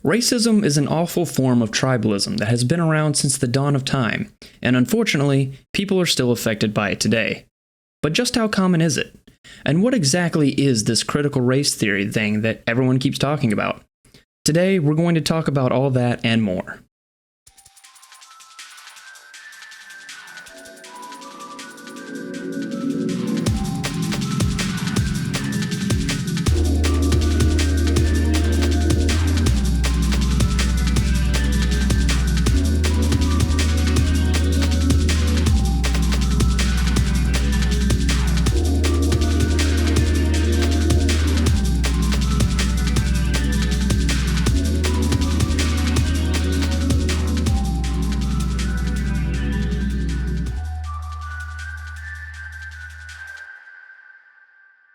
Racism is an awful form of tribalism that has been around since the dawn of time, and unfortunately, people are still affected by it today. But just how common is it? And what exactly is this critical race theory thing that everyone keeps talking about? Today, we're going to talk about all that and more.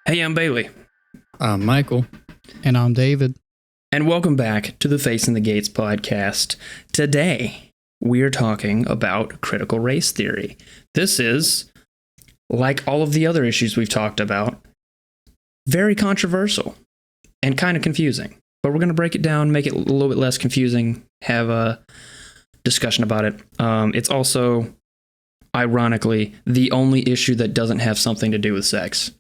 Hey, I'm Bailey. I'm Michael. And I'm David. And welcome back to the Facing the Gates podcast. Today, we are talking about critical race theory. This is, like all of the other issues we've talked about, very controversial and kind of confusing. But we're going to break it down, make it a little bit less confusing, have a discussion about it. It's also, ironically, the only issue that doesn't have something to do with sex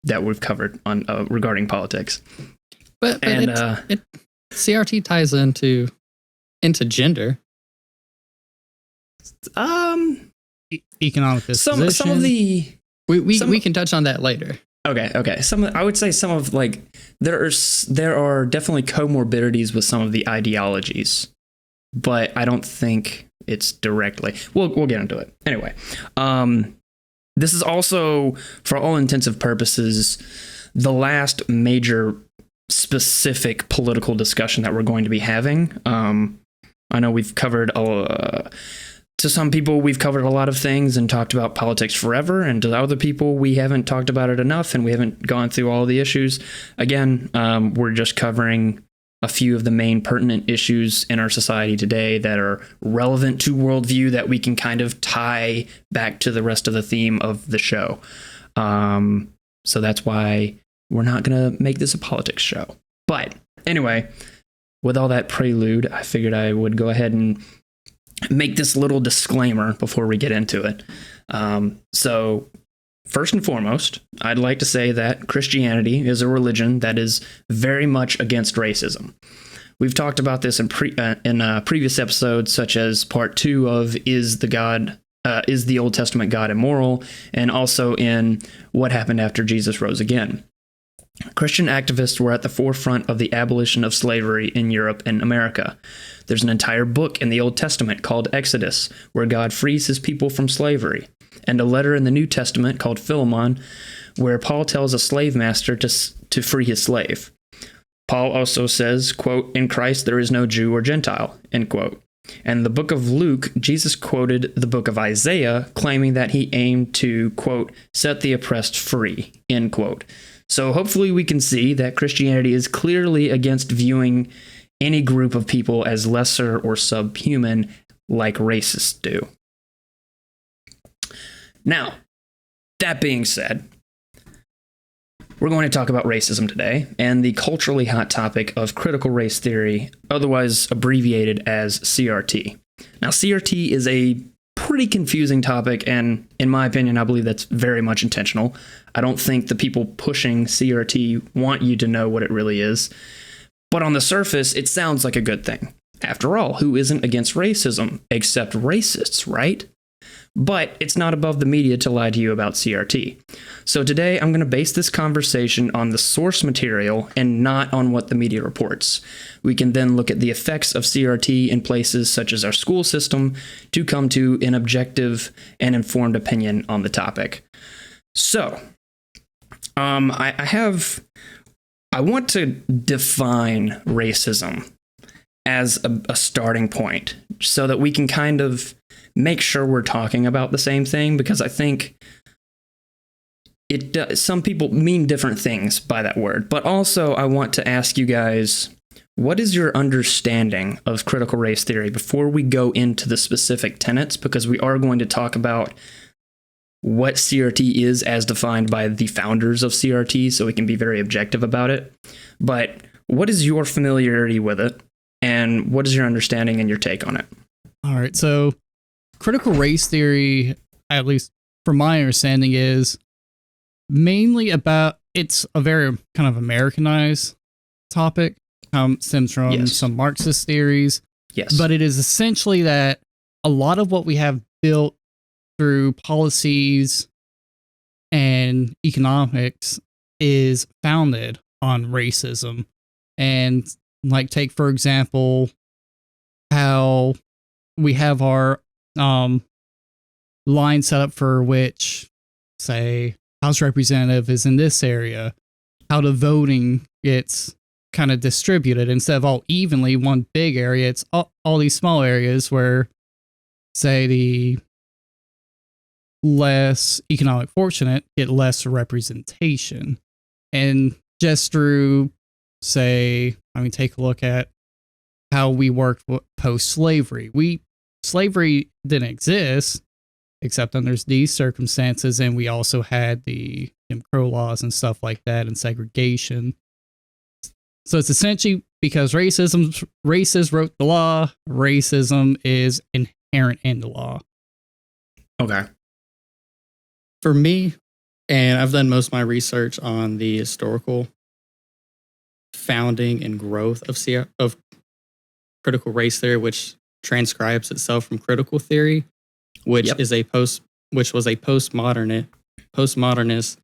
that we've covered on regarding politics. But CRT ties into gender. Economic disposition. Some of the we can touch on that later. Okay. I would say some of there are definitely comorbidities with some of the ideologies, but I don't think it's directly. We'll get into it anyway. This is also, for all intensive purposes, the last major specific political discussion that we're going to be having. I know we've covered, to some people, we've covered a lot of things and talked about politics forever, and to other people, we haven't talked about it enough and we haven't gone through all the issues. Again, we're just covering a few of the main pertinent issues in our society today that are relevant to worldview that we can kind of tie back to the rest of the theme of the show. So that's why we're not going to make this a politics show. But anyway, with all that prelude, I figured I would go ahead and make this little disclaimer before we get into it. So first and foremost, I'd like to say that Christianity is a religion that is very much against racism. We've talked about this in previous episodes, such as part 2 of Is the Old Testament God Immoral? And also in What Happened After Jesus Rose Again. Christian activists were at the forefront of the abolition of slavery in Europe and America. There's an entire book in the Old Testament called Exodus, where God frees his people from slavery, and a letter in the New Testament called Philemon, where Paul tells a slave master to free his slave. Paul also says, quote, "In Christ there is no Jew or Gentile," end quote. And the book of Luke, Jesus quoted the book of Isaiah, claiming that he aimed to, quote, "set the oppressed free," end quote. So hopefully we can see that Christianity is clearly against viewing any group of people as lesser or subhuman like racists do. Now, that being said, we're going to talk about racism today and the culturally hot topic of critical race theory, otherwise abbreviated as CRT. Now, CRT is a pretty confusing topic, and in my opinion, I believe that's very much intentional. I don't think the people pushing CRT want you to know what it really is. But on the surface, it sounds like a good thing. After all, who isn't against racism except racists, right? But it's not above the media to lie to you about CRT. So today I'm going to base this conversation on the source material and not on what the media reports. We can then look at the effects of CRT in places such as our school system to come to an objective and informed opinion on the topic. So, I want to define racism as a starting point so that we can kind of make sure we're talking about the same thing, because I think some people mean different things by that word. But also I want to ask you guys, what is your understanding of critical race theory before we go into the specific tenets? Because we are going to talk about what CRT is as defined by the founders of CRT, so we can be very objective about it. But what is your familiarity with it? And and what is your understanding and your take on it? All right. So critical race theory, at least from my understanding, is mainly about, it's a very kind of Americanized topic. Stems from some Marxist theories. Yes. But it is essentially that a lot of what we have built through policies and economics is founded on racism. And like, take, for example, how we have our line set up for which, say, House representative is in this area, how the voting gets kind of distributed. Instead of all evenly one big area, it's all these small areas where, say, the less economic fortunate get less representation. And just through, say, take a look at how we worked post-slavery. Slavery didn't exist except under these circumstances, and we also had the Jim Crow laws and stuff like that, and segregation. So it's essentially because racists wrote the law, racism is inherent in the law. Okay. For me, and I've done most of my research on the historical founding and growth of critical race theory, which transcribes itself from critical theory, which was a postmodernist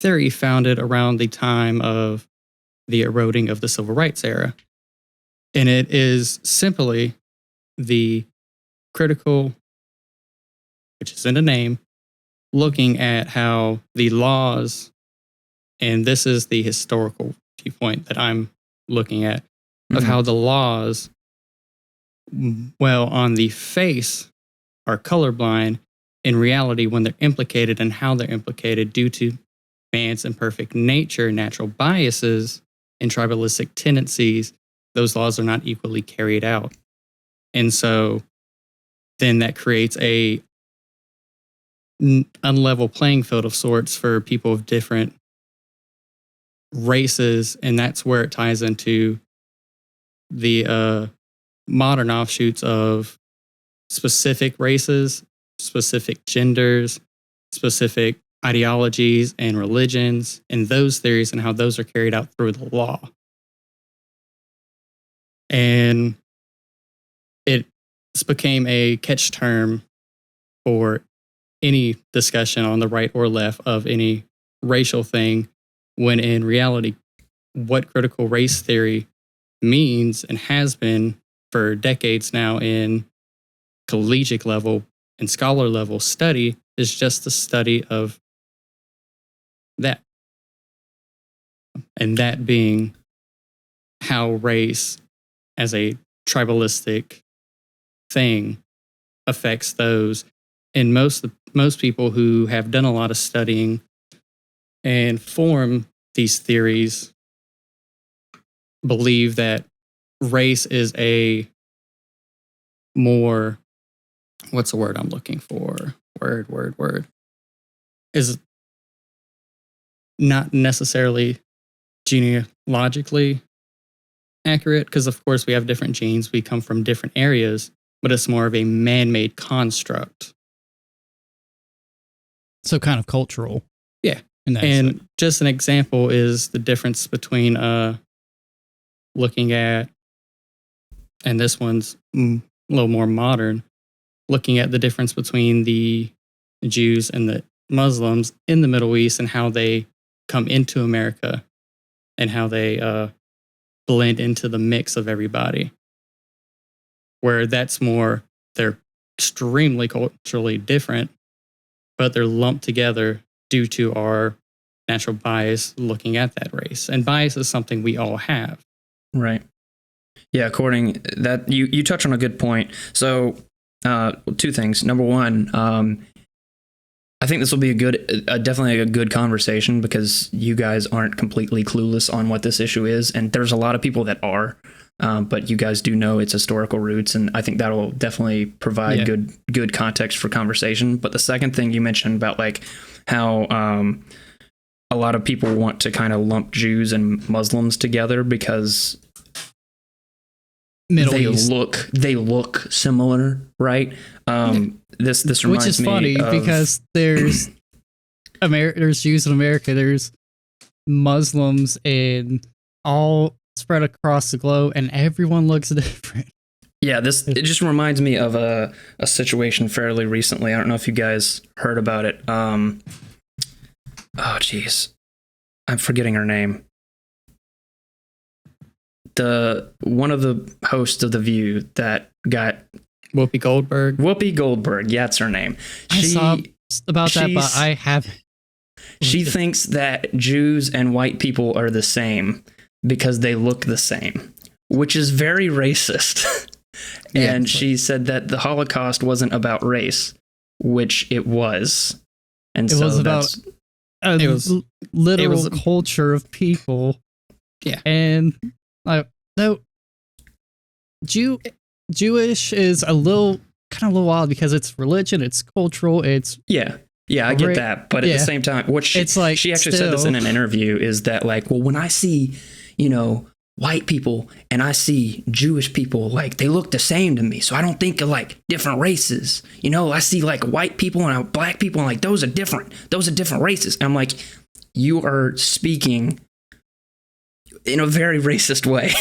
theory founded around the time of the eroding of the civil rights era. And it is simply the critical, which is in the name, looking at how the laws, and this is the historical viewpoint that I'm looking at, of how the laws, well, on the face are colorblind. In reality, when they're implicated and how they're implicated due to man's imperfect nature, natural biases, and tribalistic tendencies, those laws are not equally carried out. And so then that creates a unlevel playing field of sorts for people of different races, and that's where it ties into the modern offshoots of specific races, specific genders, specific ideologies and religions, and those theories and how those are carried out through the law. And it became a catch term for any discussion on the right or left of any racial thing, when in reality, what critical race theory means and has been for decades now in collegiate level and scholar level study is just the study of that. And that being how race as a tribalistic thing affects those. And most people who have done a lot of studying and form these theories believe that race is a more, what's the word I'm looking for? Word. Is not necessarily genealogically accurate, because of course we have different genes, we come from different areas, but it's more of a man-made construct. So kind of cultural. Yeah. And just an example is the difference between looking at, and this one's a little more modern, looking at the difference between the Jews and the Muslims in the Middle East and how they come into America and how they blend into the mix of everybody. Where that's more, they're extremely culturally different, but they're lumped together due to our natural bias looking at that race. And bias is something we all have. Right. Yeah, according that you touch on a good point. So two things. Number one, I think this will be definitely a good conversation, because you guys aren't completely clueless on what this issue is, and there's a lot of people that are, but you guys do know its historical roots, and I think that'll definitely provide good context for conversation. But the second thing you mentioned about like how a lot of people want to kind of lump Jews and Muslims together because Middle East. they look similar, right? This reminds me, which is funny because there's there's Jews in America, there's Muslims and all spread across the globe, and everyone looks different. Yeah, it just reminds me of a situation fairly recently. I don't know if you guys heard about it. Oh, jeez, I'm forgetting her name. One of the hosts of The View that got Whoopi Goldberg. Whoopi Goldberg, yeah, that's her name. I saw about that, but I haven't. She thinks that Jews and white people are the same because they look the same, which is very racist. And she said that the Holocaust wasn't about race, which it was. And it so was about it was literal culture of people. Yeah. And no, Jewish is a little wild because it's religion, it's cultural, it's I get that, but at the same time, what she actually said this in an interview is that, like, well, when I see, white people and I see Jewish people, like, they look the same to me, so I don't think of like different races. I see like white people and black people, and like those are different races. And I'm like, you are speaking in a very racist way.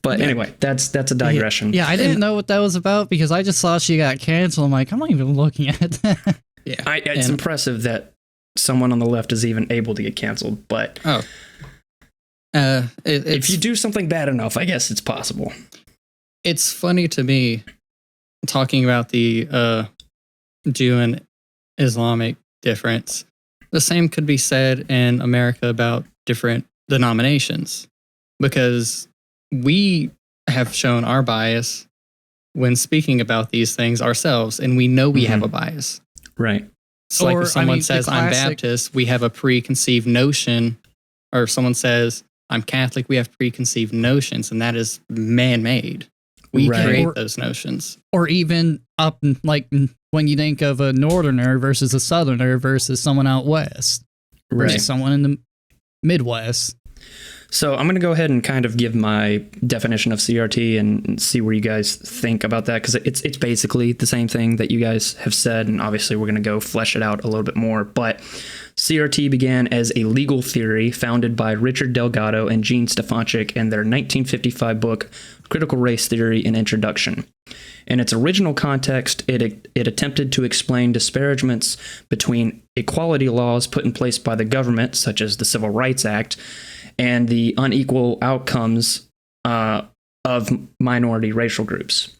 But anyway, that's a digression. Yeah, I didn't know what that was about because I just saw she got canceled. I'm like, I'm not even looking at that. Yeah, it's impressive that someone on the left is even able to get canceled. But if you do something bad enough, I guess it's possible. It's funny to me talking about the Jew and Islamic difference. The same could be said in America about different denominations, because we have shown our bias when speaking about these things ourselves, and we know we have a bias. Right. It's like if someone says, I'm Baptist, we have a preconceived notion, or if someone says, I'm Catholic, we have preconceived notions, and that is man-made. We create those notions. Or even up, like, when you think of a northerner versus a southerner versus someone out west. Versus someone in the Midwest. So I'm going to go ahead and kind of give my definition of CRT and see where you guys think about that, because it's basically the same thing that you guys have said, and obviously we're going to go flesh it out a little bit more. But CRT began as a legal theory founded by Richard Delgado and Gene Stefancic in their 1955 book, Critical Race Theory and Introduction. In its original context, it attempted to explain disparagements between equality laws put in place by the government, such as the Civil Rights Act, and the unequal outcomes of minority racial groups.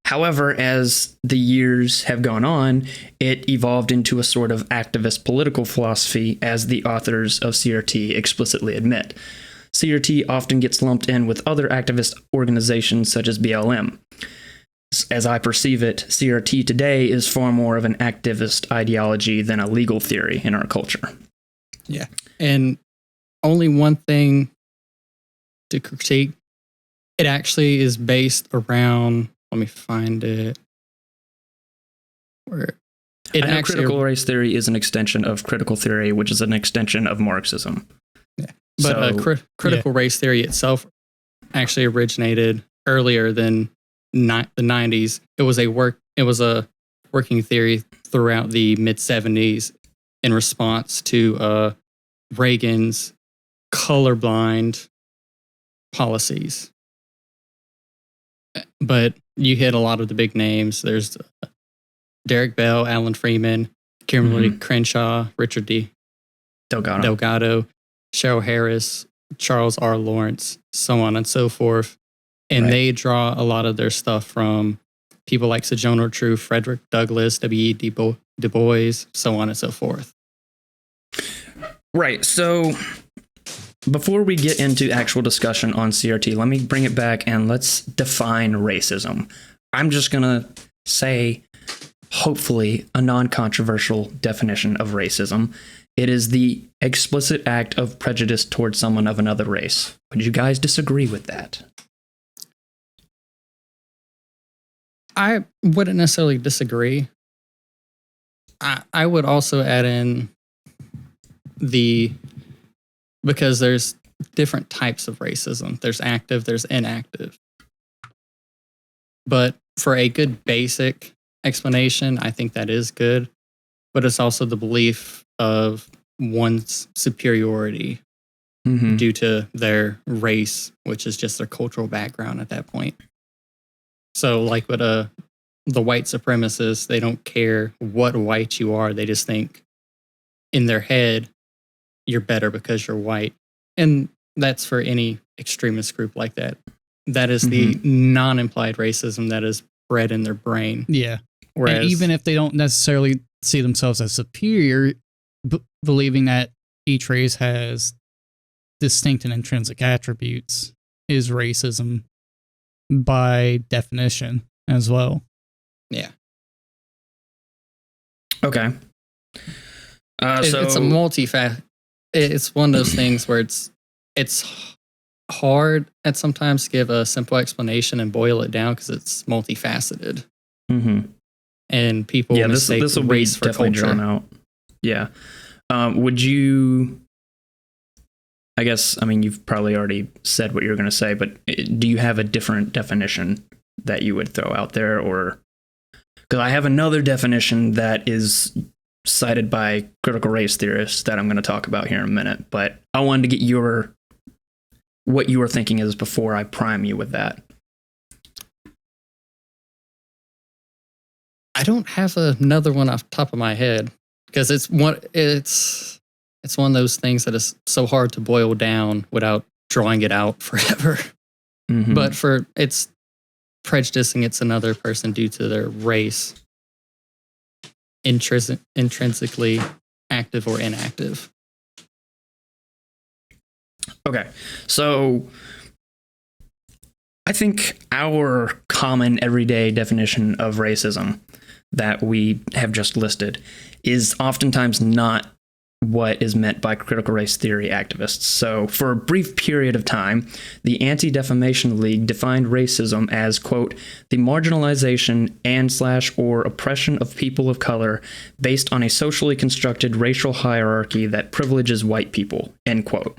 However, as the years have gone on, it evolved into a sort of activist political philosophy, as the authors of CRT explicitly admit. CRT often gets lumped in with other activist organizations such as BLM. As I perceive it, CRT today is far more of an activist ideology than a legal theory in our culture. Yeah. And only one thing to critique, it actually is based around, let me find it. Where it actually, critical race theory is an extension of critical theory, which is an extension of Marxism. Yeah. But critical race theory itself actually originated earlier than the 90s. It was a working theory throughout the mid 70s in response to Reagan's colorblind policies. But you hit a lot of the big names. There's Derek Bell, Alan Freeman, Kimberly Crenshaw, Richard D. Delgado, Cheryl Harris, Charles R. Lawrence, so on and so forth. And they draw a lot of their stuff from people like Sojourner Truth, Frederick Douglass, W.E. Du Bois, so on and so forth. Right. So before we get into actual discussion on CRT, let me bring it back and let's define racism. I'm just going to say, hopefully, a non-controversial definition of racism. It is the explicit act of prejudice towards someone of another race. Would you guys disagree with that? I wouldn't necessarily disagree. I would also add in because there's different types of racism. There's active, there's inactive. But for a good basic explanation, I think that is good. But it's also the belief of one's superiority Mhm. due to their race, which is just their cultural background at that point. So, like with the white supremacists, they don't care what white you are. They just think in their head, you're better because you're white. And that's for any extremist group like that. That is the non-implied racism that is bred in their brain. Yeah. Whereas, And even if they don't necessarily see themselves as superior, believing that each race has distinct and intrinsic attributes is racism by definition as well. yeah. Okay. It's a multi-fact. It's one of those things where it's hard at sometimes to give a simple explanation and boil it down because it's multifaceted. Mhm. And people mistake this will race be for definitely culture. drawn out. Yeah. Would you? I guess. I mean, you've probably already said what you're going to say, but do you have a different definition that you would throw out there, or because I have another definition that is cited by critical race theorists that I'm going to talk about here in a minute, but I wanted to get what you were thinking is before I prime you with that. I don't have another one off the top of my head because it's one of those things that is so hard to boil down without drawing it out forever. Mhm. But for it's prejudicing it's another person due to their race, intrinsically active or inactive. Okay, so I think our common everyday definition of racism that we have just listed is oftentimes not what is meant by critical race theory activists. So for a brief period of time, the Anti-Defamation League defined racism as, quote, the marginalization and/or oppression of people of color based on a socially constructed racial hierarchy that privileges white people, end quote.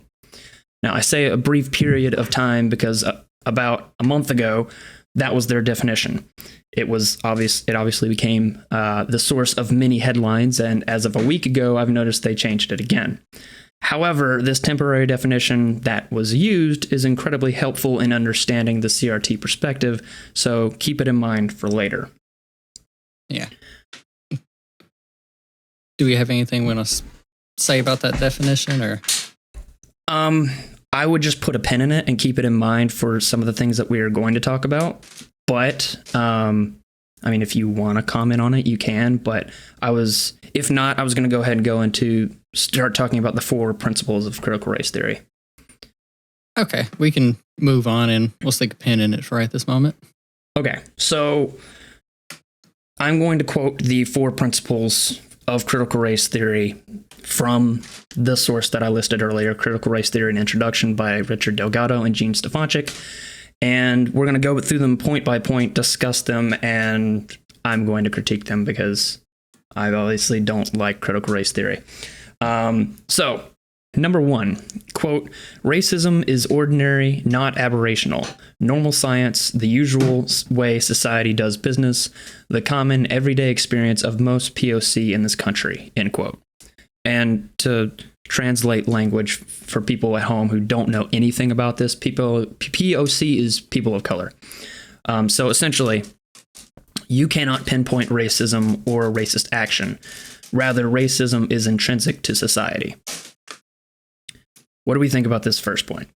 Now, I say a brief period of time because about a month ago, that was their definition. It obviously became the source of many headlines, and as of a week ago, I've noticed they changed it again. However, this temporary definition that was used is incredibly helpful in understanding the CRT perspective, so keep it in mind for later. Yeah. Do we have anything we want to say about that definition, or? I would just put a pin in it and keep it in mind for some of the things that we are going to talk about. But, I mean, if you want to comment on it, you can. But if not, I was going to go ahead and start talking about the 4 principles of critical race theory. Okay, we can move on and we'll stick a pin in it for right this moment. Okay, so I'm going to quote the 4 principles of critical race theory from the source that I listed earlier, Critical Race Theory and Introduction by Richard Delgado and Gene Stefancic. And we're going to go through them point by point, discuss them, and I'm going to critique them because I obviously don't like critical race theory. So, number 1, quote, racism is ordinary, not aberrational. Normal science, the usual way society does business, the common everyday experience of most POC in this country, end quote. And to translate language for people at home who don't know anything about this, POC is people of color. So essentially, you cannot pinpoint racism or racist action. Rather, racism is intrinsic to society. What do we think about this first point?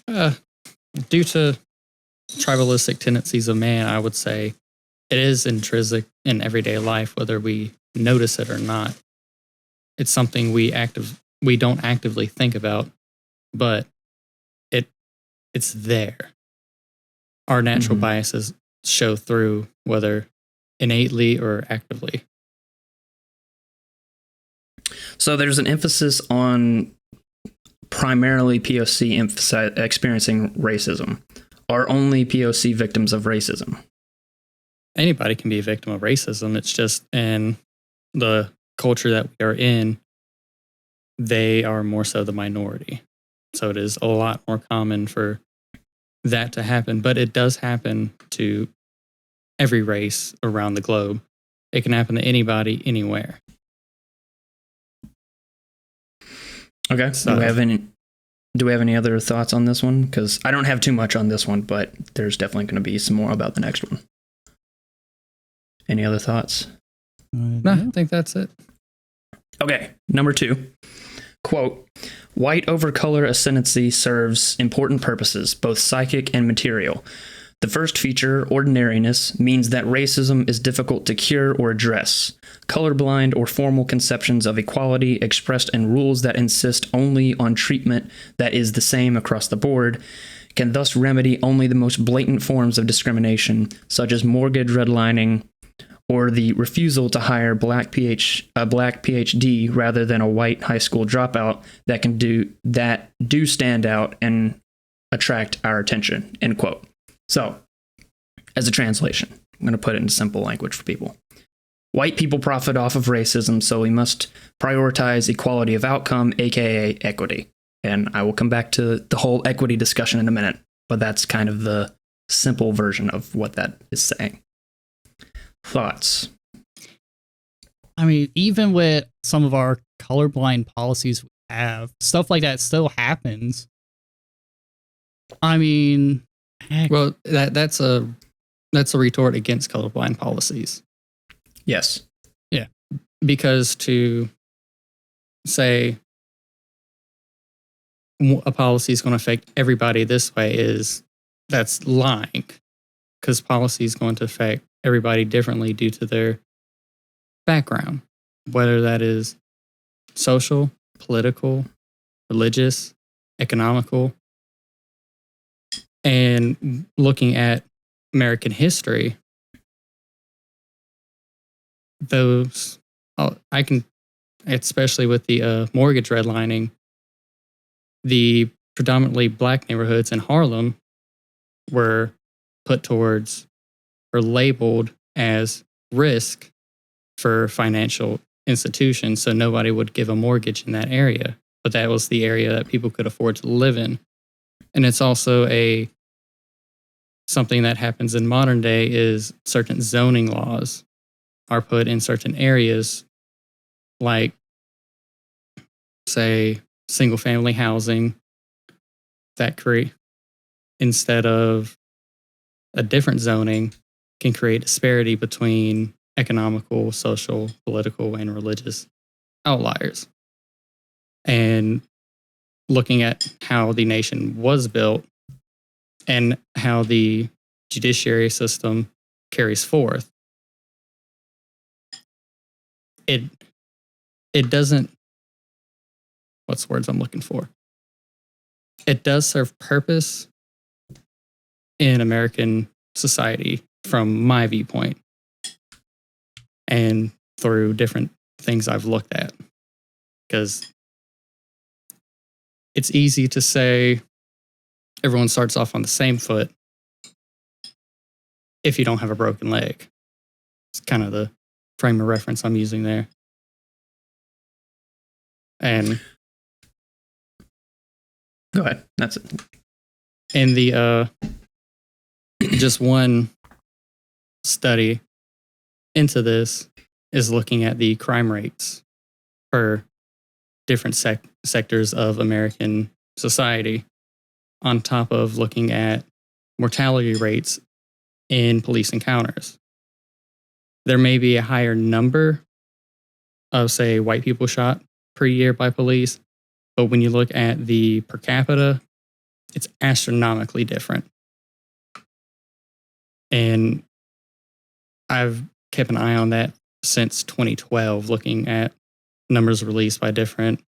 Due to tribalistic tendencies of man, I would say it is intrinsic in everyday life, whether we notice it or not. It's something we don't actively think about, but it's there. Our natural biases show through, whether innately or actively. So there's an emphasis on primarily POC experiencing racism. Are only POC victims of racism? Anybody can be a victim of racism. It's just in the culture that we are in, they are more so the minority. So it is a lot more common for that to happen, but it does happen to every race around the globe. It can happen to anybody, anywhere. Okay. So- Do we have any other thoughts on this one? Because I don't have too much on this one, but there's definitely going to be some more about the next one. Any other thoughts? No, I think that's it. Okay, number 2. Quote, white over color ascendancy serves important purposes, both psychic and material. The first feature, ordinariness, means that racism is difficult to cure or address. Colorblind or formal conceptions of equality expressed in rules that insist only on treatment that is the same across the board can thus remedy only the most blatant forms of discrimination, such as mortgage redlining or the refusal to hire a black PhD rather than a white high school dropout that do stand out and attract our attention, end quote. So, as a translation, I'm going to put it in simple language for people. White people profit off of racism, so we must prioritize equality of outcome, aka equity. And I will come back to the whole equity discussion in a minute, but that's kind of the simple version of what that is saying. Thoughts? I mean, even with some of our colorblind policies we have, stuff like that still happens. I mean, heck, Well, that's a retort against colorblind policies. Yes. Because to say a policy is going to affect everybody this way that's lying, because policy is going to affect everybody differently due to their background, whether that is social, political, religious, economical. And looking at American history, especially with the mortgage redlining, the predominantly black neighborhoods in Harlem were put towards or labeled as risk for financial institutions, so nobody would give a mortgage in that area. But that was the area that people could afford to live in. And it's also something that happens in modern day is certain zoning laws are put in certain areas, like, say, single family housing, that create, instead of a different zoning, can create disparity between economical, social, political, and religious outliers. And looking at how the nation was built and how the judiciary system carries forth, it doesn't, what's the words I'm looking for? It does serve purpose in American society from my viewpoint and through different things I've looked at. Because it's easy to say everyone starts off on the same foot if you don't have a broken leg. It's kind of the frame of reference I'm using there. And Go ahead. That's it. in the just one study into this is looking at the crime rates for different sectors of American society, on top of looking at mortality rates in police encounters. There may be a higher number of, say, white people shot per year by police, but when you look at the per capita, it's astronomically different. And I've kept an eye on that since 2012, looking at numbers released by different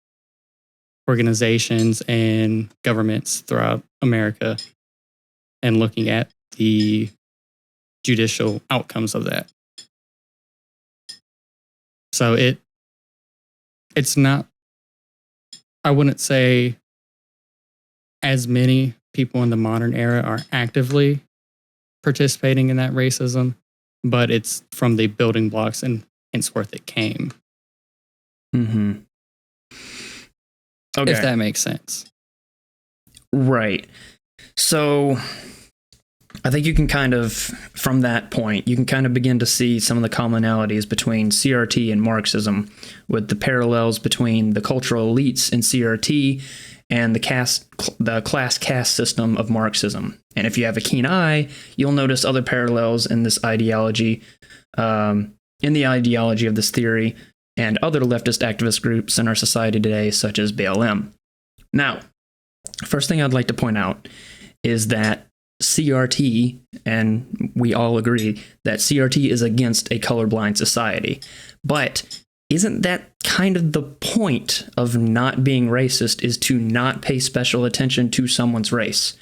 organizations and governments throughout America and looking at the judicial outcomes of that. So it's not, I wouldn't say as many people in the modern era are actively participating in that racism, but it's from the building blocks and henceforth it came. Mm-hmm. Okay. If that makes sense. Right. So I think you can kind of, from that point, you can kind of begin to see some of the commonalities between CRT and Marxism, with the parallels between the cultural elites in CRT and the class caste system of Marxism. And if you have a keen eye, you'll notice other parallels in this ideology, in the ideology of this theory, and other leftist activist groups in our society today, such as BLM. Now, first thing I'd like to point out is that CRT, and we all agree that CRT is against a colorblind society. But isn't that kind of the point of not being racist, is to not pay special attention to someone's race?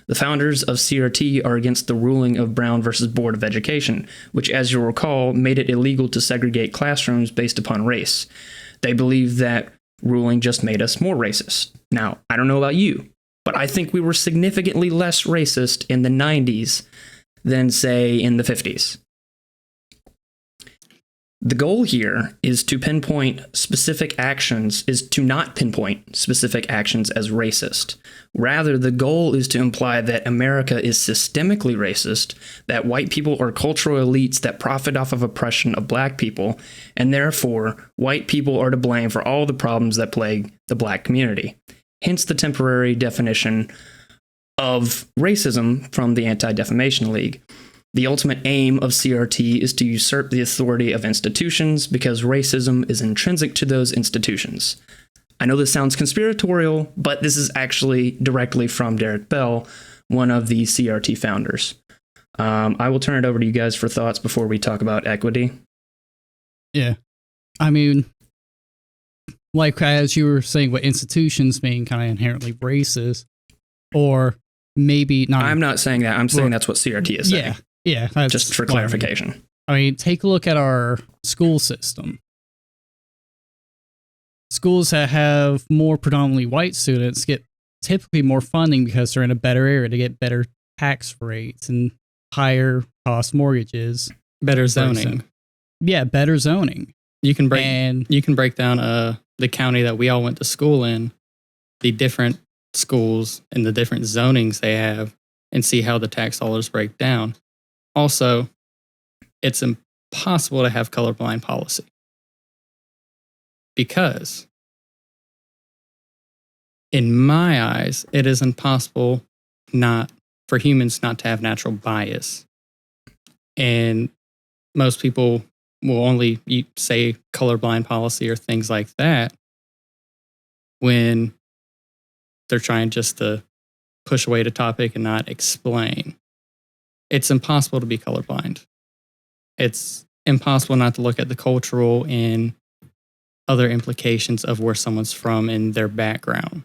The founders of CRT are against the ruling of Brown versus Board of Education, which, as you'll recall, made it illegal to segregate classrooms based upon race. They believe that ruling just made us more racist. Now, I don't know about you, but I think we were significantly less racist in the 90s than, say, in the 50s. The goal here is to pinpoint specific actions, is to not pinpoint specific actions as racist. Rather, the goal is to imply that America is systemically racist, that white people are cultural elites that profit off of oppression of black people, and therefore, white people are to blame for all the problems that plague the black community. Hence the temporary definition of racism from the Anti-Defamation League. The ultimate aim of CRT is to usurp the authority of institutions because racism is intrinsic to those institutions. I know this sounds conspiratorial, but this is actually directly from Derek Bell, one of the CRT founders. I will turn it over to you guys for thoughts before we talk about equity. Yeah. I mean, like as you were saying, what institutions being kind of inherently racist, or maybe not. I'm not saying that. I'm saying that's what CRT is saying. Yeah. Just for clarification. I mean, take a look at our school system. Schools that have more predominantly white students get typically more funding because they're in a better area to get better tax rates and higher cost mortgages. Better zoning. Yeah, better zoning. You can break down the county that we all went to school in, the different schools and the different zonings they have, and see how the tax dollars break down. Also, it's impossible to have colorblind policy because, in my eyes, it is impossible for humans not to have natural bias. And most people will only say colorblind policy or things like that when they're trying just to push away the topic and not explain. It's impossible to be colorblind. It's impossible not to look at the cultural and other implications of where someone's from and their background.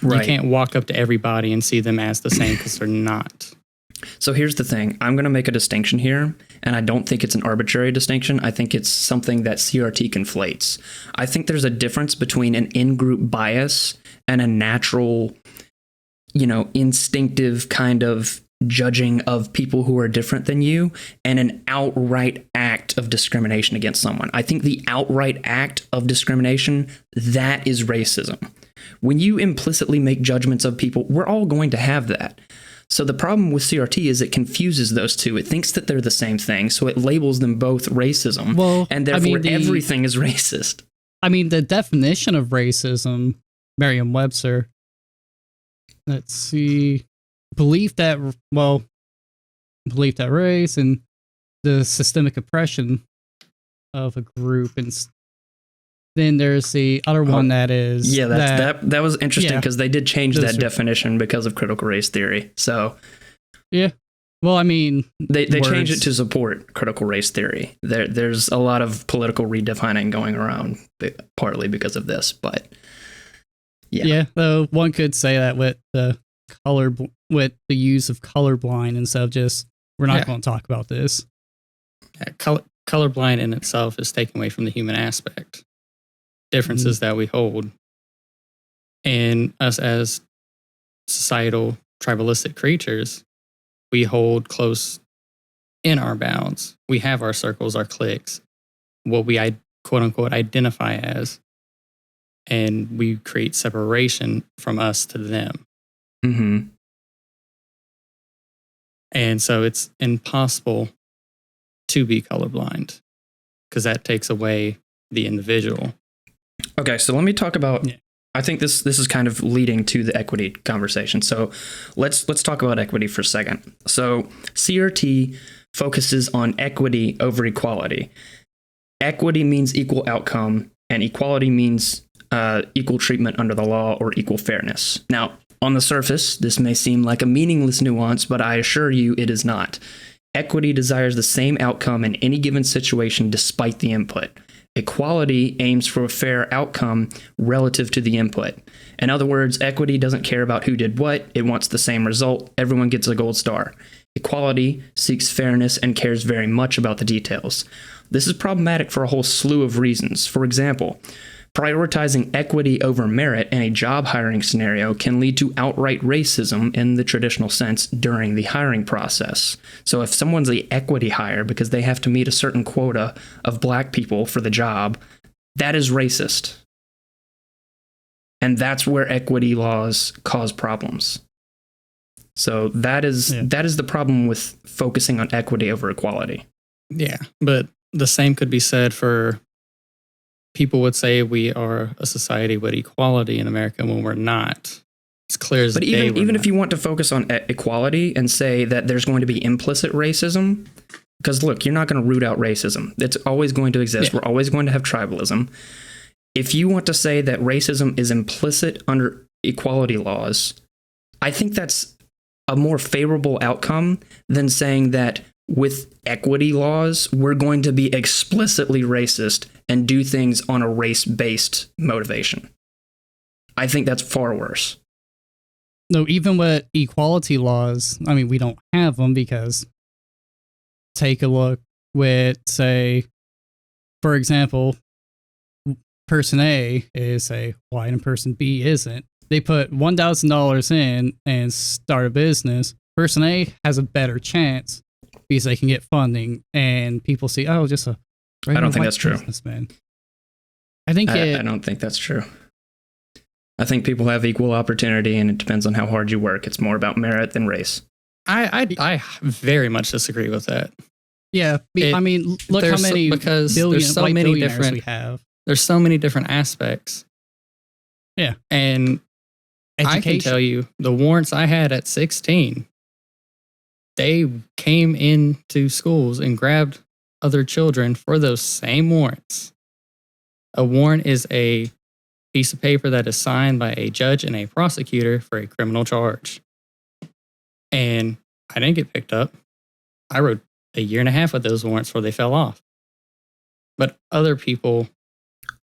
Right. You can't walk up to everybody and see them as the same because they're not. So here's the thing. I'm going to make a distinction here, and I don't think it's an arbitrary distinction. I think it's something that CRT conflates. I think there's a difference between an in-group bias and a natural, instinctive kind of judging of people who are different than you, and an outright act of discrimination against someone. I think the outright act of discrimination, that is racism. When you implicitly make judgments of people, we're all going to have that. So the problem with CRT is it confuses those two. It thinks that they're the same thing, so it labels them both racism, and therefore everything is racist. I mean, the definition of racism, Merriam-Webster, let's see, belief that race and the systemic oppression of a group, and then there's the other one that is that was interesting because they did change that definition because of critical race theory. So yeah, well, I mean, they changed it to support critical race theory. There's a lot of political redefining going around, partly because of this, but yeah. Though one could say that with the use of colorblind instead of just we're not going to talk about this. Colorblind in itself is taken away from the human aspect. Differences that we hold, and us as societal tribalistic creatures, we hold close in our bounds. We have our circles, our cliques, what we quote unquote identify as, and we create separation from us to them. Mm-hmm. And so it's impossible to be colorblind because that takes away the individual. Okay, so let me talk about. Yeah. I think this is kind of leading to the equity conversation. So let's talk about equity for a second. So CRT focuses on equity over equality. Equity means equal outcome, and equality means equal treatment under the law or equal fairness. Now, on the surface, this may seem like a meaningless nuance, but I assure you it is not. Equity desires the same outcome in any given situation despite the input. Equality aims for a fair outcome relative to the input. In other words, equity doesn't care about who did what, it wants the same result. Everyone gets a gold star. Equality seeks fairness and cares very much about the details. This is problematic for a whole slew of reasons. For example, prioritizing equity over merit in a job hiring scenario can lead to outright racism in the traditional sense during the hiring process. So if someone's the equity hire because they have to meet a certain quota of black people for the job, that is racist. And that's where equity laws cause problems. So that is the problem with focusing on equity over equality. Yeah, but the same could be said for people would say we are a society with equality in America when we're not. It's clear as day. But even if you want to focus on equality and say that there's going to be implicit racism, because look, you're not going to root out racism. It's always going to exist. Yeah. We're always going to have tribalism. If you want to say that racism is implicit under equality laws, I think that's a more favorable outcome than saying that with equity laws, we're going to be explicitly racist and do things on a race-based motivation. I think that's far worse. No, even with equality laws, I mean, we don't have them because take a look with, say, for example, person A is a white and person B isn't. They put $1,000 in and start a business. Person A has a better chance because they can get funding, and people see, oh, just a I don't think that's true. Businessman. I don't think that's true. I think people have equal opportunity, and it depends on how hard you work. It's more about merit than race. I very much disagree with that. Yeah, I mean, look how many because there's so many different we have. There's so many different aspects. Yeah, and education. I can tell you the warrants I had at 16. They came into schools and grabbed other children for those same warrants. A warrant is a piece of paper that is signed by a judge and a prosecutor for a criminal charge. And I didn't get picked up. I wrote a year and a half of those warrants before they fell off. But other people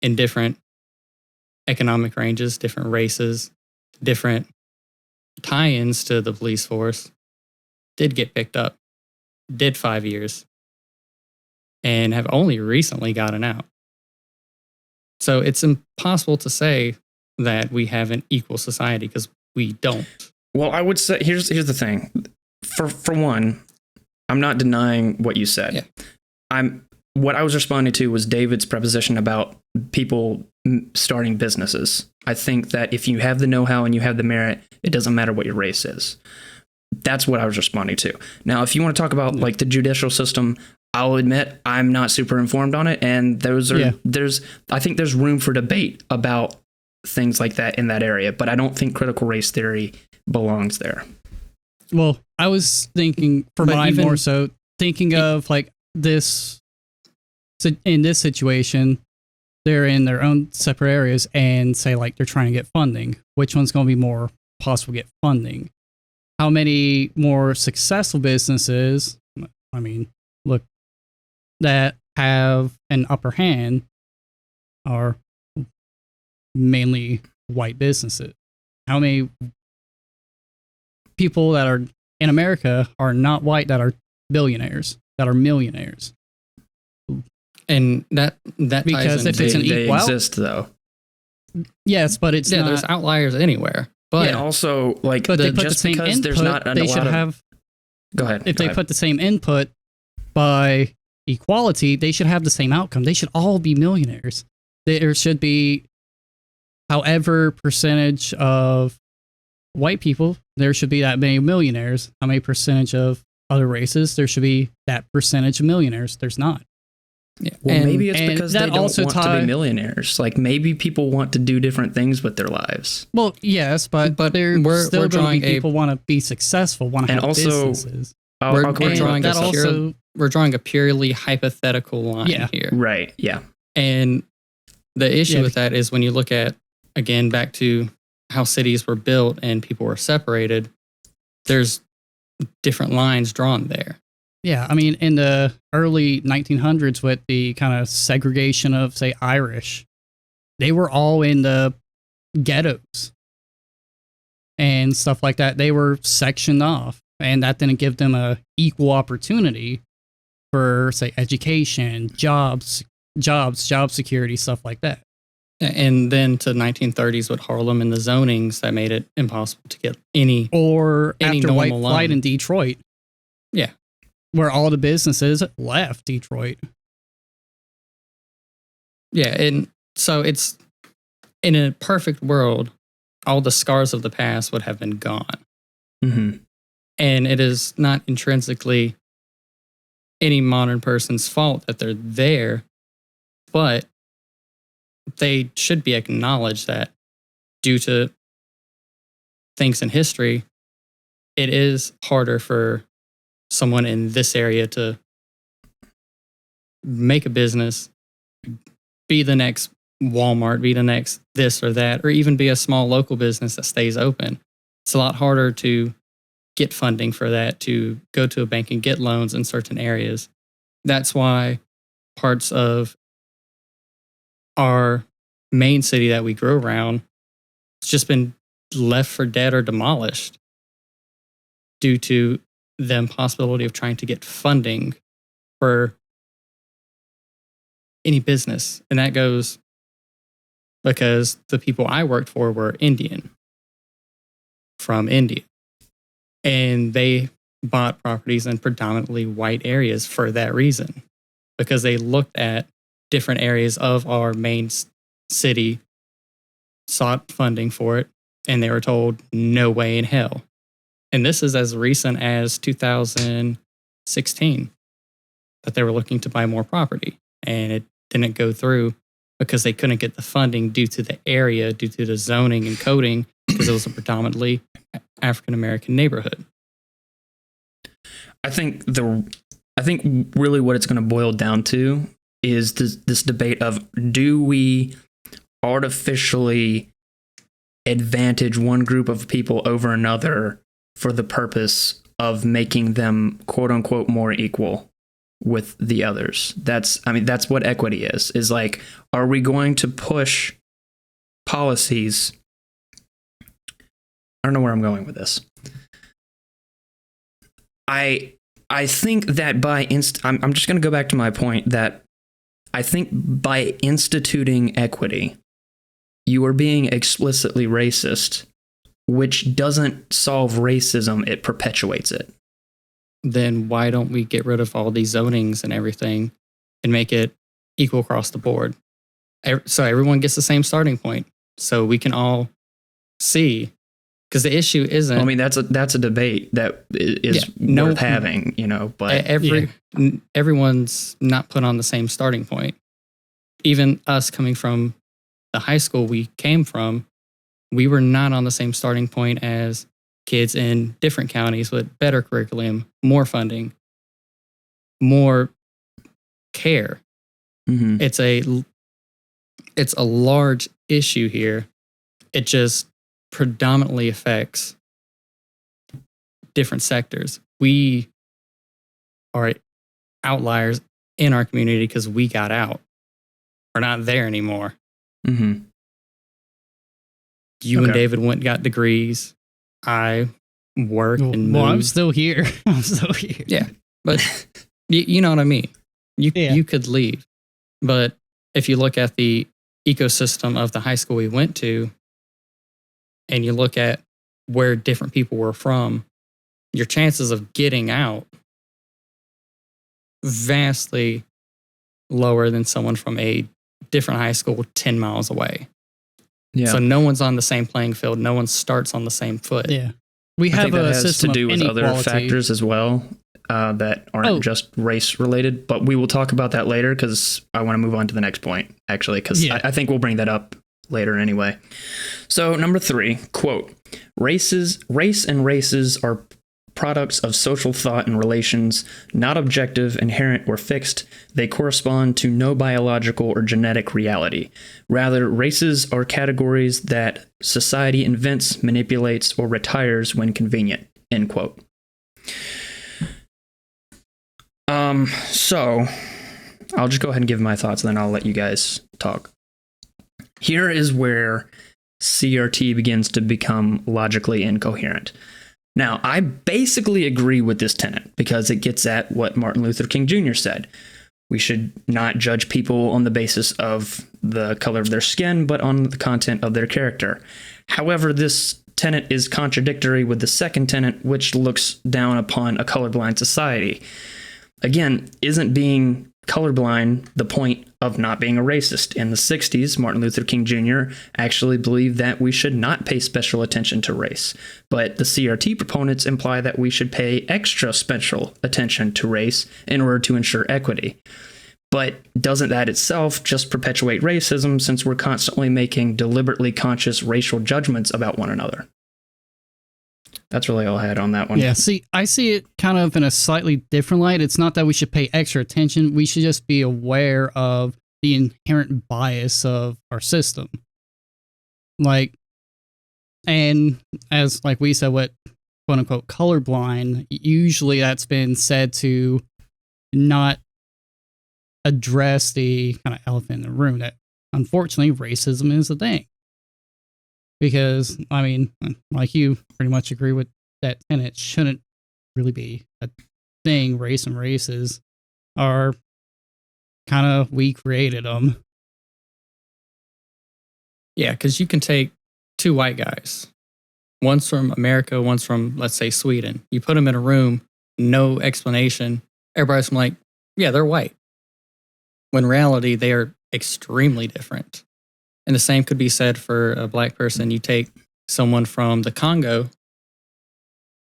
in different economic ranges, different races, different tie-ins to the police force did get picked up, did 5 years, and have only recently gotten out. So it's impossible to say that we have an equal society because we don't. Well, I would say here's the thing. For one, I'm not denying what you said. Yeah. What I was responding to was David's preposition about people starting businesses. I think that if you have the know-how and you have the merit, it doesn't matter what your race is. That's what I was responding to. Now, if you want to talk about like the judicial system, I'll admit I'm not super informed on it, and I think there's room for debate about things like that in that area, but I don't think critical race theory belongs there. Well, I was thinking for mine more so thinking of like this. So in this situation, they're in their own separate areas and say like they're trying to get funding. Which one's going to be more possible to get funding? How many more successful businesses, I mean, look, that have an upper hand are mainly white businesses. How many people that are in America are not white that are billionaires, that are millionaires? And that because if it's an they equal, exist though. Yes, but it's not. There's outliers anywhere. But and also, like, but they put the same because input, there's not they should have. Go ahead. If they put the same input by equality, they should have the same outcome. They should all be millionaires. There should be, however, percentage of white people. there should be that many millionaires. How many percentage of other races there should be that percentage of millionaires? There's not. Yeah. Well, maybe it's and because that they don't also want to be millionaires. Like maybe people want to do different things with their lives. Well, yes, but we're still going to drawing be people want to be successful, want to And have also- businesses. I'll come drawing to a that pure- we're drawing a purely hypothetical line here. Right. Yeah. And the issue Yeah. with that is when you look at, again, back to how cities were built and people were separated, there's different lines drawn there. Yeah, I mean, in the early 1900s with the kind of segregation of, say, Irish, they were all in the ghettos and stuff like that. They were sectioned off, and that didn't give them a equal opportunity for, say, education, job security, stuff like that. And then to the 1930s with Harlem and the zonings that made it impossible to get any After White normal Flight loan. in Detroit. Yeah. Where all the businesses left Detroit. Yeah, and so it's in a perfect world, all the scars of the past would have been gone. Mm-hmm. And it is not intrinsically any modern person's fault that they're there, but they should be acknowledged that due to things in history, it is harder for someone in this area to make a business, be the next Walmart, be the next this or that, or even be a small local business that stays open. It's a lot harder to get funding for that, to go to a bank and get loans in certain areas. That's why parts of our main city that we grew around, it's just been left for dead or demolished due to the impossibility of trying to get funding for any business. And that goes because the people I worked for were Indian from India. And they bought properties in predominantly white areas for that reason, because they looked at different areas of our main city, sought funding for it, and they were told, no way in hell. And this is as recent as 2016 that they were looking to buy more property. And it didn't go through because they couldn't get the funding due to the area, due to the zoning and coding, because it was a predominantly African-American neighborhood. I think really what it's going to boil down to is this debate of, do we artificially advantage one group of people over another for the purpose of making them quote unquote more equal with the others? That's what equity is like, are we going to push policies? I don't know where I'm going with this. I think that I'm just going to go back to my point that I think by instituting equity, you are being explicitly racist, which doesn't solve racism, it perpetuates it. Then why don't we get rid of all these zonings and everything and make it equal across the board? So everyone gets the same starting point, so we can all see. Because the issue isn't. I mean, that's a debate that is worth having, But everyone's not put on the same starting point. Even us coming from the high school we came from, we were not on the same starting point as kids in different counties with better curriculum, more funding, more care. Mm-hmm. It's a large issue here. It just predominantly affects different sectors. We are outliers in our community because we got out. We're not there anymore. Mm-hmm. You and David went and got degrees. I worked and moved. Well, I'm still here. Yeah, but you know what I mean. You could leave, but if you look at the ecosystem of the high school we went to, and you look at where different people were from, your chances of getting out vastly lower than someone from a different high school 10 miles away. Yeah. So no one's on the same playing field. No one starts on the same foot. Yeah. we I have think that a has to system do of with other inequality. factors as well that aren't just race related. But we will talk about that later because I want to move on to the next point, actually, because I think we'll bring that up later anyway. So number 3, quote, race and races are products of social thought and relations, not objective, inherent, or fixed. They correspond to no biological or genetic reality. Rather, races are categories that society invents, manipulates, or retires when convenient, end quote. So I'll just go ahead and give my thoughts, and then I'll let you guys talk. Here is where CRT begins to become logically incoherent. Now, I basically agree with this tenet because it gets at what Martin Luther King Jr. said. We should not judge people on the basis of the color of their skin, but on the content of their character. However, this tenet is contradictory with the second tenet, which looks down upon a colorblind society. Again, isn't being colorblind the point of not being a racist? In the 60s, Martin Luther King Jr. actually believed that we should not pay special attention to race, but the CRT proponents imply that we should pay extra special attention to race in order to ensure equity. But doesn't that itself just perpetuate racism, since we're constantly making deliberately conscious racial judgments about one another? That's really all I had on that one. Yeah, see, I see it kind of in a slightly different light. It's not that we should pay extra attention. We should just be aware of the inherent bias of our system. Like, and as like we said, what quote unquote colorblind, usually that's been said to not address the kind of elephant in the room that unfortunately racism is a thing. Because, I mean, like you pretty much agree with that, and it shouldn't really be a thing. Race and races are kind of, we created them. Yeah, because you can take 2 white guys. One's from America, one's from, let's say, Sweden. You put them in a room, no explanation. Everybody's like, yeah, they're white. When in reality, they are extremely different. And the same could be said for a black person. You take someone from the Congo,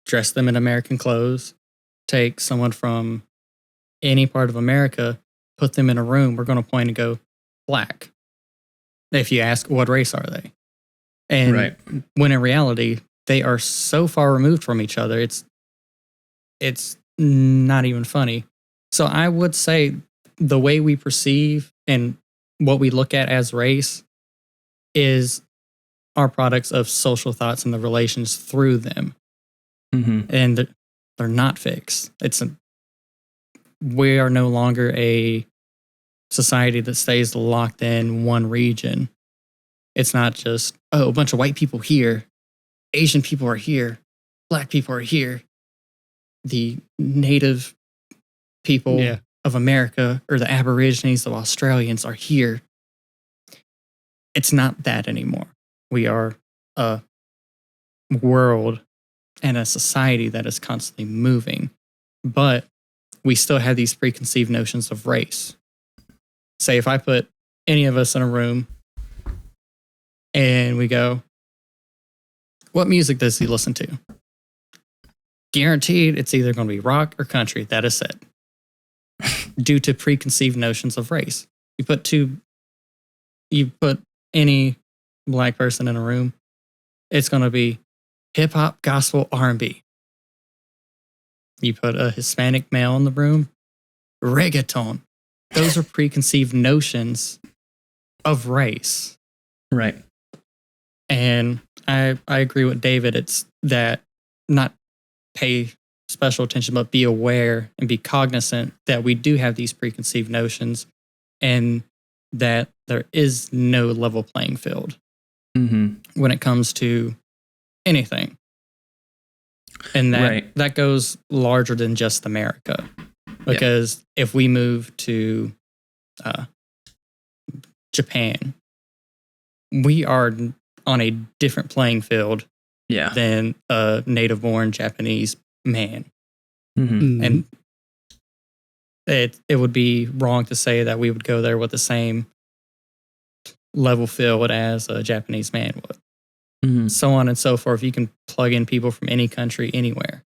dress them in American clothes, take someone from any part of America, put them in a room, we're going to point and go, black. If you ask, what race are they? And when in reality, they are so far removed from each other, it's not even funny. So I would say the way we perceive and what we look at as race is our products of social thoughts and the relations through them. Mm-hmm. And they're not fixed. We are no longer a society that stays locked in one region. It's not just, oh, a bunch of white people here, Asian people are here, black people are here, the native people of America or the Aborigines of Australians are here. It's not that anymore. We are a world and a society that is constantly moving, but we still have these preconceived notions of race. Say if I put any of us in a room and we go, what music does he listen to? Guaranteed it's either going to be rock or country. That is it. Due to preconceived notions of race. You put any black person in a room, it's going to be hip hop, gospel, R&B. You put a Hispanic male in the room, reggaeton. Those are preconceived notions of race. Right. And I agree with David. It's that not pay special attention, but be aware and be cognizant that we do have these preconceived notions and that there is no level playing field when it comes to anything. And that goes larger than just America. Because if we move to Japan, we are on a different playing field than a native-born Japanese man. Mm-hmm. And it would be wrong to say that we would go there with the same level field as a Japanese man would. Mhm. so on and so forth. You can plug in people from any country, anywhere.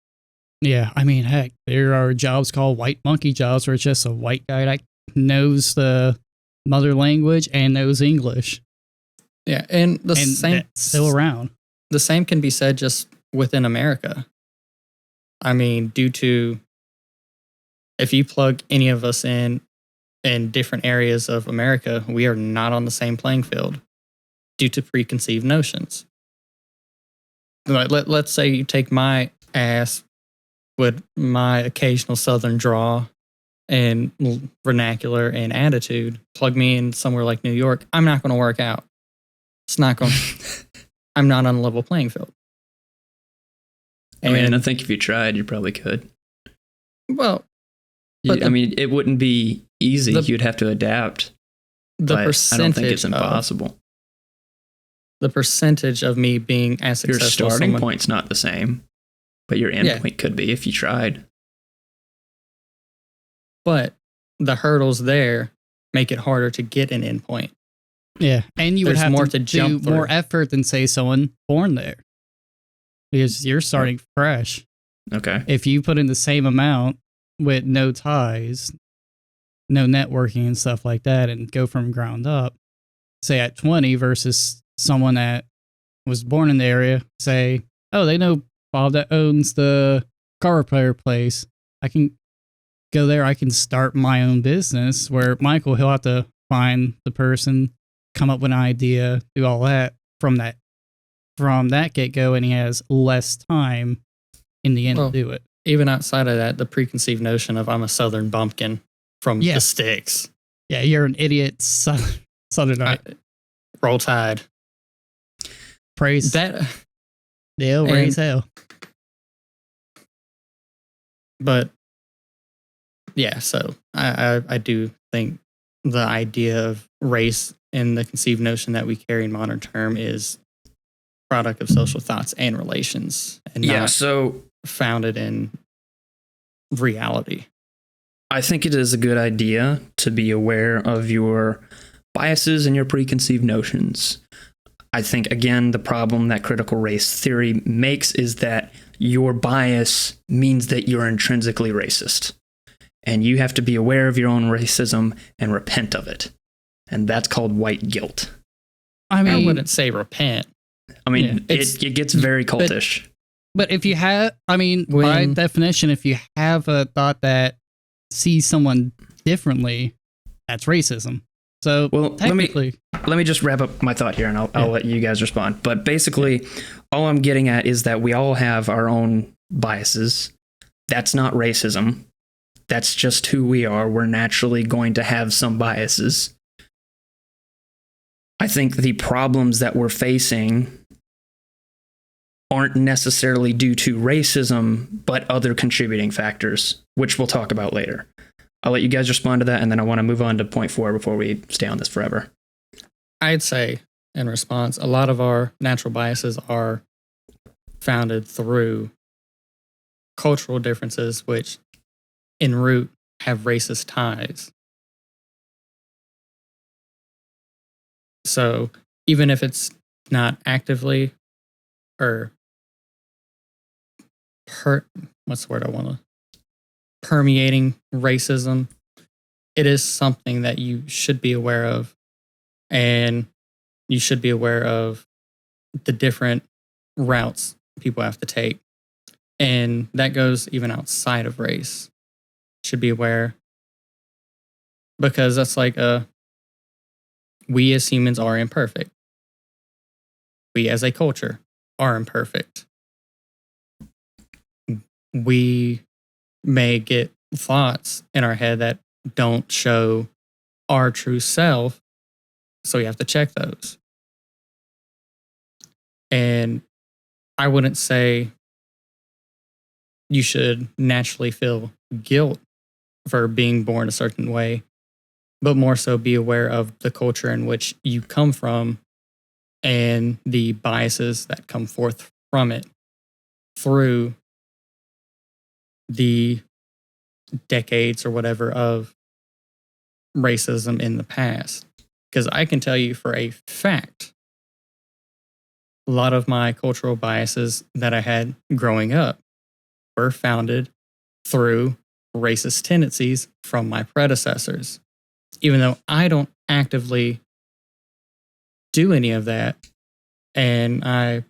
Yeah, I mean, heck, there are jobs called white monkey jobs where it's just a white guy that knows the mother language and knows English. Yeah, and And that's still around. the same can be said just within America. I mean, due to if you plug any of us in different areas of America, we are not on the same playing field due to preconceived notions. Like, let's say you take my ass with my occasional Southern drawl and vernacular and attitude, plug me in somewhere like New York, I'm not going to work out. It's not going. I'm not on a level playing field. I mean, And- I think if you tried, you probably could. Well, But I mean, it wouldn't be easy. You'd have to adapt. the But I percentage don't think it's of- impossible. the percentage of me being as Your successful as starting someone, point's not the same, but your end Yeah. point could be if you tried. but the hurdles there make it harder to get an endpoint. Yeah, and you would There's have more to to jump do more through. effort than, say, someone born there. Because you're starting fresh. Okay. If you put in the same amount with no ties, no networking and stuff like that, and go from ground up, say at 20 versus someone that was born in the area, say, oh, they know Bob that owns the car repair place. I can go there. I can start my own business. Where Michael, he'll have to find the person, come up with an idea, do all that from that get go, and he has less time in the end Well, to do it. Even outside of that, the preconceived notion of I'm a Southern bumpkin from Yeah. the sticks. Yeah, you're an idiot Southernite. Roll Tide. Praise That, Dale, and- raise hell. but yeah, so I do think the idea of race and the conceived notion that we carry in modern term is product of social thoughts and relations, and Yeah, not so founded in reality. I think it is a good idea to be aware of your biases and your preconceived notions. I think, again, the problem that critical race theory makes is that your bias means that you're intrinsically racist. And you have to be aware of your own racism and repent of it. And that's called white guilt. I I mean, wouldn't say repent. I mean, Yeah, it's- it gets very cultish. but if you have, by When- definition, if you have a thought that sees someone differently, that's racism. So Well, technically, let me just wrap up my thought here, and I'll let you guys respond. But basically, all I'm getting at is that we all have our own biases. That's not racism. That's just who we are. We're naturally going to have some biases. I think the problems that we're facing aren't necessarily due to racism, but other contributing factors, which we'll talk about later. I'll let you guys respond to that, and then I want to move on to point 4 before we stay on this forever. I'd say in response, a lot of our natural biases are founded through cultural differences, which en route have racist ties. So even if it's not actively or what's the word I want to permeating racism, it is something that you should be aware of, and you should be aware of the different routes people have to take. And that goes even outside of race. Should be aware, because that's like we as humans are imperfect. We as a culture are imperfect. We may get thoughts in our head that don't show our true self, so we have to check those. And I wouldn't say you should naturally feel guilt for being born a certain way, but more so be aware of the culture in which you come from and the biases that come forth from it through the decades or whatever of racism in the past. Because I can tell you for a fact a lot of my cultural biases that I had growing up were founded through racist tendencies from my predecessors. Even though I don't actively do any of that, and I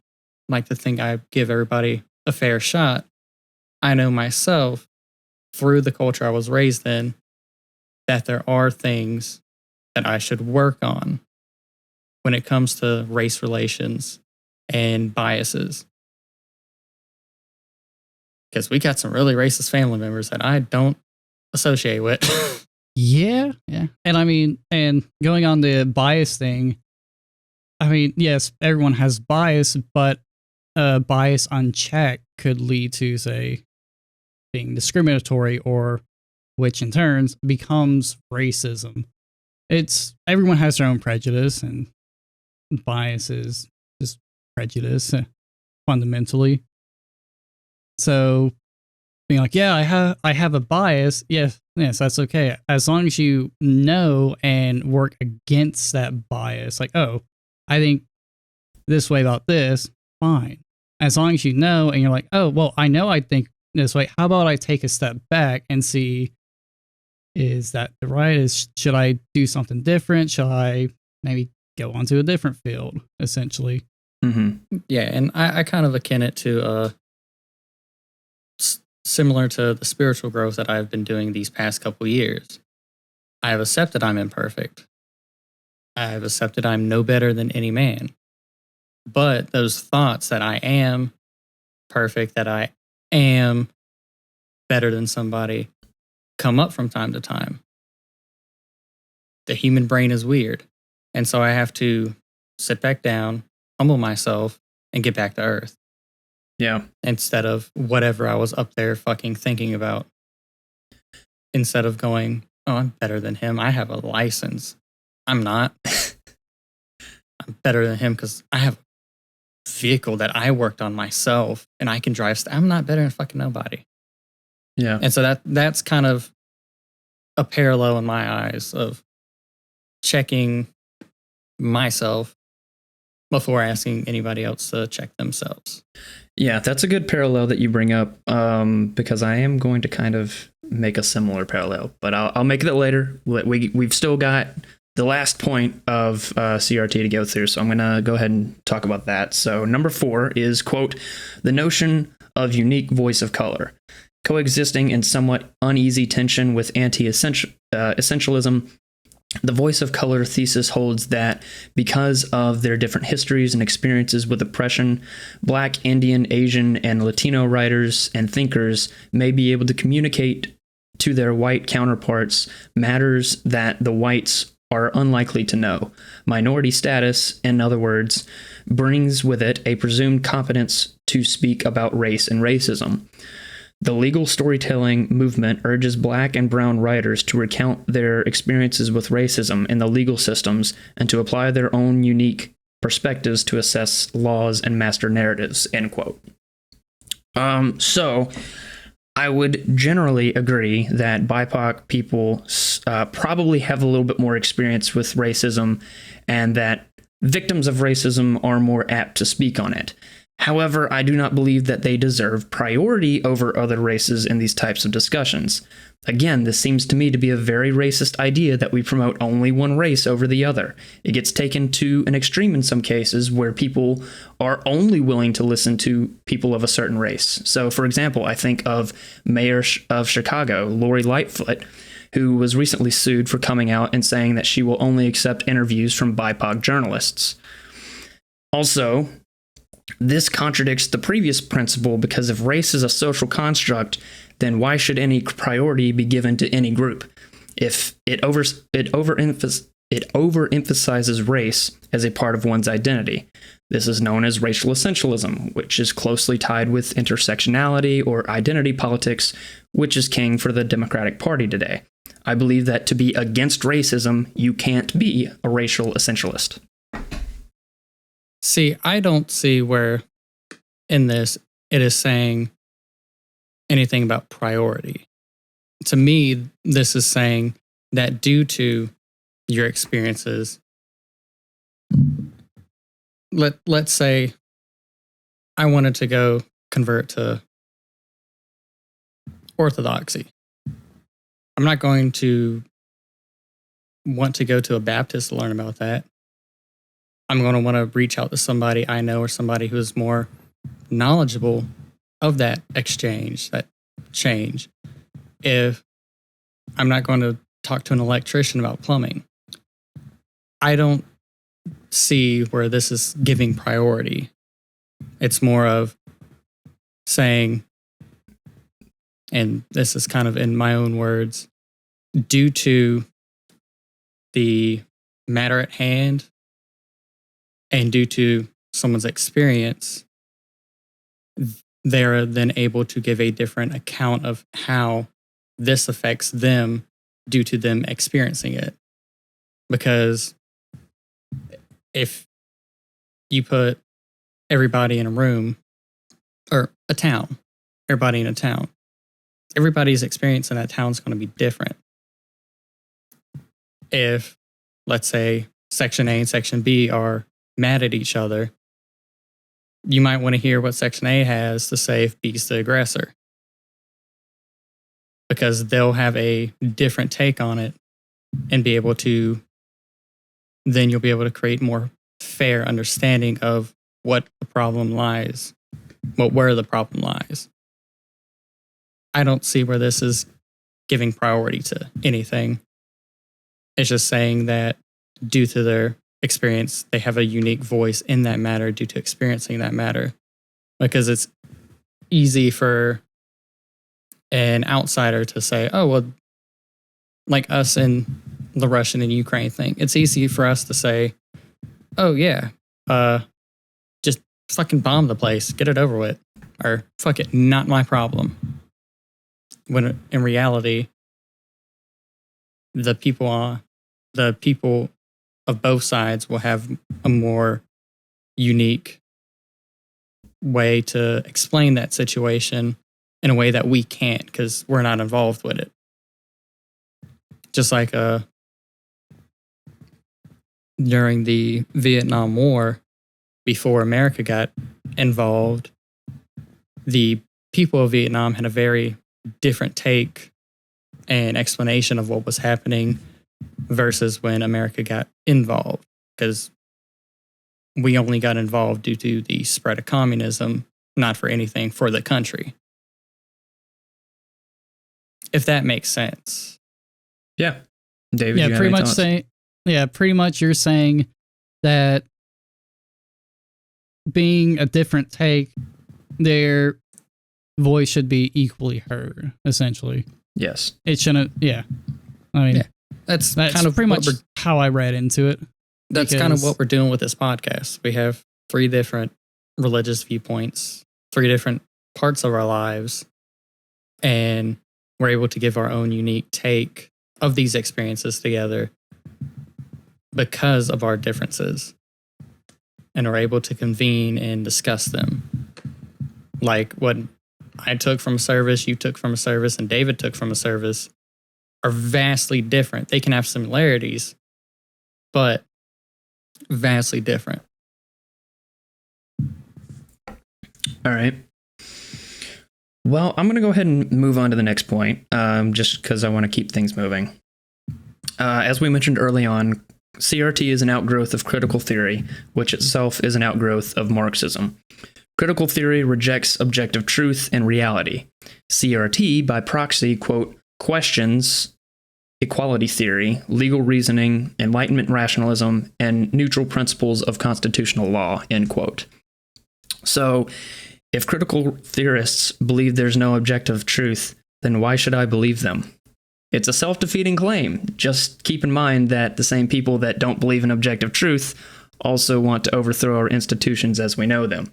like to think I give everybody a fair shot, I know myself through the culture I was raised in that there are things that I should work on when it comes to race relations and biases. Because we got some really racist family members that I don't associate with. Yeah. And I mean, and going on the bias thing, I mean, yes, everyone has bias, but bias unchecked could lead to, say, being discriminatory, or which in turn becomes racism. It's everyone has their own prejudice, and bias is just prejudice fundamentally. So being like, yeah, I have a bias. Yes, that's okay. As long as you know and work against that bias, like, oh, I think this way about this, fine. As long as you know and you're like, oh, well, I know I think this way. How about I take a step back and see, is that the right? Should I do something different? Should I maybe go on to a different field, essentially? Mm-hmm. Yeah, and I kind of akin it to similar to the spiritual growth that I've been doing these past couple years. I have accepted I'm imperfect. I have accepted I'm no better than any man. But those thoughts that I am perfect, that I am better than somebody, come up from time to time. The human brain is weird. And so I have to sit back down, humble myself, and get back to earth. Yeah. Instead of whatever I was up there fucking thinking about. Instead of going, oh, I'm better than him. I have a license. I'm not. I'm better than him because I have a vehicle that I worked on myself and I can drive. I'm not better than fucking nobody. Yeah. And so that's kind of a parallel in my eyes of checking myself before asking anybody else to check themselves. Yeah, that's a good parallel that you bring up, because I am going to kind of make a similar parallel, but I'll make it later. We've still got the last point of CRT to go through, so I'm going to go ahead and talk about that. So number 4 is, quote, the notion of unique voice of color, coexisting in somewhat uneasy tension with anti-essentialism. The voice of color thesis holds that because of their different histories and experiences with oppression, Black, Indian, Asian, and Latino writers and thinkers may be able to communicate to their white counterparts matters that the whites are unlikely to know. Minority status, in other words, brings with it a presumed competence to speak about race and racism. The legal storytelling movement urges Black and brown writers to recount their experiences with racism in the legal systems and to apply their own unique perspectives to assess laws and master narratives, end quote. So I would generally agree that BIPOC people probably have a little bit more experience with racism, and that victims of racism are more apt to speak on it. However, I do not believe that they deserve priority over other races in these types of discussions. Again, this seems to me to be a very racist idea that we promote only one race over the other. It gets taken to an extreme in some cases where people are only willing to listen to people of a certain race. So, for example, I think of Mayor of Chicago, Lori Lightfoot, who was recently sued for coming out and saying that she will only accept interviews from BIPOC journalists. Also, this contradicts the previous principle, because if race is a social construct, then why should any priority be given to any group? If it overemphasizes race as a part of one's identity. This is known as racial essentialism, which is closely tied with intersectionality or identity politics, which is king for the Democratic Party today. I believe that to be against racism, you can't be a racial essentialist. See, I don't see where in this it is saying anything about priority. To me, this is saying that due to your experiences, let's say I wanted to go convert to Orthodoxy. I'm not going to want to go to a Baptist to learn about that. I'm going to want to reach out to somebody I know or somebody who's more knowledgeable of that exchange, that change. If I'm not going to talk to an electrician about plumbing, I don't see where this is giving priority. It's more of saying, and this is kind of in my own words, due to the matter at hand and due to someone's experience, they're then able to give a different account of how this affects them due to them experiencing it. Because if you put everybody in a room or a town, everybody in a town, everybody's experience in that town is going to be different. If, let's say, Section A and Section B are mad at each other, you might want to hear what Section A has to say if B's the aggressor, because they'll have a different take on it and be able to, then you'll be able to create more fair understanding of what the problem lies, where the problem lies. I don't see where this is giving priority to anything. It's just saying that due to their experience, they have a unique voice in that matter due to experiencing that matter. Because it's easy for an outsider to say, oh, well, like us in the Russian and Ukraine thing, it's easy for us to say, oh, yeah, just fucking bomb the place, get it over with. Or fuck it, not my problem. When in reality, the people of both sides will have a more unique way to explain that situation in a way that we can't because we're not involved with it. Just like during the Vietnam War, before America got involved, the people of Vietnam had a very different take and explanation of what was happening versus when America got involved, because we only got involved due to the spread of communism, not for anything for the country. If that makes sense. Yeah. David, Yeah, you have pretty any much thoughts? saying. Yeah, pretty much you're saying that being a different take, their voice should be equally heard, essentially. Yes. It shouldn't, yeah. I mean, Yeah. That's that's kind of pretty much how I read into it. That's kind of because- what we're doing with this podcast. We have 3 different religious viewpoints, 3 different parts of our lives, and we're able to give our own unique take of these experiences together because of our differences, and are able to convene and discuss them. Like what I took from a service, you took from a service, and David took from a service are vastly different. They can have similarities, but vastly different. All right. Well, I'm going to go ahead and move on to the next point, just because I want to keep things moving. As we mentioned early on, CRT is an outgrowth of critical theory, which itself is an outgrowth of Marxism. Critical theory rejects objective truth and reality. CRT, by proxy, quote, questions equality theory, legal reasoning, Enlightenment rationalism, and neutral principles of constitutional law, end quote. So, if critical theorists believe there's no objective truth, then why should I believe them? It's a self-defeating claim. Just keep in mind that the same people that don't believe in objective truth also want to overthrow our institutions as we know them.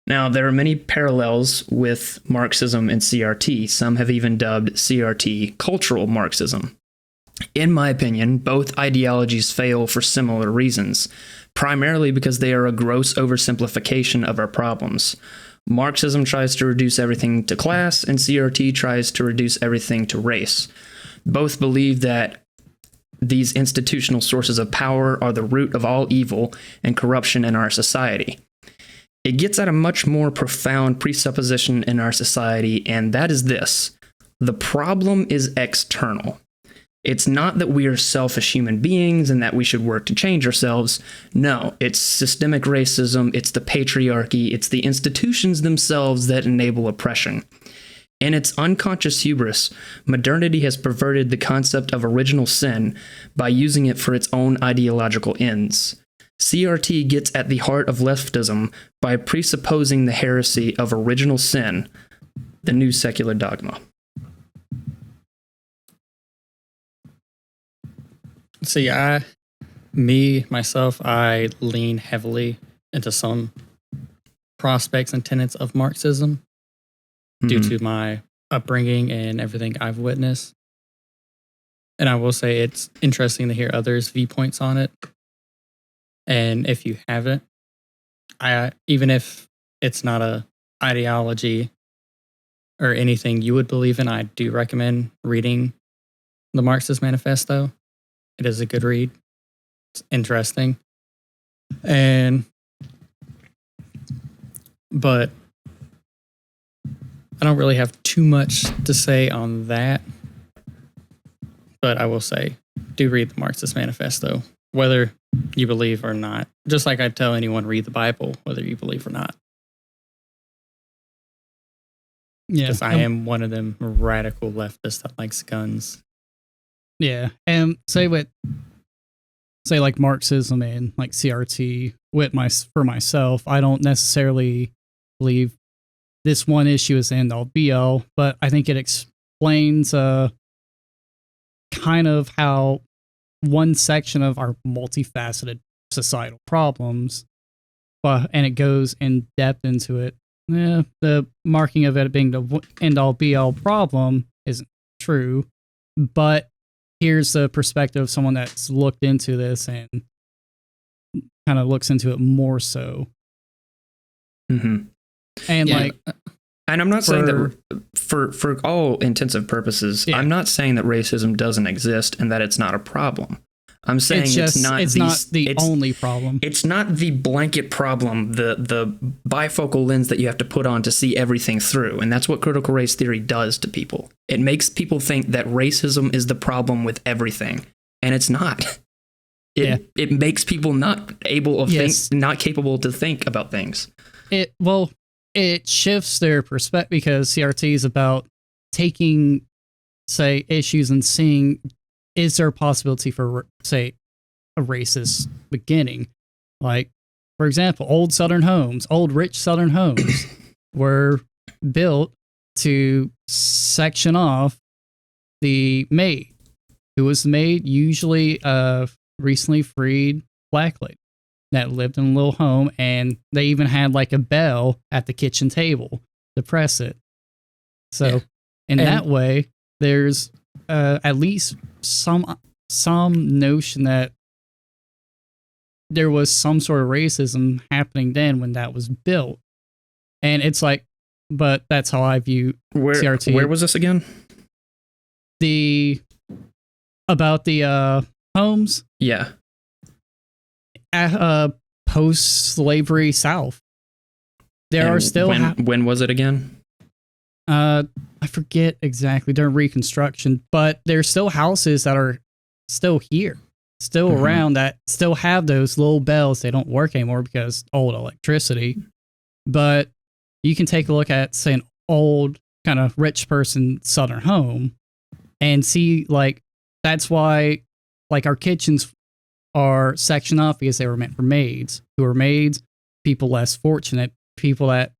Now, there are many parallels with Marxism and CRT. Some have even dubbed CRT cultural Marxism. In my opinion, both ideologies fail for similar reasons, primarily because they are a gross oversimplification of our problems. Marxism tries to reduce everything to class, and CRT tries to reduce everything to race. Both believe that these institutional sources of power are the root of all evil and corruption in our society. It gets at a much more profound presupposition in our society, and that is this: the problem is external. It's not that we are selfish human beings and that we should work to change ourselves. No, it's systemic racism, it's the patriarchy, it's the institutions themselves that enable oppression. In its unconscious hubris, modernity has perverted the concept of original sin by using it for its own ideological ends. CRT gets at the heart of leftism by presupposing the heresy of original sin, the new secular dogma. See, myself, I lean heavily into some prospects and tenets of Marxism due to my upbringing and everything I've witnessed. And I will say it's interesting to hear others' viewpoints on it. And if you haven't, even if it's not a ideology or anything you would believe in, I do recommend reading the Marxist Manifesto. It is a good read. It's interesting. But I don't really have too much to say on that. But I will say, do read the Marxist Manifesto, whether you believe or not. Just like I tell anyone, read the Bible, whether you believe or not. Yeah, Because I am one of them radical leftists that likes guns. yeah, and say like Marxism and like CRT for myself, I don't necessarily believe this one issue is end all be all, but I think it explains kind of how one section of our multifaceted societal problems, and it goes in depth into it. The marking of it being the end all be all problem isn't true, but here's the perspective of someone that's looked into this and kind of looks into it more so. Mm-hmm. And and I'm not saying that for all intensive purposes, I'm not saying that racism doesn't exist and that it's not a problem. I'm saying it's not the only problem. It's not the blanket problem, the bifocal lens that you have to put on to see everything through. And that's what critical race theory does to people. It makes people think that racism is the problem with everything. And it's not. It makes people not capable to think about things. It shifts their perspective because CRT is about taking, say, issues and seeing, is there a possibility for, say, a racist beginning? Like, for example, old rich Southern homes were built to section off the maid, who was the maid, usually a recently freed black lady that lived in a little home, and they even had like a bell at the kitchen table to press it. So in that way, there's at least some notion that there was some sort of racism happening then when that was built. And it's like, but that's how I view CRT. Where was this again? About the homes? Yeah. Post-slavery South. There are still... when was it again? I forget exactly during Reconstruction, but there's still houses that are still here, still around, that still have those little bells. They don't work anymore because old electricity. But you can take a look at, say, an old kind of rich person Southern home and see, like, that's why, like, our kitchens are sectioned off because they were meant for maids. Who are maids? People less fortunate, people that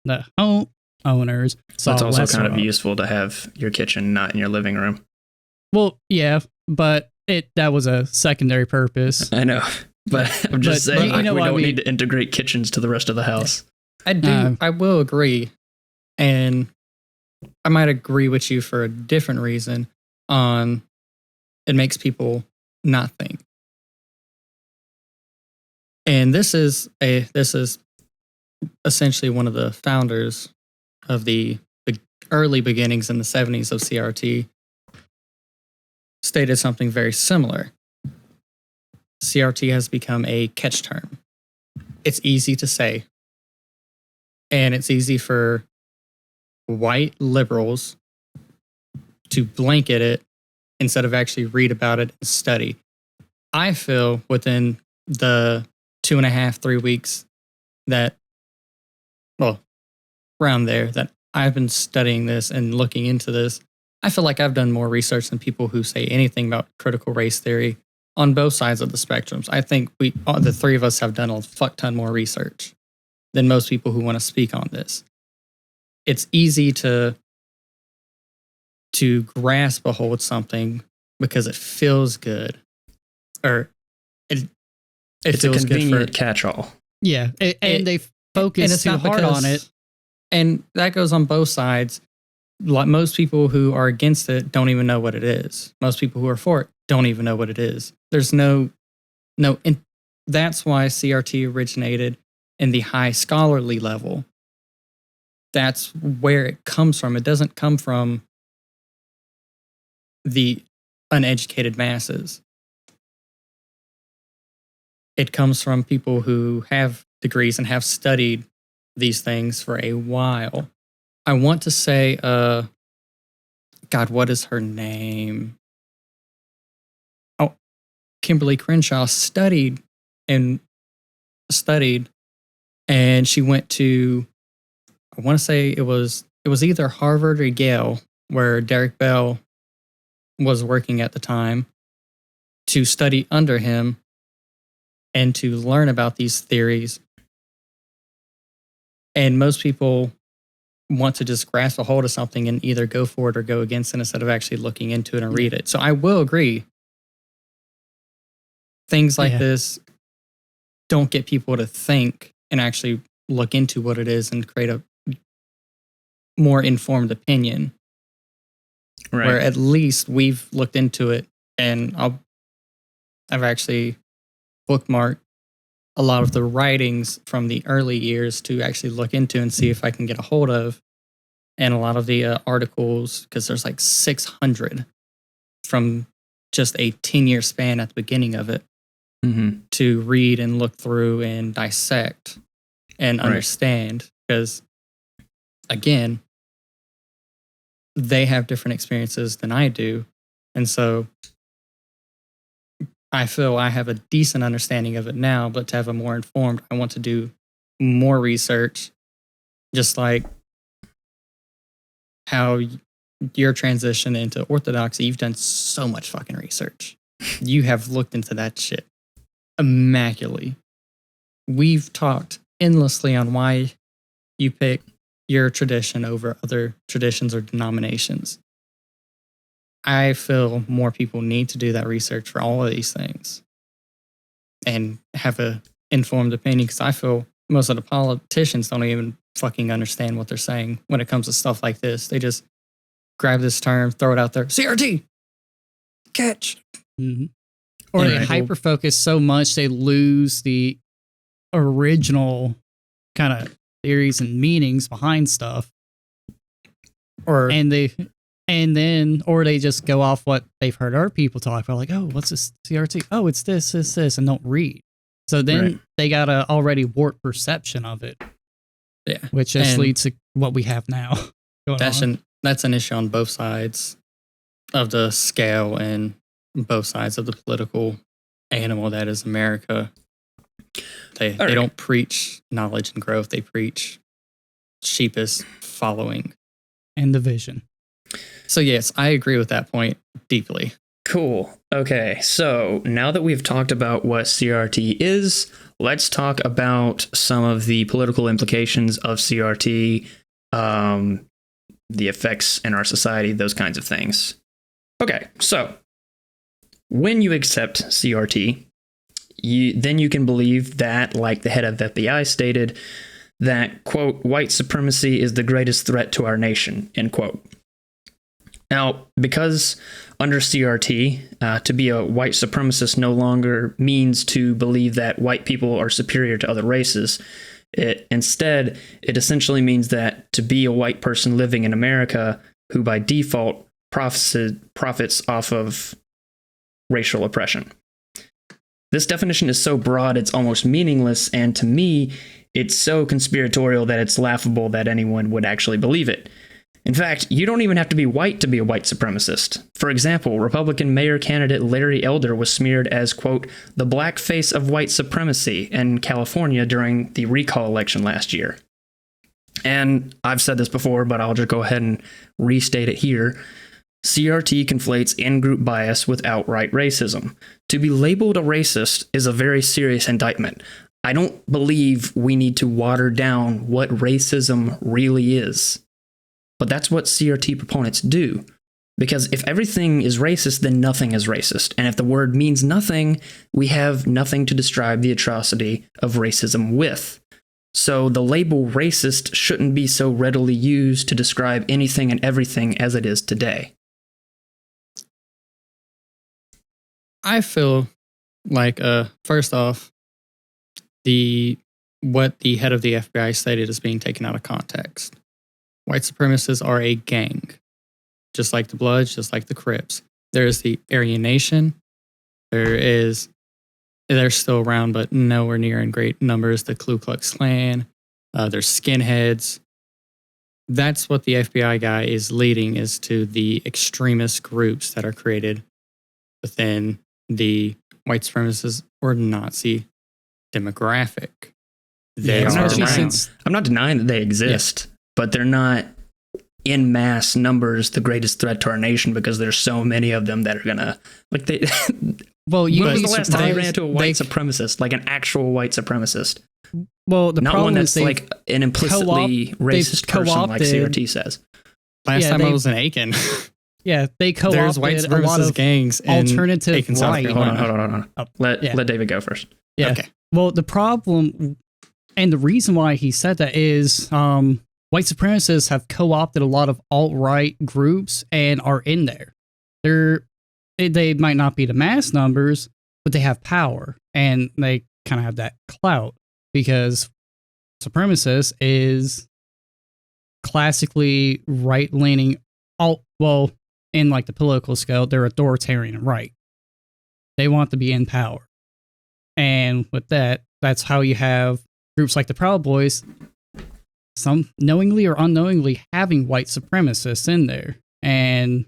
the home owners saw. It's also kind of useful to have your kitchen not in your living room. Well, yeah, but that was a secondary purpose. I know, but I'm just saying, we don't need to integrate kitchens to the rest of the house. I will agree, and I might agree with you for a different reason. On it makes people not think. And this is essentially one of the founders of the early beginnings in the 70s of CRT stated something very similar. CRT has become a catch term. It's easy to say. And it's easy for white liberals to blanket it instead of actually read about it and study. I feel within the 2.5, 3 weeks that, well, around there, that I've been studying this and looking into this, I feel like I've done more research than people who say anything about critical race theory on both sides of the spectrums. I think the three of us have done a fuck ton more research than most people who want to speak on this. It's easy to grasp a hold of something because it feels good, or it's a convenient catch-all. Yeah, and they focus too hard on it. And that goes on both sides. Like most people who are against it don't even know what it is. Most people who are for it don't even know what it is. There's no, and that's why CRT originated in the high scholarly level. That's where it comes from. It doesn't come from the uneducated masses. It comes from people who have degrees and have studied these things for a while. I want to say, God, what is her name? Oh, Kimberly Crenshaw studied, and she went to, I want to say it was either Harvard or Yale, where Derek Bell was working at the time, to study under him and to learn about these theories. And most people want to just grasp a hold of something and either go for it or go against it instead of actually looking into it and read it. So I will agree. Things like this don't get people to think and actually look into what it is and create a more informed opinion. Right. Where at least we've looked into it, and I've actually bookmarked a lot of the writings from the early years to actually look into and see if I can get a hold of, and a lot of the articles, because there's like 600 from just a 10-year span at the beginning of it to read and look through and dissect and understand. Because again, they have different experiences than I do. And so I feel I have a decent understanding of it now, but to have a more informed, I want to do more research, just like how your transition into orthodoxy, you've done so much fucking research. You have looked into that shit immaculately. We've talked endlessly on why you pick your tradition over other traditions or denominations. I feel more people need to do that research for all of these things and have a informed opinion, because I feel most of the politicians don't even fucking understand what they're saying when it comes to stuff like this. They just grab this term, throw it out there, CRT, catch. Mm-hmm. Or they hyper-focus so much they lose the original kind of theories and meanings behind stuff. Or they just go off what they've heard other people talk about, like, oh, what's this CRT? Oh, it's this, and don't read. So then they got a already warped perception of it. Yeah. Which just leads to what we have now. That's an issue on both sides of the scale and both sides of the political animal that is America. They don't preach knowledge and growth. They preach sheepish following. And division. So yes, I agree with that point deeply. Cool. Okay, so now that we've talked about what CRT is, let's talk about some of the political implications of CRT, the effects in our society, those kinds of things. Okay, so when you accept CRT, then you can believe that, like the head of FBI stated, that, quote, white supremacy is the greatest threat to our nation, end quote. Now, because under CRT, to be a white supremacist no longer means to believe that white people are superior to other races. Instead, it essentially means that to be a white person living in America who by default profits off of racial oppression. This definition is so broad it's almost meaningless, and to me, it's so conspiratorial that it's laughable that anyone would actually believe it. In fact, you don't even have to be white to be a white supremacist. For example, Republican mayor candidate Larry Elder was smeared as, quote, the black face of white supremacy in California during the recall election last year. And I've said this before, but I'll just go ahead and restate it here. CRT conflates in-group bias with outright racism. To be labeled a racist is a very serious indictment. I don't believe we need to water down what racism really is. But that's what CRT proponents do. Because if everything is racist, then nothing is racist. And if the word means nothing, we have nothing to describe the atrocity of racism with. So the label racist shouldn't be so readily used to describe anything and everything as it is today. I feel like, first off, what the head of the FBI stated is being taken out of context. White supremacists are a gang, just like the Bloods, just like the Crips. There's the Aryan Nation. They're still around, but nowhere near in great numbers. The Ku Klux Klan. There's skinheads. That's what the FBI guy is leading, is to the extremist groups that are created within the white supremacist or Nazi demographic. I'm not denying that they exist, but they're not in mass numbers the greatest threat to our nation because there's so many of them that are gonna like they. Well, when was the last time you ran into a white supremacist, like an actual white supremacist? Well, the not problem one that's is like an implicitly racist person, like CRT says. Last time I was in Aiken. Yeah, they co-opted There's white a lot supremacist of gangs in alternative Aiken, South right. Carolina. Hold on. Oh, Let David go first. Yeah. Okay. Well, the problem and the reason why he said that is white supremacists have co-opted a lot of alt-right groups and are in there. They might not be the mass numbers, but they have power and they kind of have that clout because supremacist is classically right-leaning in like the political scale, they're authoritarian right. They want to be in power. And with that, that's how you have groups like the Proud Boys, some knowingly or unknowingly having white supremacists in there. And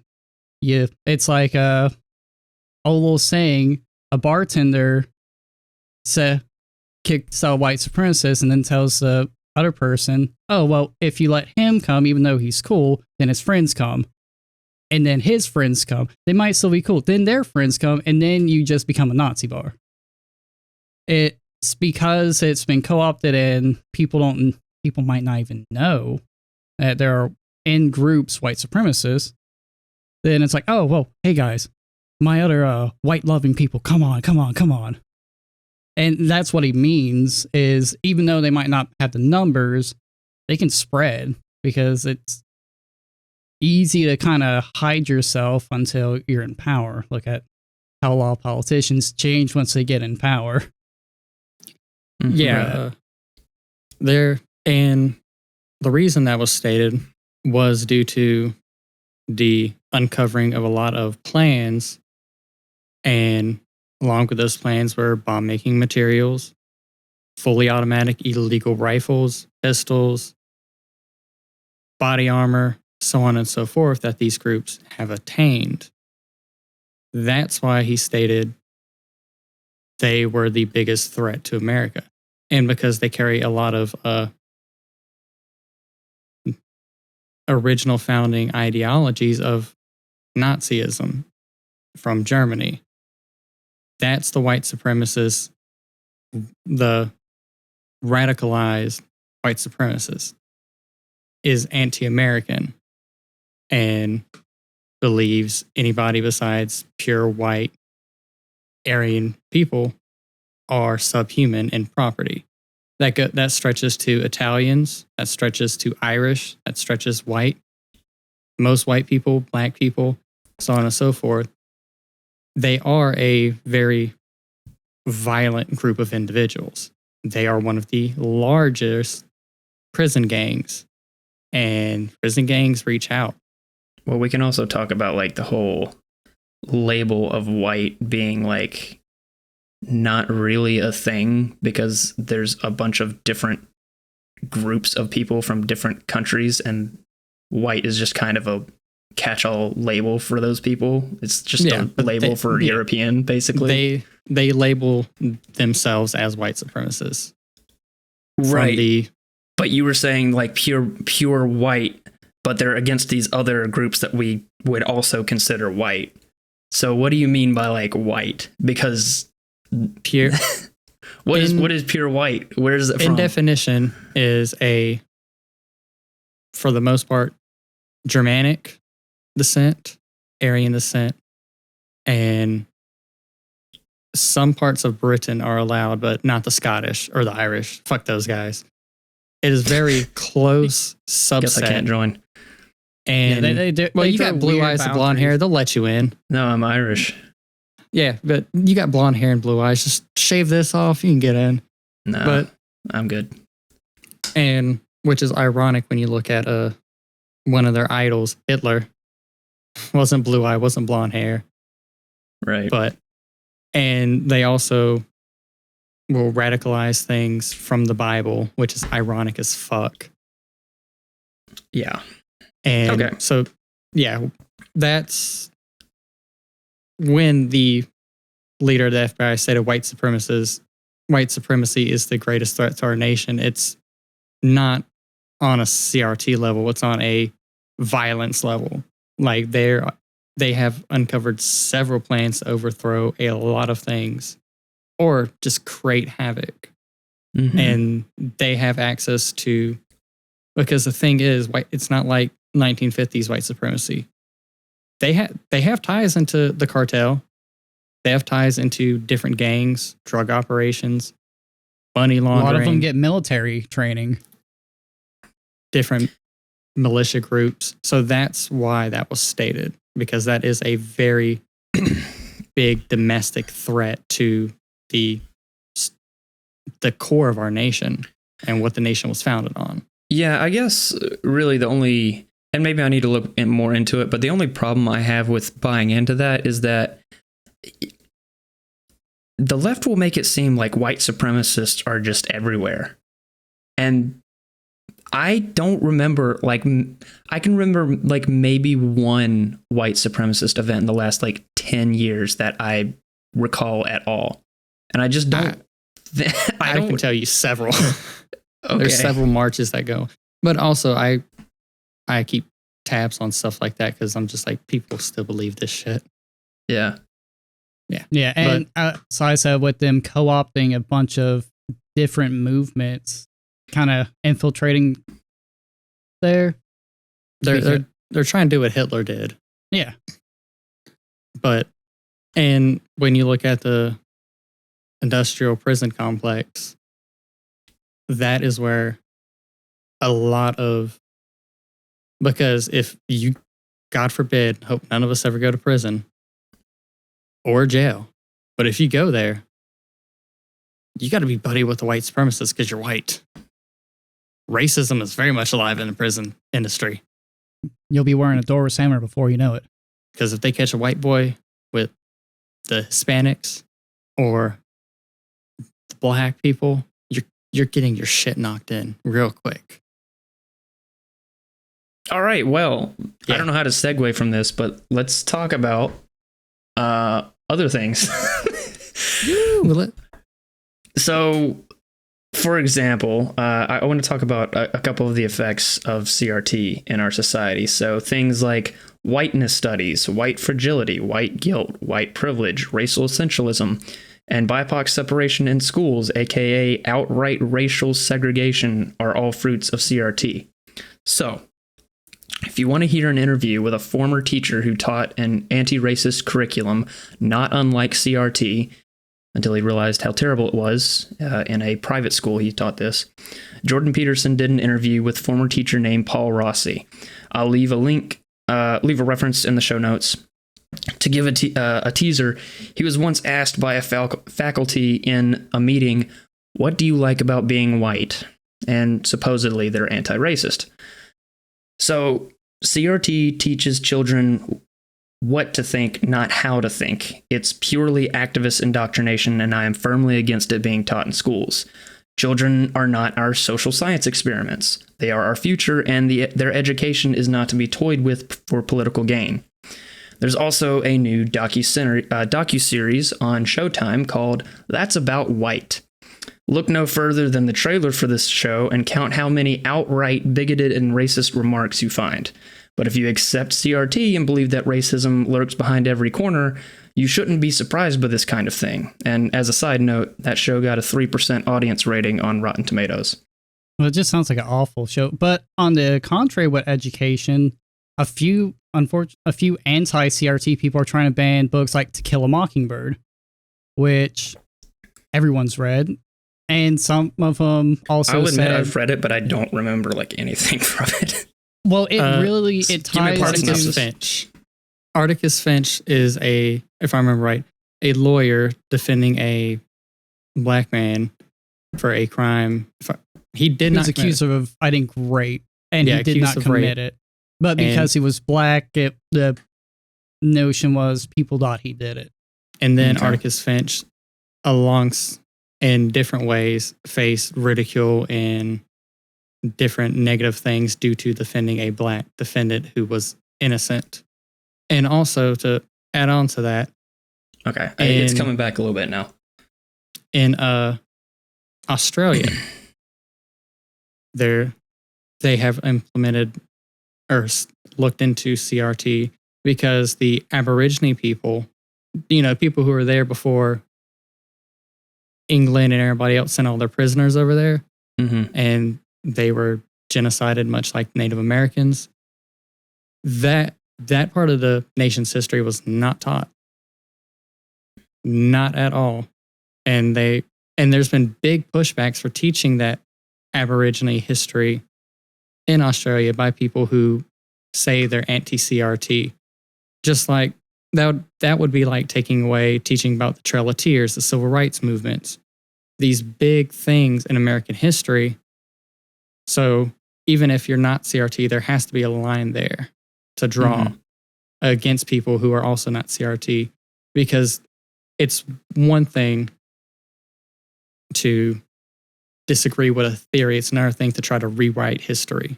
it's like a little saying, a bartender kicks out a white supremacist and then tells the other person, oh, well, if you let him come, even though he's cool, then his friends come. And then his friends come. They might still be cool. Then their friends come, and then you just become a Nazi bar. It's because it's been co-opted, and people might not even know that there are in groups white supremacists. Then it's like, oh, well, hey guys, my other white loving people, come on. And that's what he means is even though they might not have the numbers, they can spread because it's easy to kind of hide yourself until you're in power. Look at how a lot of politicians change once they get in power. Yeah. And the reason that was stated was due to the uncovering of a lot of plans, and along with those plans were bomb-making materials, fully automatic illegal rifles, pistols, body armor, so on and so forth that these groups have attained. That's why he stated they were the biggest threat to America. And because they carry a lot of original founding ideologies of Nazism from Germany. That's the white supremacists, the radicalized white supremacist is anti-American and believes anybody besides pure white Aryan people are subhuman in property. That stretches to Italians, that stretches to Irish, that stretches white. Most white people, black people, so on and so forth. They are a very violent group of individuals. They are one of the largest prison gangs, and prison gangs reach out. Well, we can also talk about like the whole label of white being like not really a thing because there's a bunch of different groups of people from different countries, and white is just kind of a catch-all label for those people. It's just a label for European, basically. They label themselves as white supremacists. Right. But you were saying like pure white, but they're against these other groups that we would also consider white. So what do you mean by like white? Because pure what is pure white? Where is it from? In definition is for the most part, Germanic descent, Aryan descent, and some parts of Britain are allowed, but not the Scottish or the Irish. Fuck those guys. It is very close subset. Guess I can't join. And they do. Well, they you got blue eyes and blonde hair. They'll let you in. No, I'm Irish. Yeah, but you got blonde hair and blue eyes. Just shave this off. You can get in. No, but I'm good. And which is ironic when you look at one of their idols, Hitler. Wasn't blue eye, wasn't blonde hair. Right. And they also will radicalize things from the Bible, which is ironic as fuck. Yeah. And so, yeah, that's when the leader of the FBI said white supremacy is the greatest threat to our nation. It's not on a CRT level. It's on a violence level. Like they have uncovered several plans to overthrow a lot of things or just create havoc. Mm-hmm. And they have access to, because the thing is, it's not like 1950s white supremacy. They have ties into the cartel. They have ties into different gangs, drug operations, money laundering. A lot of them get military training. Different militia groups. So that's why that was stated, because that is a very big domestic threat to the core of our nation and what the nation was founded on. Yeah, I guess really the only, and maybe I need to look more into it, but the only problem I have with buying into that is that the left will make it seem like white supremacists are just everywhere. And I don't remember, like, I can remember like maybe one white supremacist event in the last like 10 years that I recall at all. And I just don't. I can tell you several. Okay. There's several marches that go. But also, I keep tabs on stuff like that because I'm just like, people still believe this shit. Yeah. Yeah. Yeah. And so I said with them co-opting a bunch of different movements, kind of infiltrating there. They're trying to do what Hitler did. Yeah. And when you look at the industrial prison complex, that is where a lot of, because if you, God forbid, hope none of us ever go to prison or jail, but if you go there, you got to be buddy with the white supremacists because you're white. Racism is very much alive in the prison industry. You'll be wearing a Doris Hammer before you know it. Because if they catch a white boy with the Hispanics or the black people, you're getting your shit knocked in real quick. All right. Well, I don't know how to segue from this, but let's talk about other things. So, for example, I want to talk about a couple of the effects of CRT in our society. So things like whiteness studies, white fragility, white guilt, white privilege, racial essentialism, and BIPOC separation in schools, aka outright racial segregation, are all fruits of CRT. So, if you want to hear an interview with a former teacher who taught an anti-racist curriculum, not unlike CRT, until he realized how terrible it was, in a private school he taught this, Jordan Peterson did an interview with former teacher named Paul Rossi. I'll leave a link, leave a reference in the show notes. To give a teaser, he was once asked by a faculty in a meeting, "What do you like about being white?" And supposedly they're anti-racist. So CRT teaches children what to think, not how to think. It's purely activist indoctrination, and I am firmly against it being taught in schools. Children are not our social science experiments. They are our future, and their education is not to be toyed with for political gain. There's also a new docuseries on Showtime called That's About White. Look no further than the trailer for this show and count how many outright bigoted and racist remarks you find. But if you accept CRT and believe that racism lurks behind every corner, you shouldn't be surprised by this kind of thing. And as a side note, that show got a 3% audience rating on Rotten Tomatoes. Well, it just sounds like an awful show. But on the contrary with education, a few anti-CRT people are trying to ban books like To Kill a Mockingbird, which everyone's read. And some of them also I'll admit I've read it, but I don't remember like anything from it. Well, it ties Atticus to Finch. Atticus Finch is if I remember right, a lawyer defending a black man for a crime. He was accused of, I think, rape, and he did not commit it. But because he was black, the notion was people thought he did it. And then Atticus Finch, in different ways, faced ridicule and different negative things due to defending a black defendant who was innocent. And also, to add on to that, okay, it's coming back a little bit now. In Australia, they have implemented or looked into CRT because the Aborigine people, people who were there before England and everybody else sent all their prisoners over there, and they were genocided, much like Native Americans. That part of the nation's history was not taught, not at all, and there's been big pushbacks for teaching that Aborigine history in Australia by people who say they're anti-CRT. Just like that would be like taking away teaching about the Trail of Tears, the civil rights movements, these big things in American history. So even if you're not CRT, there has to be a line there to draw against people who are also not CRT, because it's one thing to disagree with a theory. It's another thing to try to rewrite history,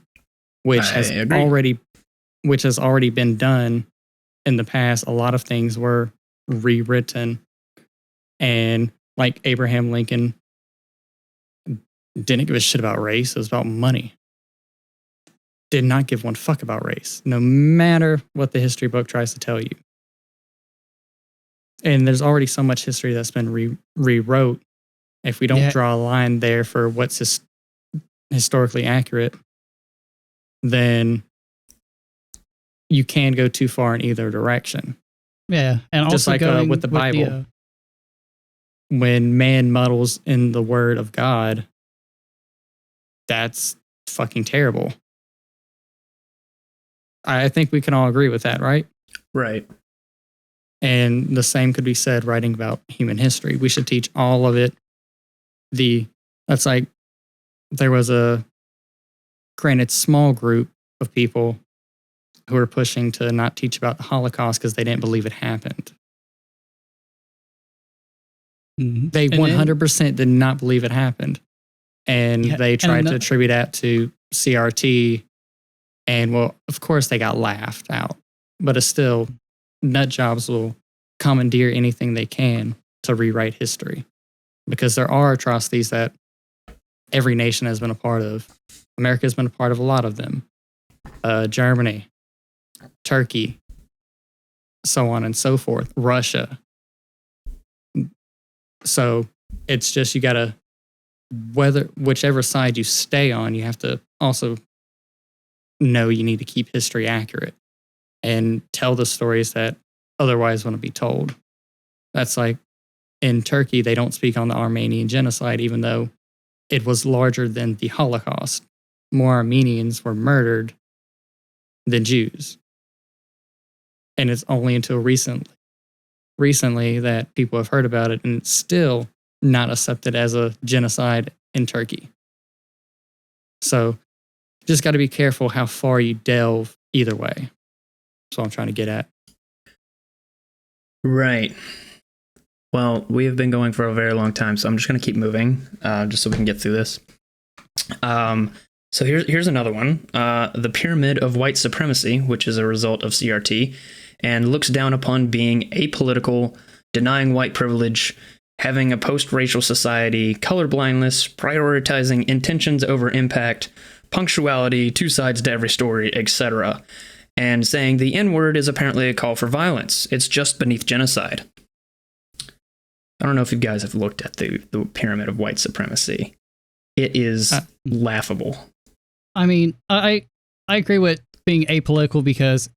which has already been done in the past. A lot of things were rewritten, and like Abraham Lincoln didn't give a shit about race. It was about money. Did not give one fuck about race, no matter what the history book tries to tell you. And there's already so much history that's been rewrote. If we don't draw a line there for what's historically accurate, then you can go too far in either direction. Yeah, and just also like with the Bible, when man muddles in the word of God, that's fucking terrible. I think we can all agree with that, right? Right. And the same could be said writing about human history. We should teach all of it. That's like there was a granted small group of people who were pushing to not teach about the Holocaust because they didn't believe it happened. They 100% did not believe it happened. And they tried to attribute that to CRT. And well, of course they got laughed out. But it's still, nut jobs will commandeer anything they can to rewrite history. Because there are atrocities that every nation has been a part of. America has been a part of a lot of them. Germany, Turkey, so on and so forth. Russia. So it's just you got to, whichever side you stay on, you have to also know you need to keep history accurate and tell the stories that otherwise want to be told. That's like in Turkey, they don't speak on the Armenian genocide, even though it was larger than the Holocaust. More Armenians were murdered than Jews. And it's only until recently that people have heard about it, and it's still not accepted as a genocide in Turkey. So just got to be careful how far you delve either way. That's what I'm trying to get at. Right. Well, we have been going for a very long time, so I'm just going to keep moving, just so we can get through this. So here's another one. The Pyramid of White Supremacy, which is a result of CRT, and looks down upon being apolitical, denying white privilege, having a post-racial society, colorblindness, prioritizing intentions over impact, punctuality, two sides to every story, etc., and saying the N-word is apparently a call for violence. It's just beneath genocide. I don't know if you guys have looked at the Pyramid of White Supremacy. It is laughable. I mean, I agree with being apolitical because,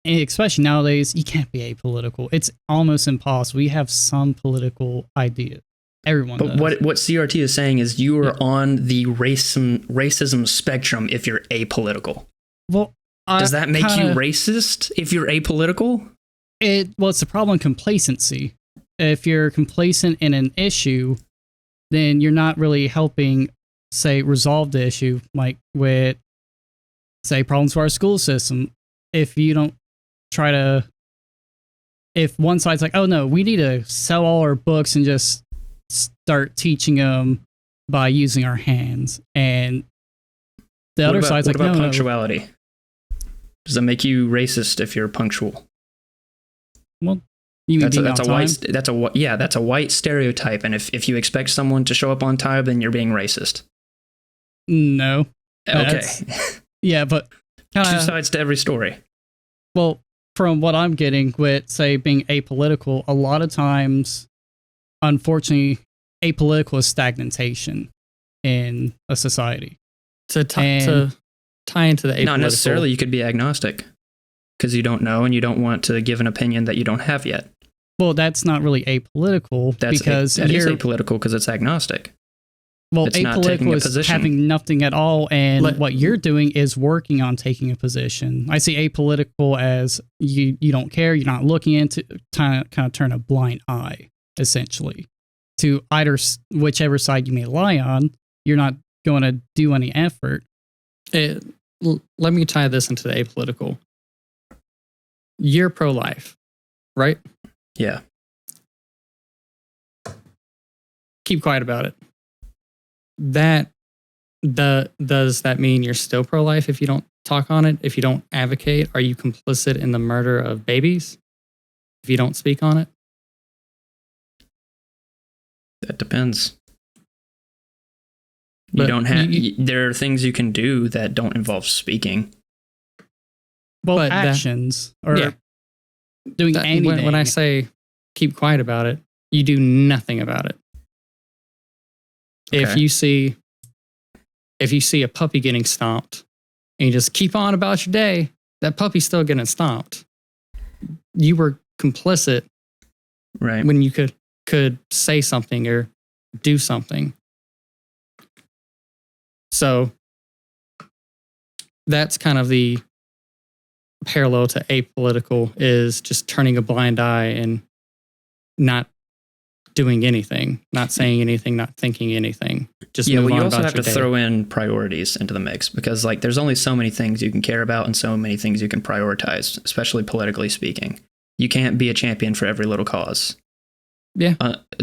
especially nowadays, you can't be apolitical. It's almost impossible. We have some political ideas. Everyone does. But what CRT is saying is you are on the racism spectrum if you're apolitical. Well, does that make you racist if you're apolitical? It's the problem, complacency. If you're complacent in an issue, then you're not really helping, say, resolve the issue, like with, say, problems with our school system. If you don't try to, if one side's like, oh no, we need to sell all our books and just start teaching them by using our hands, and the other side's like, what about no, punctuality? No. Does that make you racist if you're punctual? Well, you mean that's a white stereotype, and if you expect someone to show up on time, then you're being racist. No. Okay. Yeah, but two sides to every story. Well, from what I'm getting with, say, being apolitical, a lot of times, unfortunately, apolitical is stagnation in a society. To tie into the apolitical. Not necessarily. You could be agnostic because you don't know and you don't want to give an opinion that you don't have yet. Well, that's not really apolitical because that is apolitical because it's agnostic. Well, it's apolitical is having nothing at all, and what you're doing is working on taking a position. I see apolitical as you don't care, you're not looking into, kind of turn a blind eye, essentially, to either whichever side you may lie on. You're not going to do any effort. Let me tie this into the apolitical. You're pro-life, right? Yeah. Keep quiet about it. Does that mean you're still pro-life if you don't talk on it? If you don't advocate? Are you complicit in the murder of babies if you don't speak on it? That depends. You don't have. There are things you can do that don't involve speaking. Well, actions or doing anything. When I say keep quiet about it, you do nothing about it. Okay. If you see a puppy getting stomped and you just keep on about your day, that puppy's still getting stomped. You were complicit, right? When you could say something or do something. So that's kind of the parallel to apolitical, is just turning a blind eye and not doing anything, not saying anything, not thinking anything. Just move on. You also about have to throw in priorities into the mix because, like, there's only so many things you can care about and so many things you can prioritize, especially politically speaking. You can't be a champion for every little cause. Yeah.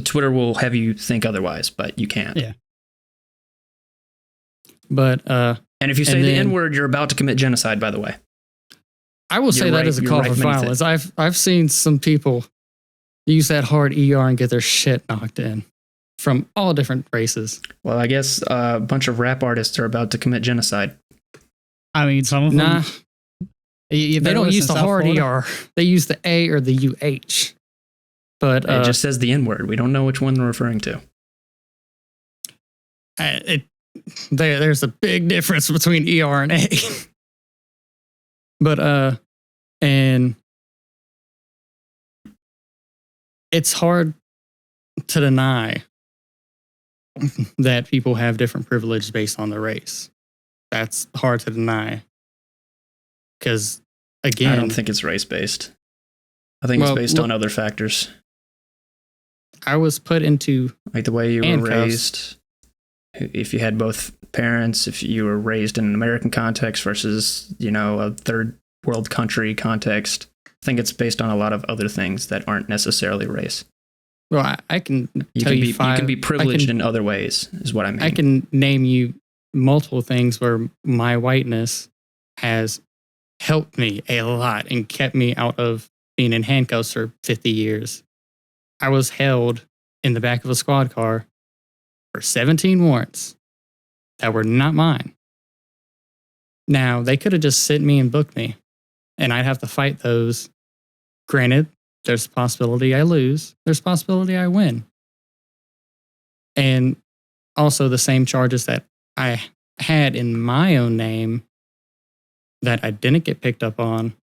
Twitter will have you think otherwise, but you can't. Yeah. But and if you say the N-word, you're about to commit genocide, by the way. I will say that as a call for violence. I've seen some people use that hard ER and get their shit knocked in from all different races. Well, I guess a bunch of rap artists are about to commit genocide. I mean, some of them. Nah. They don't use the hard ER. They use the A or the UH. But it just says the N-word. We don't know which one they're referring to. There's a big difference between ER and A. But and it's hard to deny that people have different privilege based on their race. That's hard to deny. Because, again, I don't think it's race-based. I think it's based on other factors. I was put into like the way you were raised. If you had both parents, if you were raised in an American context versus, a third world country context, I think it's based on a lot of other things that aren't necessarily race. Well, I can tell you five. You can be privileged in other ways, is what I mean. I can name you multiple things where my whiteness has helped me a lot and kept me out of being in handcuffs for 50 years. I was held in the back of a squad car for 17 warrants that were not mine. Now, they could have just sent me and booked me, and I'd have to fight those. Granted, there's a possibility I lose. There's a possibility I win. And also the same charges that I had in my own name that I didn't get picked up on.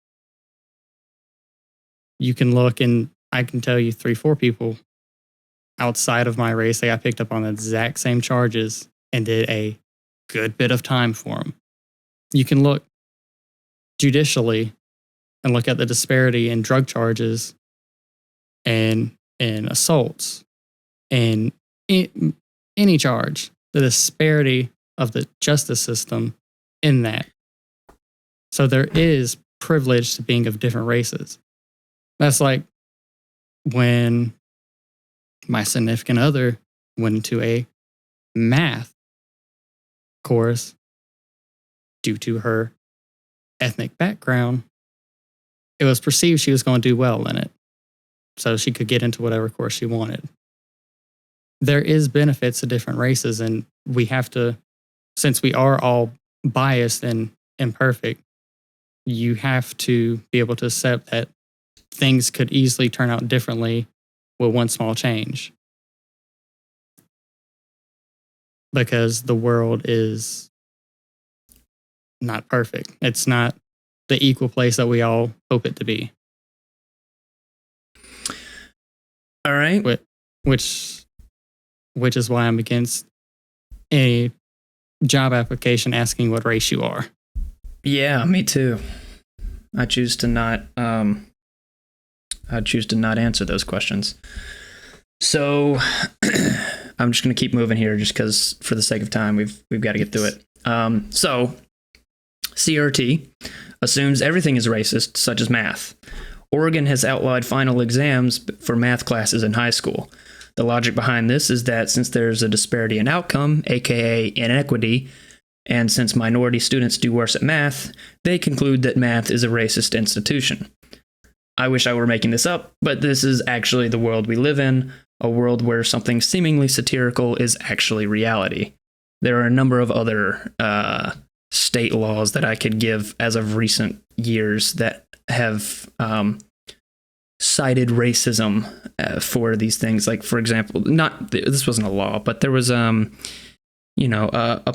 You can look and I can tell you 3-4 people outside of my race that got picked up on the exact same charges and did a good bit of time for them. You can look judicially and look at the disparity in drug charges and assaults and any charge, the disparity of the justice system in that. So there is privilege to being of different races. That's like when my significant other went into a math course due to her ethnic background. It was perceived she was going to do well in it, so she could get into whatever course she wanted. There is benefits to different races, and we have to, since we are all biased and imperfect, you have to be able to accept that things could easily turn out differently with one small change. Because the world is not perfect. It's not the equal place that we all hope it to be. All right. Which is why I'm against any job application asking what race you are. Yeah, me too. I choose to not answer those questions. So I'm just going to keep moving here just because for the sake of time, we've got to get through it. So CRT assumes everything is racist, such as math. Oregon has outlawed final exams for math classes in high school. The logic behind this is that since there's a disparity in outcome, aka inequity, and since minority students do worse at math, they conclude that math is a racist institution. I wish I were making this up, but this is actually the world we live in, a world where something seemingly satirical is actually reality. There are a number of other state laws that I could give as of recent years that have cited racism for these things. Like, for example, this wasn't a law, but there was a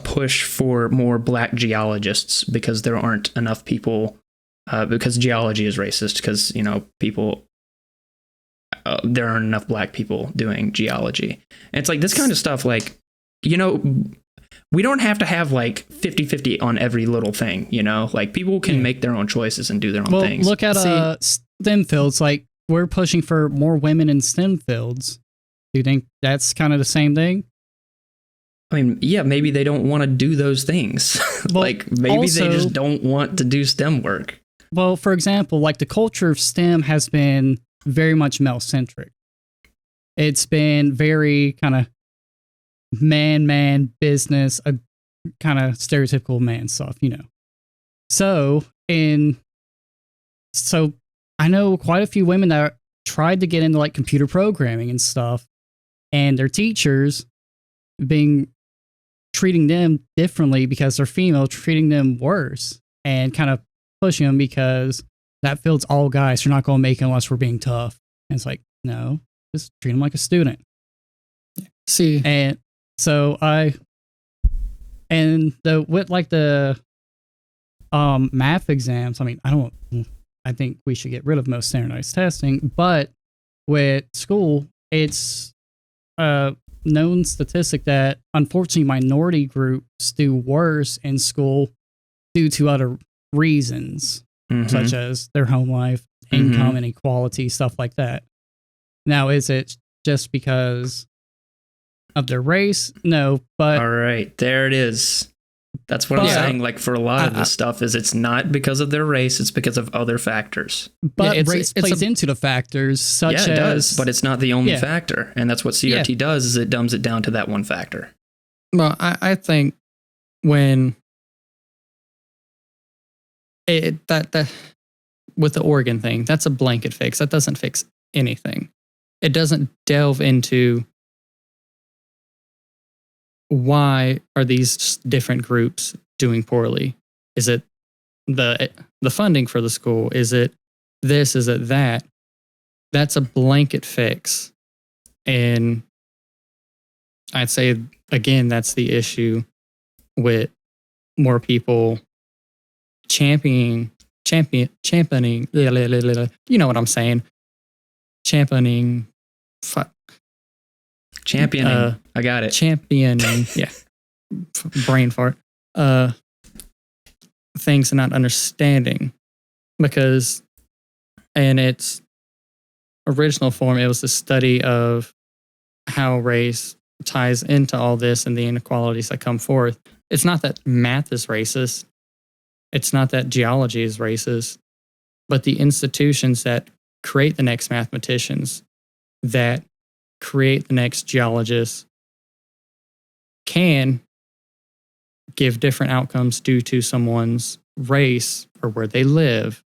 push for more black geologists because there aren't enough people, because geology is racist, because, there aren't enough black people doing geology. And it's like this kind of stuff, like, we don't have to have like 50-50 on every little thing, like people can make their own choices and do their own things. Look at STEM fields. Like, we're pushing for more women in STEM fields. Do you think that's kind of the same thing? I mean, yeah, maybe they don't want to do those things. Well, like maybe they just don't want to do STEM work. Well, for example, like the culture of STEM has been very much male-centric. It's been very kind of man business, a kind of stereotypical man stuff, So I know quite a few women that tried to get into like computer programming and stuff, and their teachers treating them differently because they're female, treating them worse and kind of pushing them because that field's all guys. You're not going to make it unless we're being tough. And it's like, no, just treat them like a student. See, and so with the math exams, I mean, I think we should get rid of most standardized testing, but with school, it's a known statistic that unfortunately minority groups do worse in school due to other reasons, such as their home life, income inequality, stuff like that. Now, is it just because of their race? No, but all right, there it is. That's what I'm But- saying. Like for a lot of this stuff is it's not because of their race, it's because of other factors. But it's- race it's plays a- into the factors such Yeah, it as does, but it's not the only Yeah. factor. And that's what CRT does is it dumbs it down to that one factor. Well, I think when that with the organ thing, that's a blanket fix. That doesn't fix anything. It doesn't delve into why are these different groups doing poorly. Is it the funding for the school? Is it this? Is it that? That's a blanket fix. And I'd say, again, that's the issue with more people championing, you know what I'm saying? Championing, Championing. I got it. championing, yeah, brain fart, things and not understanding. Because in its original form, it was the study of how race ties into all this and the inequalities that come forth. It's not that math is racist. It's not that geology is racist, but the institutions that create the next mathematicians, that create the next geologists, can give different outcomes due to someone's race or where they live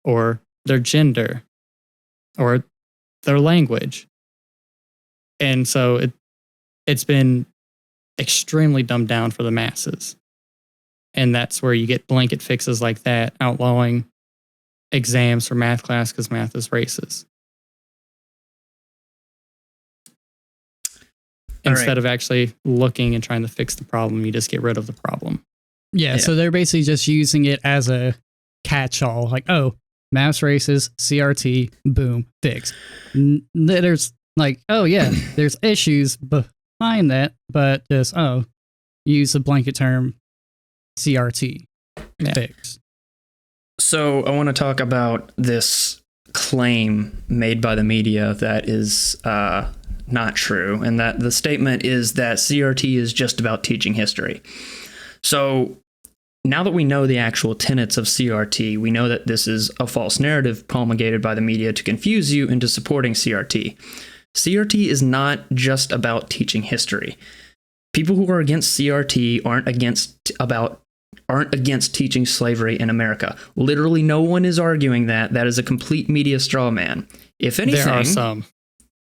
or their gender or their language. And so it's been extremely dumbed down for the masses. And that's where you get blanket fixes like that, outlawing exams for math class because math is racist. Instead of actually looking and trying to fix the problem, you just get rid of the problem. Yeah, so they're basically just using it as a catch-all. Like, oh, math's racist, CRT, boom, fixed. There's like, oh yeah, there's issues behind that, but just, use the blanket term CRT, fixed. So I want to talk about this claim made by the media that is not true, and that the statement is that CRT is just about teaching history. So now that we know the actual tenets of CRT, we know that this is a false narrative promulgated by the media to confuse you into supporting CRT. CRT is not just about teaching history. People who are against CRT aren't against teaching slavery in America. Literally no one is arguing that. That is a complete media straw man. If anything, there are some.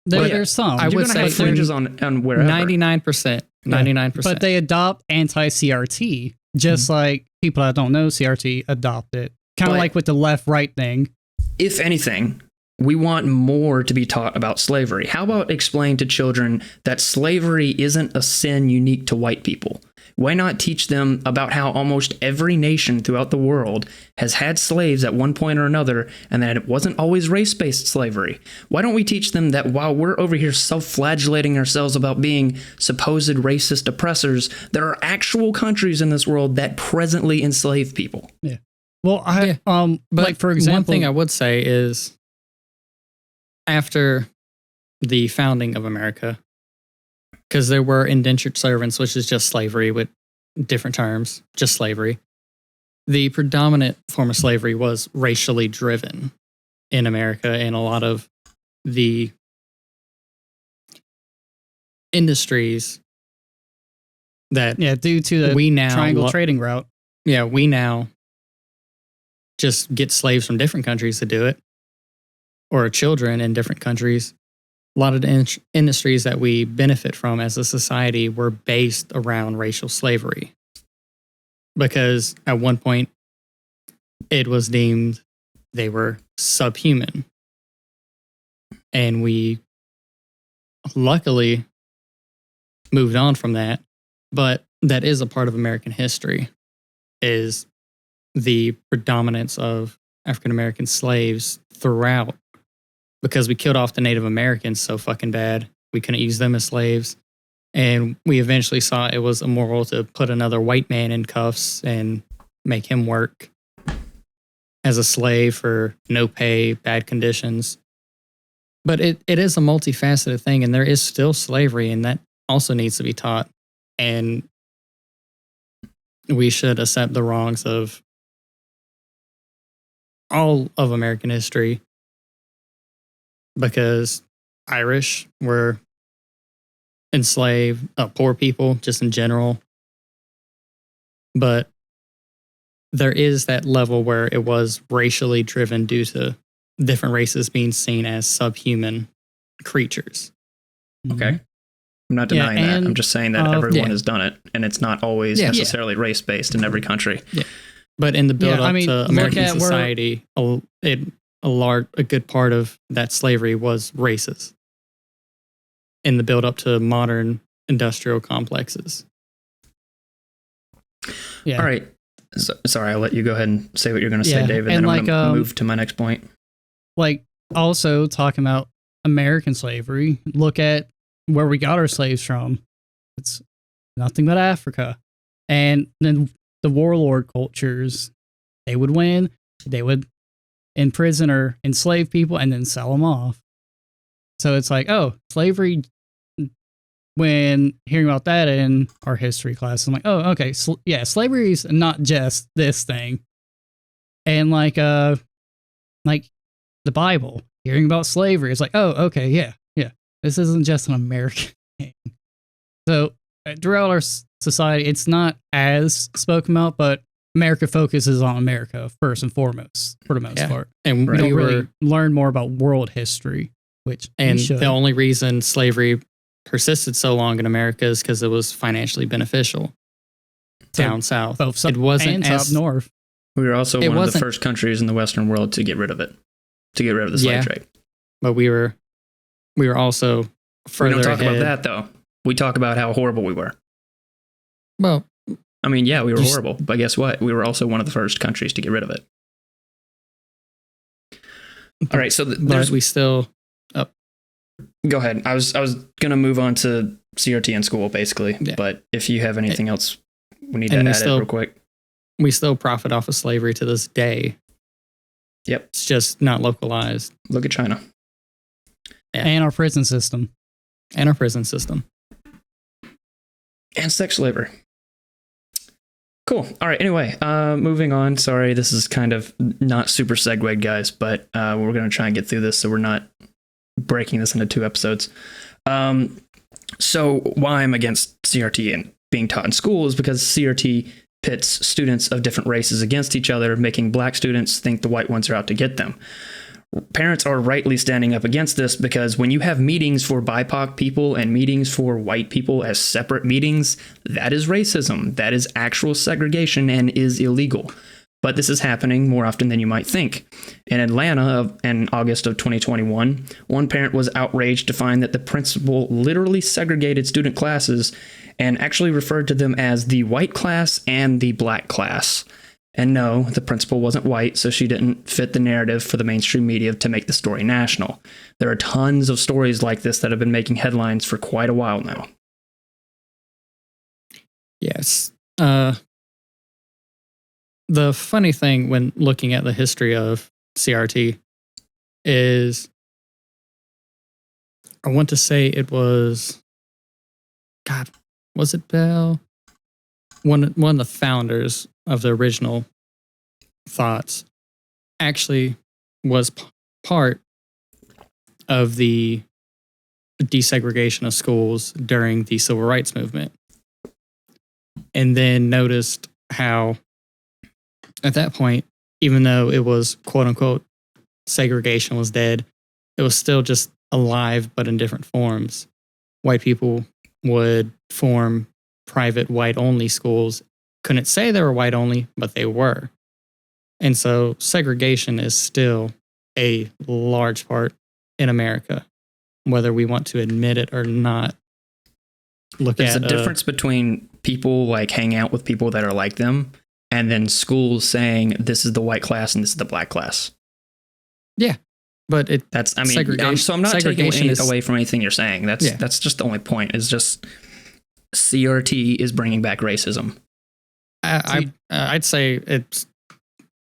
There's some. I You're would going to say have fringes on wherever. 99%. 99%. But they adopt anti-CRT, just like people that don't know CRT adopt it. Kind of But- like with the left-right thing. If anything, we want more to be taught about slavery. How about explain to children that slavery isn't a sin unique to white people? Why not teach them about how almost every nation throughout the world has had slaves at one point or another, and that it wasn't always race-based slavery? Why don't we teach them that while we're over here self-flagellating ourselves about being supposed racist oppressors, there are actual countries in this world that presently enslave people? Yeah. Well, but like for example, one thing I would say is after the founding of America, because there were indentured servants, which is just slavery with different terms, just slavery. The predominant form of slavery was racially driven in America, and a lot of the industries that due to the we now triangle trading route. we now just get slaves from different countries to do it, or children in different countries. A lot of the industries that we benefit from as a society were based around racial slavery. Because at one point, it was deemed they were subhuman. And we luckily moved on from that. But that is a part of American history, is the predominance of African American slaves throughout. Because we killed off the Native Americans so fucking bad, we couldn't use them as slaves. And we eventually saw it was immoral to put another white man in cuffs and make him work as a slave for no pay, bad conditions. But it is a multifaceted thing, and there is still slavery, and that also needs to be taught. And we should accept the wrongs of all of American history because Irish were enslaved, poor people just in general. But there is that level where it was racially driven due to different races being seen as subhuman creatures. Okay. I'm not denying that. I'm just saying that everyone has done it, and it's not always necessarily race-based in every country. Yeah. But in the build-up to American society, a good part of that slavery was racist. In the build-up to modern industrial complexes. Yeah. All right. Sorry, I'll let you go ahead and say what you're going to say, David, and then I'm going to move to my next point. Like, also talking about American slavery, look at where we got our slaves from. It's nothing but Africa. And then the warlord cultures, they would win, they would imprison or enslave people and then sell them off. So it's like, oh, slavery, when hearing about that in our history class, I'm like, oh, okay, slavery is not just this thing. And like the Bible, hearing about slavery, it's like, oh, okay, yeah. This isn't just an American thing. So throughout our society, it's not as spoken about, but America focuses on America first and foremost, for the most part. And we don't really learn more about world history, and the only reason slavery persisted so long in America is because it was financially beneficial down south. It wasn't up north. We were also one of the first countries in the Western world to get rid of it, to get rid of the slave trade. But we were also further. We don't talk ahead. about that though. We talk about how horrible we were. Well, I mean, yeah, we were horrible, but guess what? We were also one of the first countries to get rid of it. All right, so we still. Oh. Go ahead. I was gonna move on to CRT in school, basically. Yeah. But if you have anything else, we need to add it real quick. We still profit off of slavery to this day. Yep, it's just not localized. Look at China. Yeah. And our prison system. And sex slavery. Cool. All right. Anyway, moving on. Sorry, this is kind of not super segued, guys, but we're going to try and get through this so we're not breaking this into 2 episodes. So why I'm against CRT and being taught in school is because CRT pits students of different races against each other, making black students think the white ones are out to get them. Parents are rightly standing up against this because when you have meetings for BIPOC people and meetings for white people as separate meetings, that is racism. That is actual segregation and is illegal. But this is happening more often than you might think. In Atlanta, in August of 2021, one parent was outraged to find that the principal literally segregated student classes and actually referred to them as the white class and the black class. And no, the principal wasn't white, so she didn't fit the narrative for the mainstream media to make the story national. There are tons of stories like this that have been making headlines for quite a while now. Yes. The funny thing when looking at the history of CRT is, I want to say it was, was it Bell? One of the founders of the original thoughts actually was part of the desegregation of schools during the civil rights movement. And then noticed how at that point, even though it was quote unquote segregation was dead, it was still just alive, but in different forms. White people would form private white only schools. Couldn't say they were white only, but they were. And so segregation is still a large part in America, whether we want to admit it or not. There's a difference between people like hang out with people that are like them and then schools saying this is the white class and this is the black class. Yeah. But I'm not taking anything away from anything you're saying. That's just the only point, is just CRT is bringing back racism. I'd say it's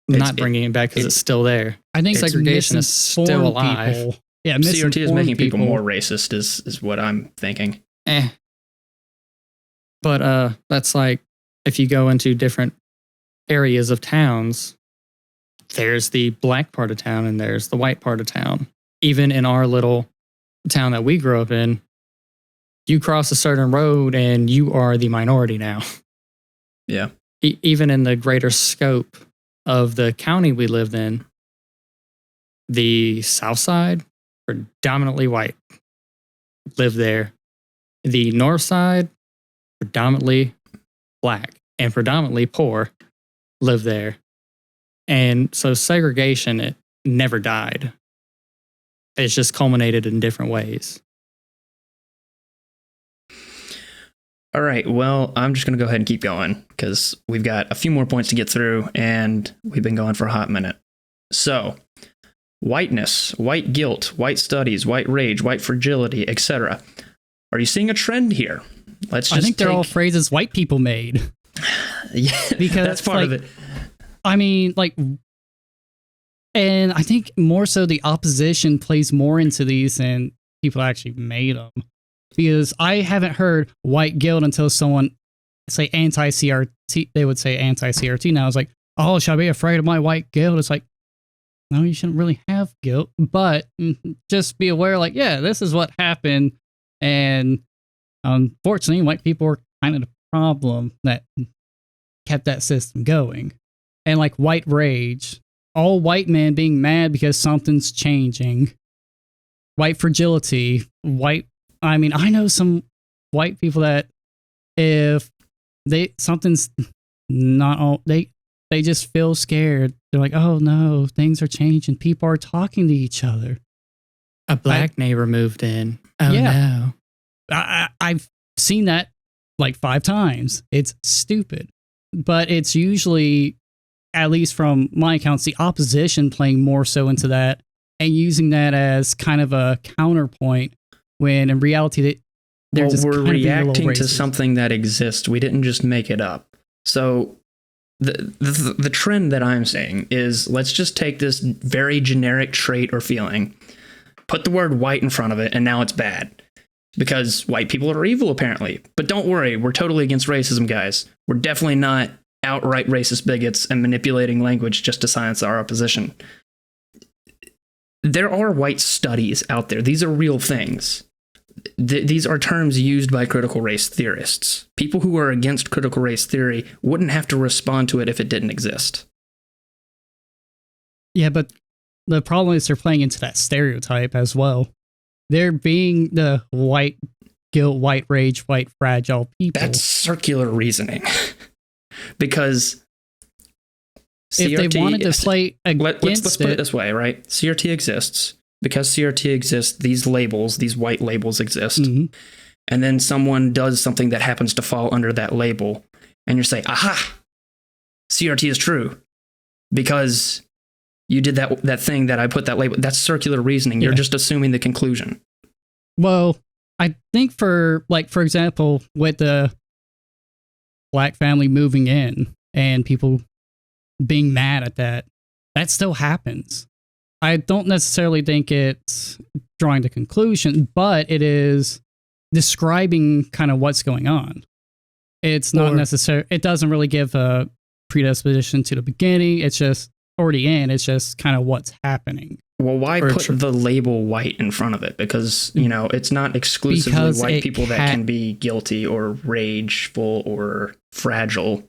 not bringing it back because it's still there. I think segregation is still alive. People. Yeah, CRT is making people more racist is what I'm thinking. But that's like if you go into different areas of towns, there's the black part of town and there's the white part of town. Even in our little town that we grew up in, you cross a certain road and you are the minority now. Yeah. Even in the greater scope of the county we lived in, the south side, predominantly white, lived there. The north side, predominantly black and predominantly poor, lived there. And so segregation, it never died. It's just culminated in different ways. All right. Well, I'm just going to go ahead and keep going because we've got a few more points to get through and we've been going for a hot minute. So, whiteness, white guilt, white studies, white rage, white fragility, etc. Are you seeing a trend here? I think they're all phrases white people made. Yeah, because that's part of it. I mean, like, and I think more so the opposition plays more into these than people actually made them. Because I haven't heard white guilt until someone say anti-CRT. They would say anti-CRT. Now it's like, oh, should I be afraid of my white guilt? It's like, no, you shouldn't really have guilt, but just be aware, like, yeah, this is what happened. And unfortunately, white people are kind of the problem that kept that system going. And like white rage, all white men being mad because something's changing. White fragility, I mean, I know some white people that if something's not all, they just feel scared. They're like, oh no, things are changing. People are talking to each other. A black neighbor moved in. Oh yeah. No. I've seen that like 5 times. It's stupid. But it's usually, at least from my accounts, the opposition playing more so into that and using that as kind of a counterpoint when in reality they're just we're kind reacting of to something that exists. We didn't just make it up. So the trend that I'm seeing is let's just take this very generic trait or feeling, put the word white in front of it, and now it's bad. Because white people are evil, apparently. But don't worry, we're totally against racism, guys. We're definitely not outright racist bigots and manipulating language just to silence our opposition. There are white studies out there. These are real things. These are terms used by critical race theorists. People who are against critical race theory wouldn't have to respond to it if it didn't exist. Yeah, but the problem is they're playing into that stereotype as well. They're being the white guilt, white rage, white fragile people. That's circular reasoning. Because if CRT, they wanted to play against let's put it this way, right? CRT exists. Because CRT exists, these labels, these white labels exist. Mm-hmm. And then someone does something that happens to fall under that label. And you're saying, aha, CRT is true. Because you did that thing that I put that label. That's circular reasoning. You're just assuming the conclusion. Well, I think for example, with the black family moving in and people being mad at that still happens. I don't necessarily think it's drawing the conclusion, but it is describing kind of what's going on. It's not necessary. It doesn't really give a predisposition to the beginning. It's just already in. It's just kind of what's happening. Well, why put the label white in front of it? Because, it's not exclusively white people that can be guilty or rageful or fragile.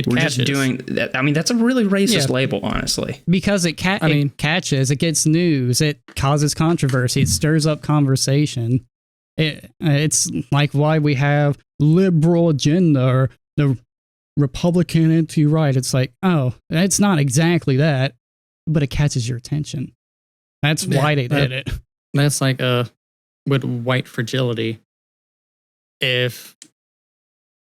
We're just doing that. I mean, that's a really racist label, honestly. Because it catches, it gets news, it causes controversy, it stirs up conversation. It's like why we have liberal agenda or the Republican anti-right. It's like, oh, it's not exactly that, but it catches your attention. That's why they did it. That's like with white fragility. If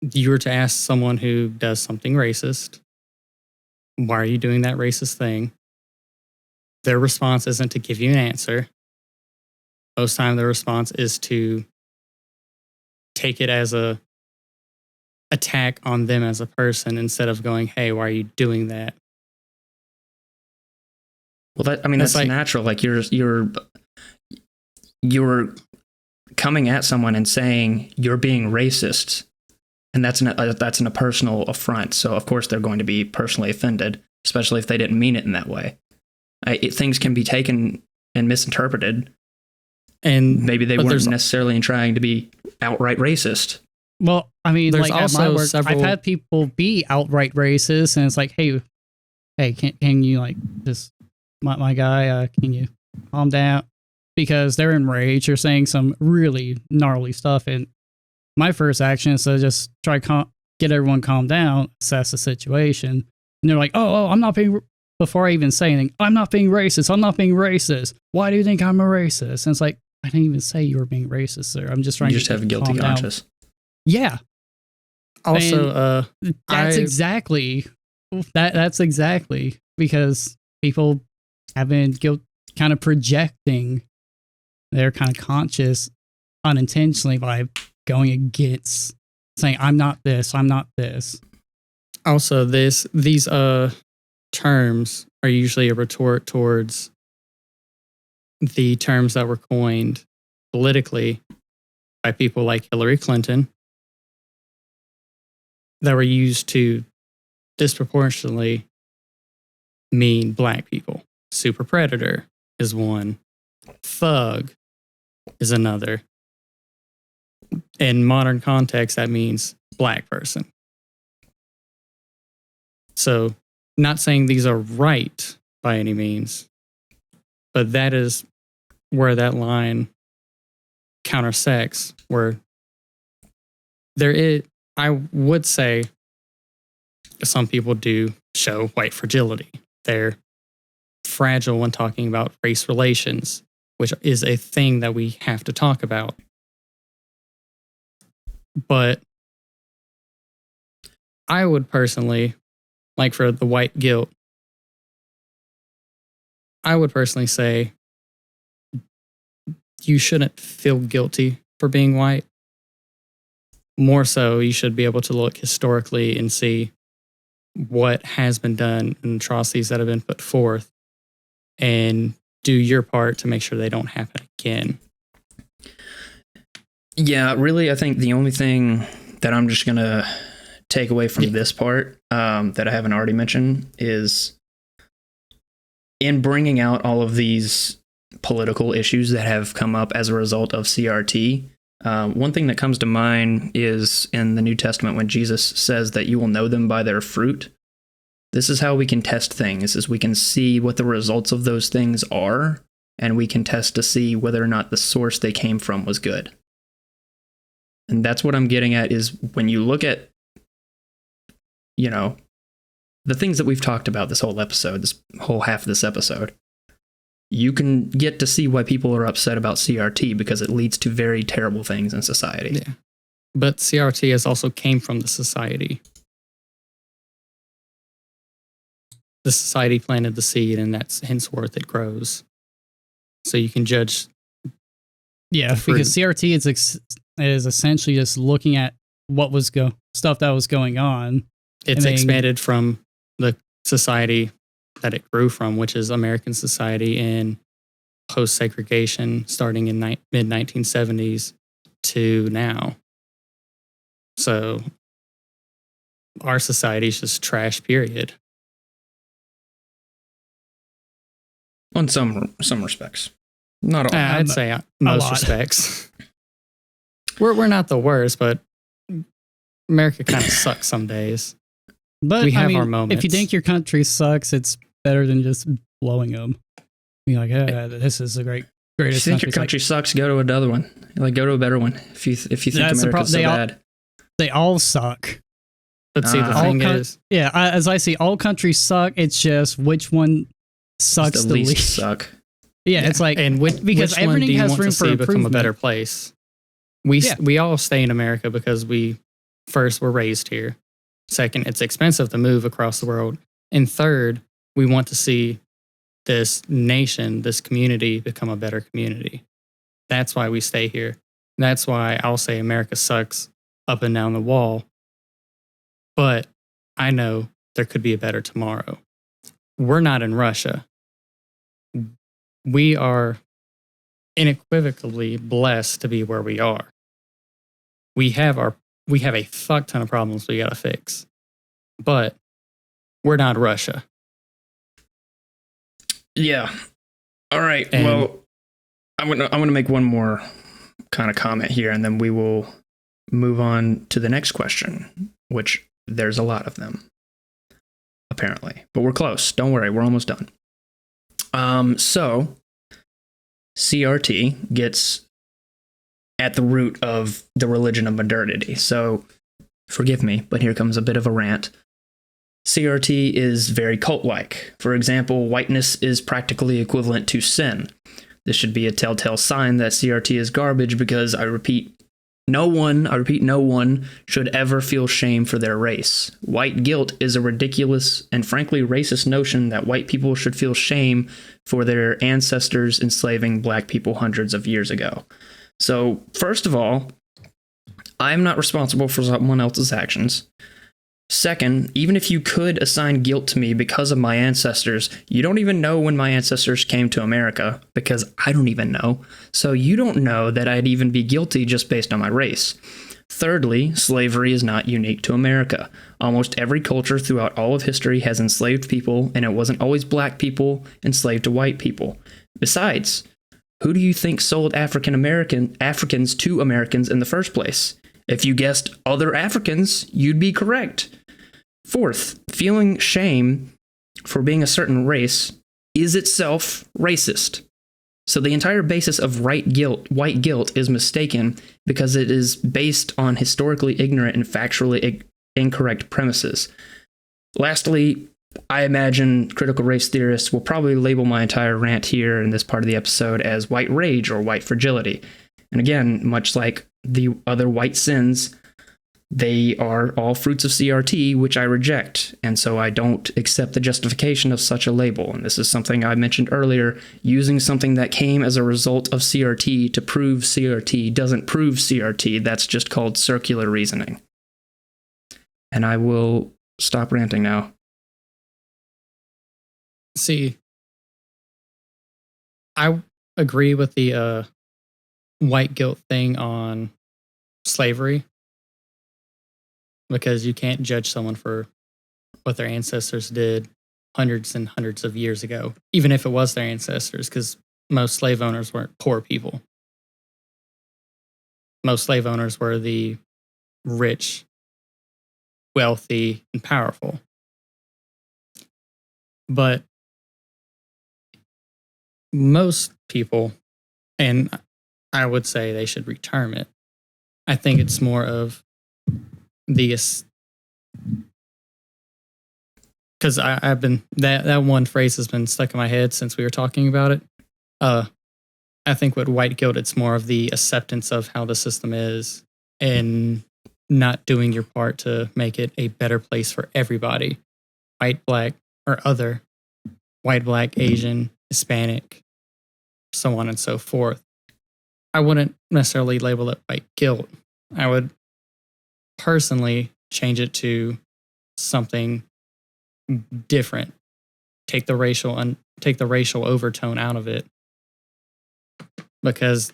you were to ask someone who does something racist, why are you doing that racist thing? Their response isn't to give you an answer. Most time their response is to take it as a attack on them as a person instead of going, hey, why are you doing that? Well, that's like, natural. Like you're coming at someone and saying you're being racist. And that's in a personal affront. So of course they're going to be personally offended, especially if they didn't mean it in that way. Things can be taken and misinterpreted. And maybe they weren't necessarily trying to be outright racist. Well, I mean, there's like also at my work, I've had people be outright racist, and it's like, hey, can you like just my guy? Can you calm down? Because they're enraged or saying some really gnarly stuff, and my first action is to just try to get everyone calm down, assess the situation, and they're like, oh, I'm not being. Before I even say anything, I'm not being racist. I'm not being racist. Why do you think I'm a racist? And it's like, I didn't even say you were being racist, sir. I'm just trying to have a guilty conscience. Down. Yeah. Also, that's exactly because people have been kind of projecting their kind of conscious unintentionally by going against saying, I'm not this, I'm not this. Also, these terms are usually a retort towards the terms that were coined politically by people like Hillary Clinton that were used to disproportionately mean black people. Super predator is one. Thug is another. In modern context, that means black person. So, not saying these are right by any means, but that is where that line countersects, where there is, I would say some people do show white fragility. They're fragile when talking about race relations, which is a thing that we have to talk about. But I would personally, like for the white guilt, I would personally say you shouldn't feel guilty for being white. More so, you should be able to look historically and see what has been done and atrocities that have been put forth and do your part to make sure they don't happen again. Yeah, really, I think the only thing that I'm just going to take away from this part that I haven't already mentioned is in bringing out all of these political issues that have come up as a result of CRT. One thing that comes to mind is in the New Testament when Jesus says that you will know them by their fruit. This is how we can test things, is we can see what the results of those things are, and we can test to see whether or not the source they came from was good. And that's what I'm getting at, is when you look at, you know, the things that we've talked about this whole episode, this whole half of this episode, you can get to see why people are upset about CRT because it leads to very terrible things in society. Yeah. But CRT has also came from the society. The society planted the seed, and that's henceforth it grows. So you can judge. Yeah, because CRT is essentially just looking at what was stuff that was going on. It's expanded from the society that it grew from, which is American society in post-segregation, starting in mid-1970s to now. So our society is just trash, period. In some respects. Not all. I'd say most respects. We're not the worst, but America kind of sucks some days. But we have our moments. If you think your country sucks, it's better than just blowing them. Be like, this is the greatest. If you think your country sucks, go to another one. Like, go to a better one. If you think America's so bad, they all suck. But see, the thing is, as I see, all countries suck. It's just which one sucks the least. Suck. Yeah, it's like, and because everything has room for improvement. Become a better place. We all stay in America because we first were raised here. Second, it's expensive to move across the world. And third, we want to see this nation, this community become a better community. That's why we stay here. That's why I'll say America sucks up and down the wall. But I know there could be a better tomorrow. We're not in Russia. We are unequivocally blessed to be where we are. We have our we have a fuck ton of problems we got to fix. But we're not Russia. Yeah. All right. And- well, I'm gonna make one more kind of comment here, and then we will move on to the next question, which there's a lot of them, apparently. But we're close. Don't worry. We're almost done. So CRT gets at the root of the religion of modernity. So forgive me, but here comes a bit of a rant. CRT is very cult-like. For example, whiteness is practically equivalent to sin. This should be a telltale sign that CRT is garbage because, I repeat, no one should ever feel shame for their race. White guilt is a ridiculous and frankly racist notion that white people should feel shame for their ancestors enslaving black people hundreds of years ago. So, first of all, I'm not responsible for someone else's actions. Second, even if you could assign guilt to me because of my ancestors, you don't even know when my ancestors came to America, because I don't even know. So you don't know that I'd even be guilty just based on my race. Thirdly, slavery is not unique to America. Almost every culture throughout all of history has enslaved people, and it wasn't always black people enslaved to white people. Besides, who do you think sold Africans to Americans in the first place? If you guessed other Africans, you'd be correct. Fourth, feeling shame for being a certain race is itself racist. So the entire basis of white guilt is mistaken because it is based on historically ignorant and factually incorrect premises. Lastly, I imagine critical race theorists will probably label my entire rant here in this part of the episode as white rage or white fragility. And again, much like the other white sins, they are all fruits of CRT, which I reject. And so I don't accept the justification of such a label. And this is something I mentioned earlier. Using something that came as a result of CRT to prove CRT doesn't prove CRT. That's just called circular reasoning. And I will stop ranting now. See, I agree with the white guilt thing on slavery, because you can't judge someone for what their ancestors did hundreds and hundreds of years ago, even if it was their ancestors, because most slave owners weren't poor people. Most slave owners were the rich, wealthy, and powerful. But most people, and I would say they should reterm it. I think it's more of because I've been that one phrase has been stuck in my head since we were talking about it. I think with white guilt, it's more of the acceptance of how the system is and not doing your part to make it a better place for everybody, white, black, or other, white, black, Asian, Hispanic, so on and so forth. I wouldn't necessarily label it white guilt. I would personally change it to something different. Take the racial overtone out of it. Because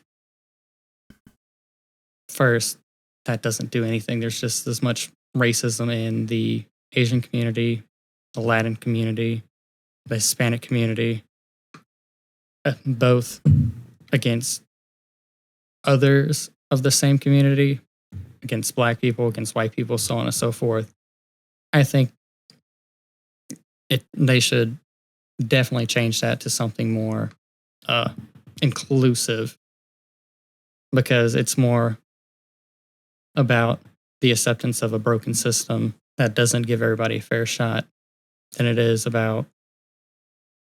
first, that doesn't do anything. There's just as much racism in the Asian community, the Latin community, the Hispanic community, both against others of the same community, against black people, against white people, so on and so forth. I think they should definitely change that to something more inclusive, because it's more about the acceptance of a broken system that doesn't give everybody a fair shot than it is about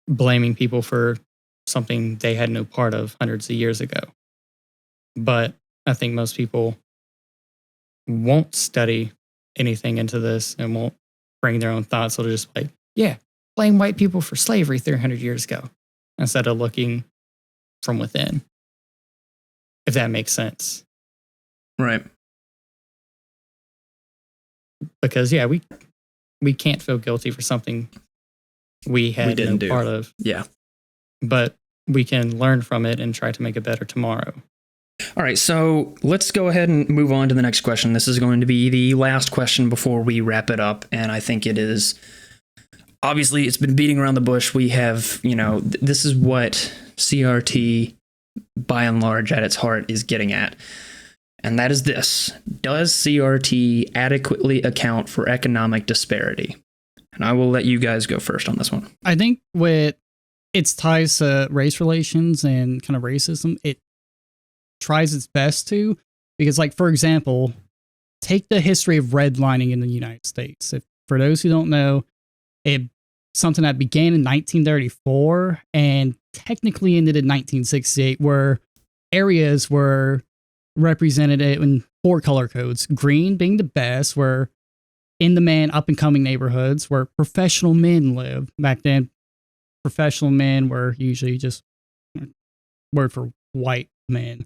blaming people for something they had no part of hundreds of years ago. But I think most people won't study anything into this and won't bring their own thoughts. They'll just like, yeah, blame white people for slavery 300 years ago, instead of looking from within, if that makes sense. Right. Because, yeah, we can't feel guilty for something we had no part of. Yeah. But we can learn from it and try to make it better tomorrow. All right, so let's go ahead and move on to the next question. This is going to be the last question before we wrap it up, and I think it is obviously it's been beating around the bush. We have, this is what CRT by and large at its heart is getting at. And that is this. Does CRT adequately account for economic disparity? And I will let you guys go first on this one. I think with its ties to race relations and kind of racism, it tries its best to, because like, for example, take the history of redlining in the United States. For those who don't know, it's something that began in 1934 and technically ended in 1968, where areas were represented in 4 color codes. Green being the best, where in-demand, up-and-coming neighborhoods where professional men live. Back then, professional men were usually just word for white men.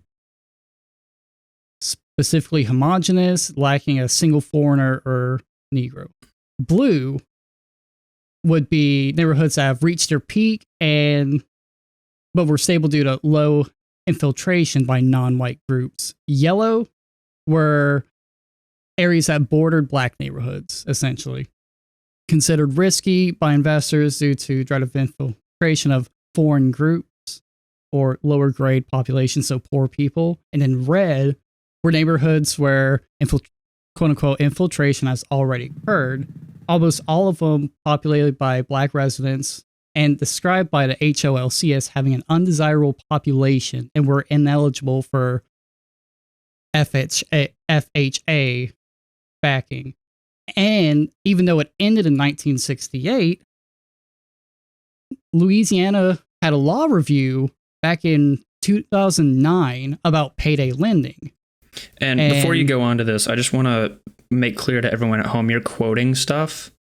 Specifically homogenous, lacking a single foreigner or Negro. Blue would be neighborhoods that have reached their peak but were stable due to low infiltration by non-white groups. Yellow were areas that bordered black neighborhoods, essentially. Considered risky by investors due to threat of infiltration of foreign groups or lower grade populations, so poor people. And then red were neighborhoods where quote-unquote infiltration has already occurred. Almost all of them populated by black residents and described by the HOLC as having an undesirable population and were ineligible for FHA backing. And even though it ended in 1968, Louisiana had a law review back in 2009 about payday lending. And before you go on to this, I just want to make clear to everyone at home, you're quoting stuff.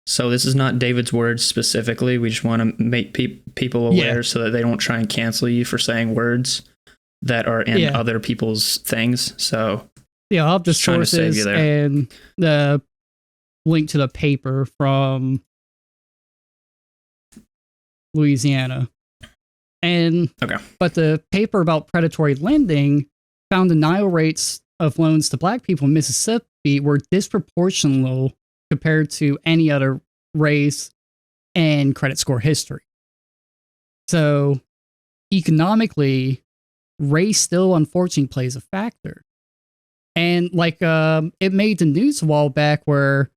So this is not David's words specifically. We just want to make people aware so that they don't try and cancel you for saying words that are in other people's things. So I'll have the sources and the link to the paper from Louisiana. But the paper about predatory lending found denial rates of loans to black people in Mississippi were disproportional compared to any other race and credit score history. So economically, race still unfortunately plays a factor. And it made the news a while back where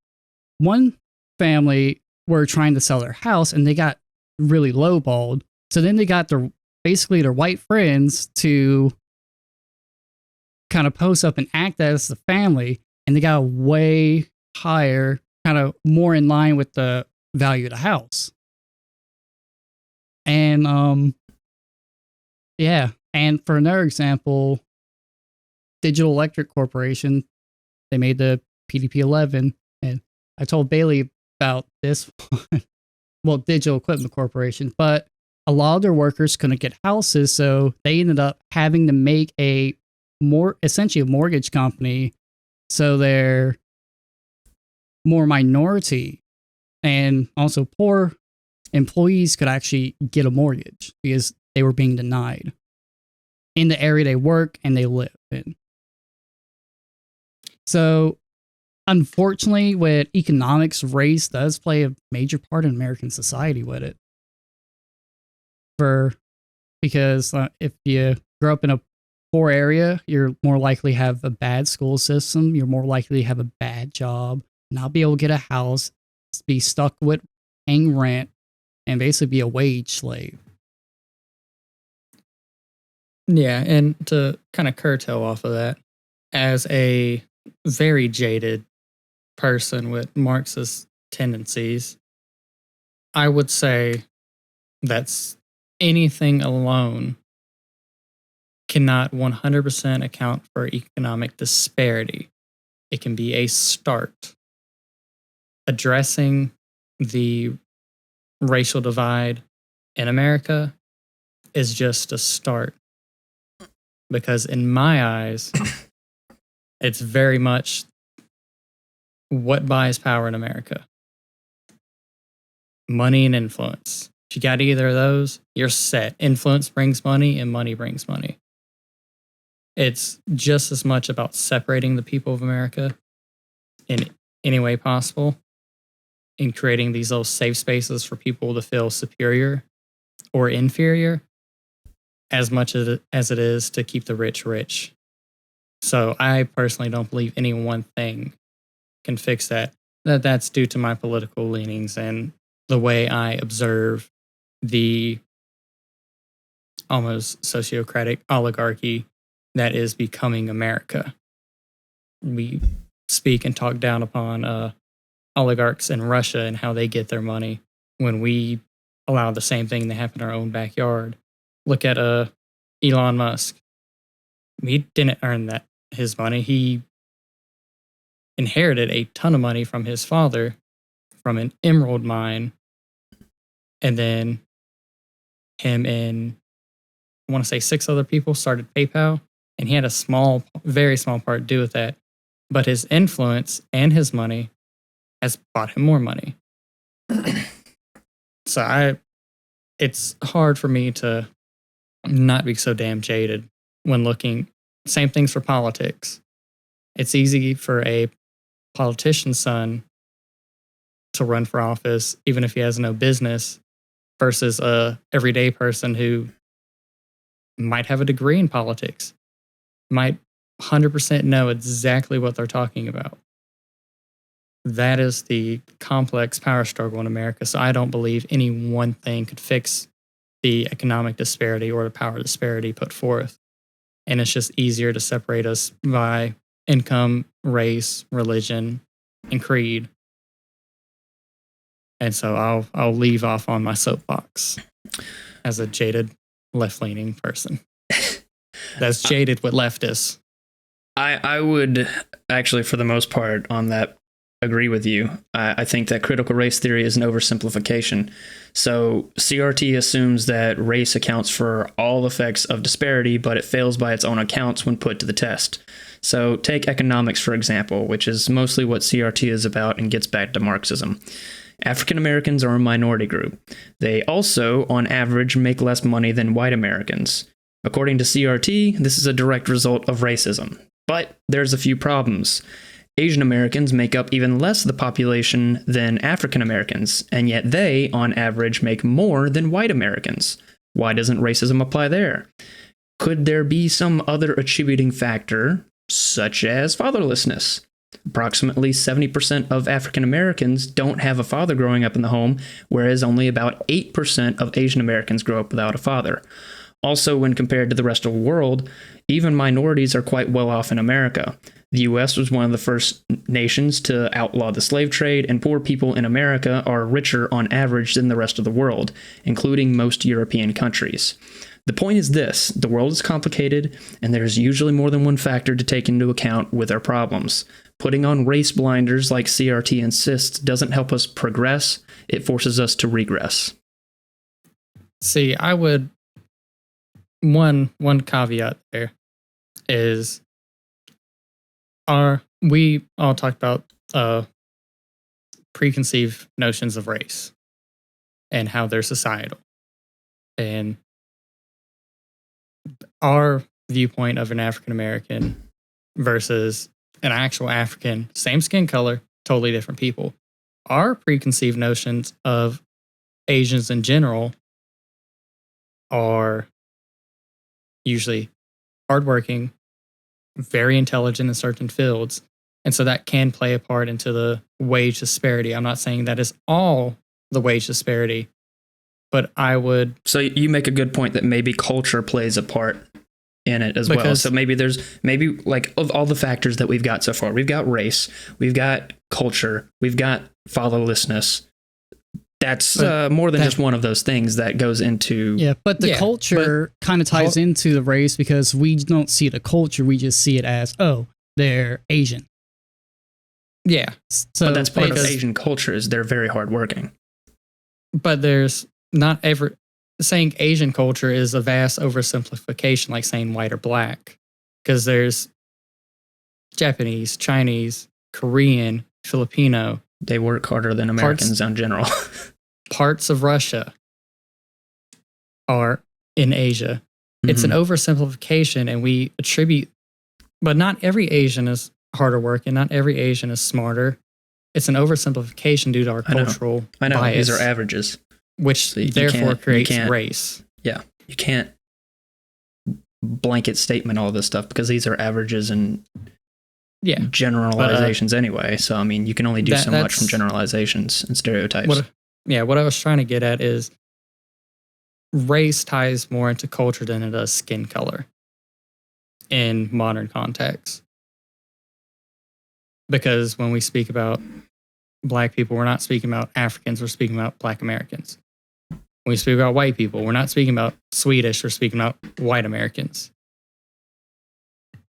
one family were trying to sell their house and they got really lowballed. So then they got their white friends to kind of post up and act as the family, and they got a way higher, kind of more in line with the value of the house. And and for another example, Digital Electric Corporation, they made the PDP-11, and I told Bailey about this one. Well, Digital Equipment Corporation, but a lot of their workers couldn't get houses, so they ended up having to make essentially a mortgage company, so they're more minority and also poor employees could actually get a mortgage because they were being denied in the area they work and they live in. So unfortunately, with economics, race does play a major part in American society with it. Because if you grow up in a poor area, you're more likely to have a bad school system, you're more likely to have a bad job, not be able to get a house, be stuck with paying rent, and basically be a wage slave. Yeah, and to kind of curtail off of that, as a very jaded person with Marxist tendencies, I would say that's anything alone cannot 100% account for economic disparity. It can be a start. Addressing the racial divide in America is just a start. Because in my eyes, it's very much what buys power in America. Money and influence. If you got either of those, you're set. Influence brings money and money brings money. It's just as much about separating the people of America in any way possible and creating these little safe spaces for people to feel superior or inferior as much as it is to keep the rich rich. So I personally don't believe any one thing can fix that. That's due to my political leanings and the way I observe the almost sociocratic oligarchy that is becoming America. We speak and talk down upon oligarchs in Russia and how they get their money when we allow the same thing to happen in our own backyard. Look at Elon Musk. He didn't earn his money. He inherited a ton of money from his father from an emerald mine. And then him and I want to say 6 other people started PayPal. And he had a very small part to do with that. But his influence and his money has bought him more money. So it's hard for me to not be so damn jaded when looking. Same things for politics. It's easy for a politician's son to run for office, even if he has no business, versus a everyday person who might have a degree in politics, might 100% know exactly what they're talking about. That is the complex power struggle in America. So I don't believe any one thing could fix the economic disparity or the power disparity put forth. And it's just easier to separate us by income, race, religion, and creed. And so I'll leave off on my soapbox as a jaded left-leaning person. That's jaded with leftists. I would actually, for the most part, on that, agree with you. I think that critical race theory is an oversimplification. So CRT assumes that race accounts for all effects of disparity, but it fails by its own accounts when put to the test. So take economics, for example, which is mostly what CRT is about and gets back to Marxism. African Americans are a minority group. They also, on average, make less money than white Americans. According to CRT, this is a direct result of racism. But there's a few problems. Asian Americans make up even less of the population than African Americans, and yet they, on average, make more than white Americans. Why doesn't racism apply there? Could there be some other attributing factor, such as fatherlessness? Approximately 70% of African Americans don't have a father growing up in the home, whereas only about 8% of Asian Americans grow up without a father. Also, when compared to the rest of the world, even minorities are quite well off in America. The U.S. was one of the first nations to outlaw the slave trade, and poor people in America are richer on average than the rest of the world, including most European countries. The point is this: the world is complicated, and there's usually more than one factor to take into account with our problems. Putting on race blinders like CRT insists doesn't help us progress, it forces us to regress. See, I would... One caveat there is we all talked about preconceived notions of race and how they're societal. And our viewpoint of an African American versus an actual African, same skin color, totally different people. Our preconceived notions of Asians in general are usually hardworking, very intelligent in certain fields. And so that can play a part into the wage disparity. I'm not saying that is all the wage disparity, but I would... So you make a good point that maybe culture plays a part in it as well. So maybe like of all the factors that we've got so far, we've got race, we've got culture, we've got fatherlessness. That's more than just one of those things that goes into... Yeah, but the culture kind of ties into the race because we don't see the culture. We just see it as, oh, they're Asian. Yeah. So, but that's part of Asian culture is they're very hardworking. But there's not ever... Saying Asian culture is a vast oversimplification, like saying white or black. Because there's Japanese, Chinese, Korean, Filipino. They work harder than Americans in general. Parts of Russia are in Asia. It's an oversimplification, and we attribute, but not every Asian is harder working, not every Asian is smarter. It's an oversimplification due to our cultural bias. These are averages, which so therefore creates race. Yeah, you can't blanket statement all this stuff because these are averages and generalizations anyway. So I mean, you can only do so much from generalizations and stereotypes. What I was trying to get at is race ties more into culture than it does skin color in modern context. Because when we speak about Black people, we're not speaking about Africans, we're speaking about Black Americans. When we speak about white people, we're not speaking about Swedish, we're speaking about white Americans.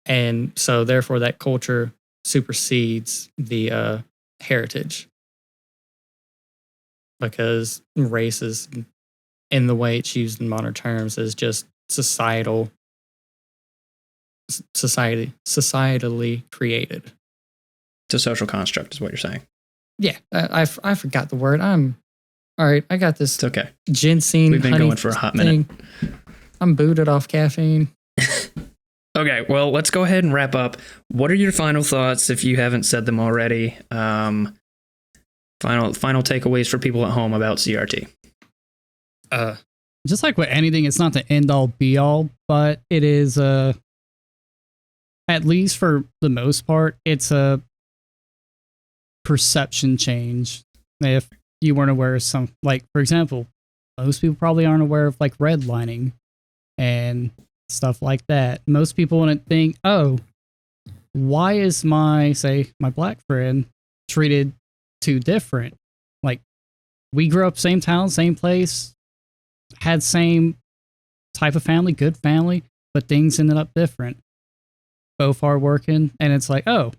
And so therefore that culture supersedes the heritage. Because race is, in the way it's used in modern terms, is just societally created. It's a social construct is what you're saying. Yeah, I forgot the word. All right, I got this. It's okay. Ginseng. We've been going for a hot minute. I'm booted off caffeine. Okay, well, let's go ahead and wrap up. What are your final thoughts if you haven't said them already? Final takeaways for people at home about CRT. Just like with anything, it's not the end all be all, but it is at least for the most part, it's a perception change. If you weren't aware of some, like, for example, most people probably aren't aware of like redlining and stuff like that. Most people wouldn't think, oh, why is my Black friend treated too different? Like, we grew up same town, same place, had same type of family, good family, but things ended up different. Both are working, and it's like, oh,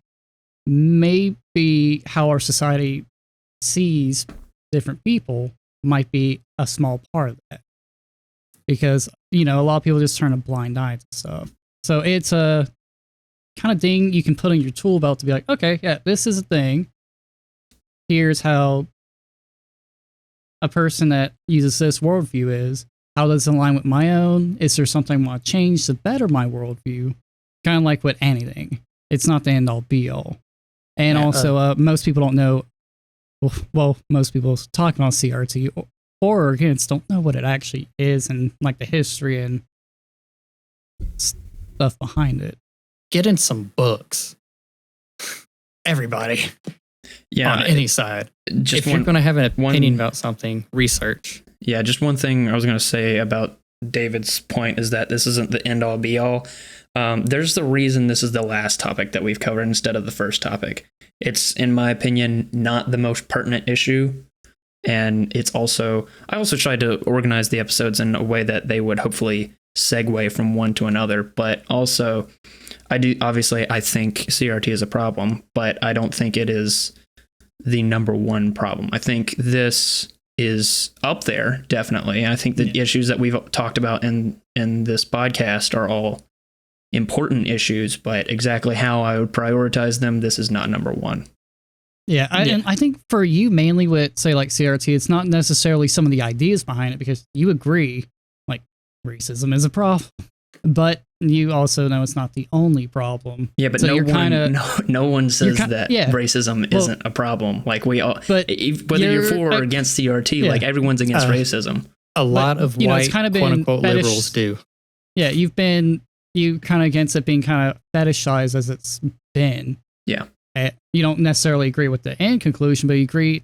maybe how our society sees different people might be a small part of that. Because, a lot of people just turn a blind eye to stuff. So it's a kind of thing you can put in your tool belt to be like, okay, yeah, this is a thing. Here's how a person that uses this worldview is. How does it align with my own? Is there something I want to change to better my worldview? Kind of like with anything. It's not the end all be all. And also, most people don't know, well, most people talking about CRT or against don't know what it actually is and like the history and stuff behind it. Get in some books. Everybody. Yeah. On any side. If you're going to have an opinion about something, research. Yeah, just one thing I was going to say about David's point is that this isn't the end all be all. There's the reason this is the last topic that we've covered instead of the first topic. It's, in my opinion, not the most pertinent issue. And I also tried to organize the episodes in a way that they would hopefully segue from one to another. But also, I think CRT is a problem, but I don't think it is the number one problem. I think this is up there, definitely. I think the issues that we've talked about in this podcast are all important issues, but exactly how I would prioritize them, this is not number one. Yeah, and I think for you, mainly with, say, like CRT, it's not necessarily some of the ideas behind it, because you agree, like, racism is a problem, but you also know it's not the only problem. Yeah, but so no one says that racism isn't a problem. Like, we all, but whether you're for or against CRT, like, everyone's against racism. A lot of white, quote-unquote, liberals do. Yeah, you kind of against it being kind of fetishized as it's been. Yeah. You don't necessarily agree with the end conclusion, but you agree,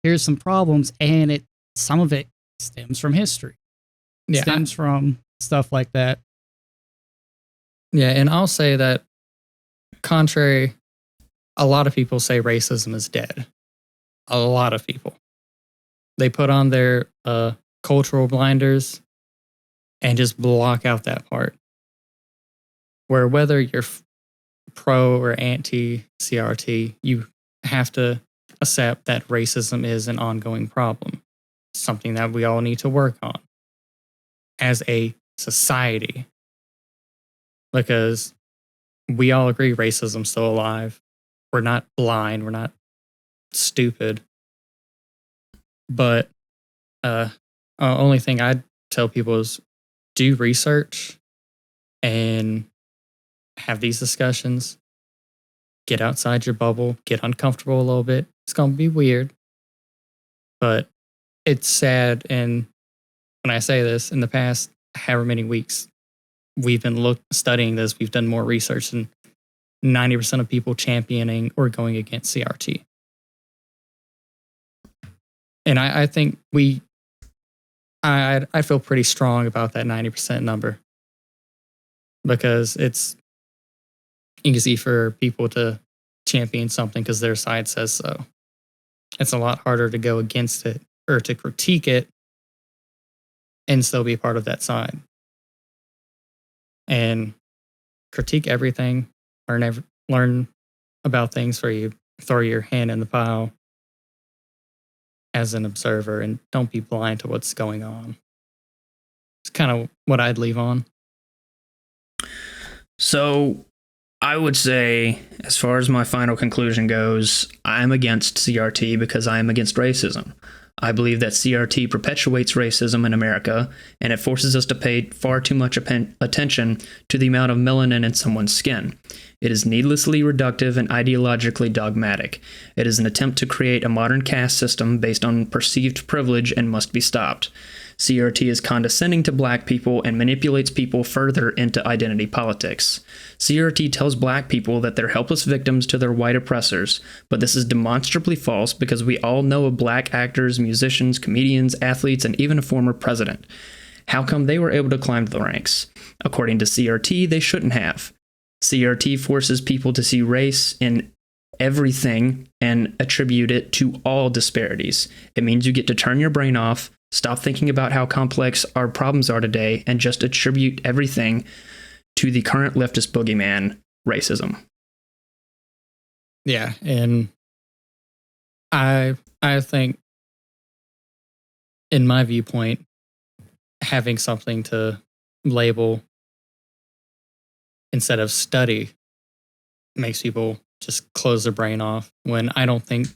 here's some problems, and some of it stems from history. Yeah. Stems from stuff like that. Yeah, and I'll say that contrary, a lot of people say racism is dead. A lot of people. They put on their cultural blinders and just block out that part. Where whether you're pro or anti CRT, you have to accept that racism is an ongoing problem, something that we all need to work on as a society, because we all agree racism's still alive. We're not blind, we're not stupid, but only thing I'd tell people is do research and have these discussions. Get outside your bubble, get uncomfortable a little bit. It's going to be weird, but it's sad. And when I say this, in the past however many weeks we've been studying this, we've done more research than 90% of people championing or going against CRT. And I think I feel pretty strong about that 90% number, because it's easy for people to champion something because their side says so. It's a lot harder to go against it or to critique it and still be part of that side. And critique everything, learn about things where you throw your hand in the pile as an observer and don't be blind to what's going on. It's kind of what I'd leave on. So I would say, as far as my final conclusion goes, I'm against CRT because I am against racism. I believe that CRT perpetuates racism in America, and it forces us to pay far too much attention to the amount of melanin in someone's skin. It is needlessly reductive and ideologically dogmatic. It is an attempt to create a modern caste system based on perceived privilege and must be stopped. CRT is condescending to black people and manipulates people further into identity politics. CRT tells black people that they're helpless victims to their white oppressors, but this is demonstrably false because we all know of black actors, musicians, comedians, athletes, and even a former president. How come they were able to climb the ranks? According to CRT, they shouldn't have. CRT forces people to see race in everything and attribute it to all disparities. It means you get to turn your brain off, stop thinking about how complex our problems are today, and just attribute everything to the current leftist boogeyman, racism. Yeah, and I think, in my viewpoint, having something to label instead of study makes people just close their brain off, when I don't think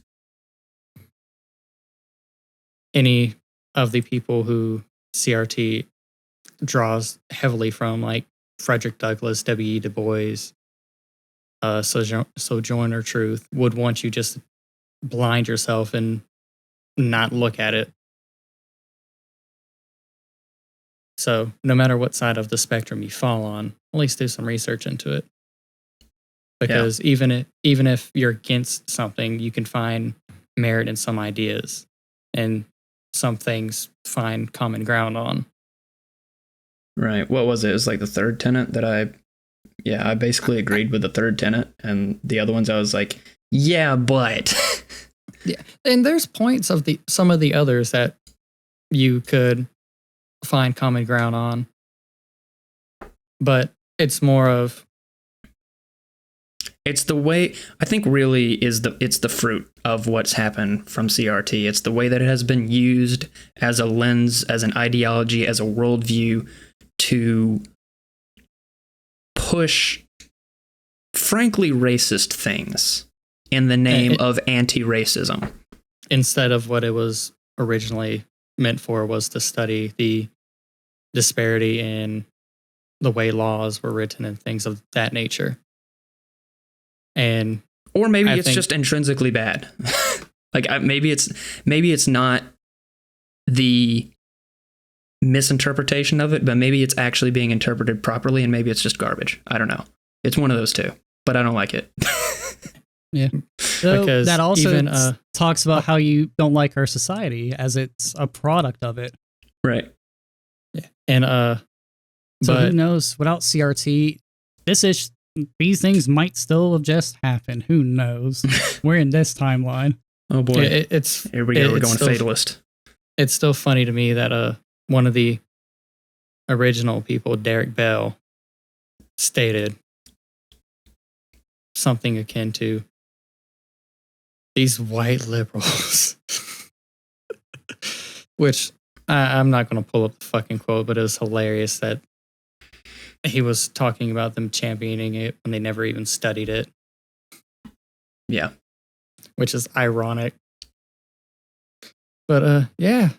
any of the people who CRT draws heavily from, like Frederick Douglass, W.E. Du Bois, Sojourner Truth, would want you just blind yourself and not look at it. So no matter what side of the spectrum you fall on, at least do some research into it. Because even if you're against something, you can find merit in some ideas, and some things find common ground on. Right. What was it? It was like the third tenet that I basically agreed with the third tenet, and the other ones I was like, yeah, but. Yeah. And there's points of some of the others that you could find common ground on. But it's more of, it's the way, I think really it's the fruit of what's happened from CRT. It's the way that it has been used as a lens, as an ideology, as a worldview to push frankly racist things in the name of anti-racism. Instead of what it was originally meant for, was to study the disparity in the way laws were written and things of that nature. And or maybe it's just intrinsically bad. Like maybe it's not the misinterpretation of it, but maybe it's actually being interpreted properly, and maybe it's just garbage. I don't know. It's one of those two, but I don't like it. Yeah. So because that also even, talks about how you don't like our society as it's a product of it. Right. Yeah. And so who knows? Without CRT, these things might still have just happened. Who knows? We're in this timeline. Oh boy. Here we go. We're going fatalist. It's still funny to me that one of the original people, Derek Bell, stated something akin to, these white liberals, which I'm not going to pull up the fucking quote, but it was hilarious that he was talking about them championing it when they never even studied it. Yeah. Which is ironic. But yeah.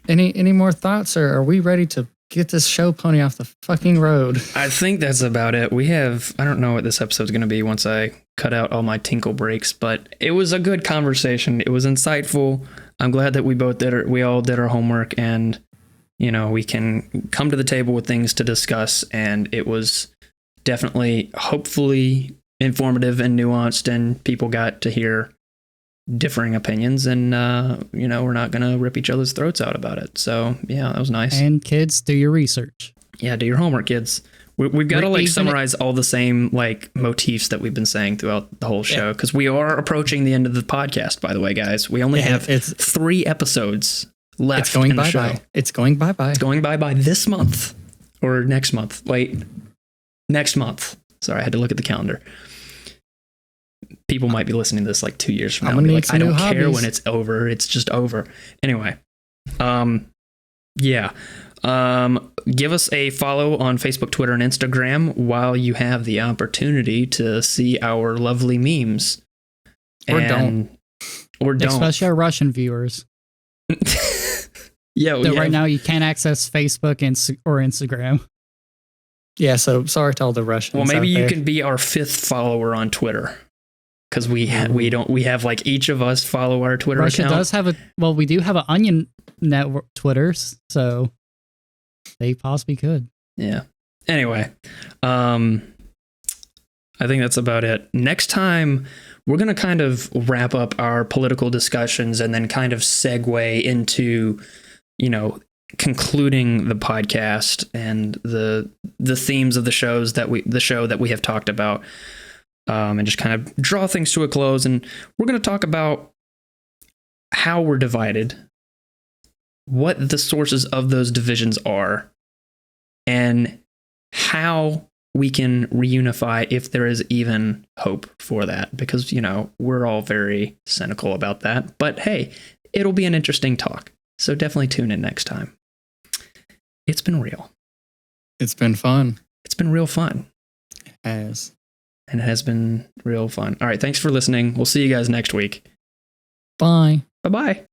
Any more thoughts, or are we ready to Get this show pony off the fucking road. I think that's about it. I don't know what this episode's going to be once I cut out all my tinkle breaks, but it was a good conversation. It was insightful. I'm glad that we all did our homework, and, we can come to the table with things to discuss. And it was definitely, hopefully, informative and nuanced, and people got to hear differing opinions, and we're not gonna rip each other's throats out about it. So yeah, that was nice. And kids, do your research. Yeah, do your homework, kids. We've got to summarize all the same motifs that we've been saying throughout the whole show, because we are approaching the end of the podcast. By the way, guys, we only have 3 episodes left. It's going in the show. bye. It's going bye. It's going bye this month or next month. Wait, next month. Sorry, I had to look at the calendar. People might be listening to this 2 years from now. I'm gonna be I don't care hobbies. when it's over. It's just over. Anyway, yeah. Give us a follow on Facebook, Twitter, and Instagram while you have the opportunity to see our lovely memes. Or don't. Especially our Russian viewers. Right now you can't access Facebook or Instagram. Yeah, so sorry to all the Russians. Well, maybe you there. can be our 5th follower on Twitter. Because we have each of us follow our Twitter Russia account. does have we do have an Onion network Twitters, so they possibly could. Yeah. Anyway, I think that's about it. Next time, we're going to kind of wrap up our political discussions and then kind of segue into, concluding the podcast and the themes of the show that we have talked about. And just kind of draw things to a close. And we're going to talk about how we're divided, what the sources of those divisions are, and how we can reunify if there is even hope for that. Because, we're all very cynical about that. But hey, it'll be an interesting talk. So definitely tune in next time. It's been real. It's been fun. It's been real fun. It has. And it has been real fun. All right. Thanks for listening. We'll see you guys next week. Bye. Bye-bye.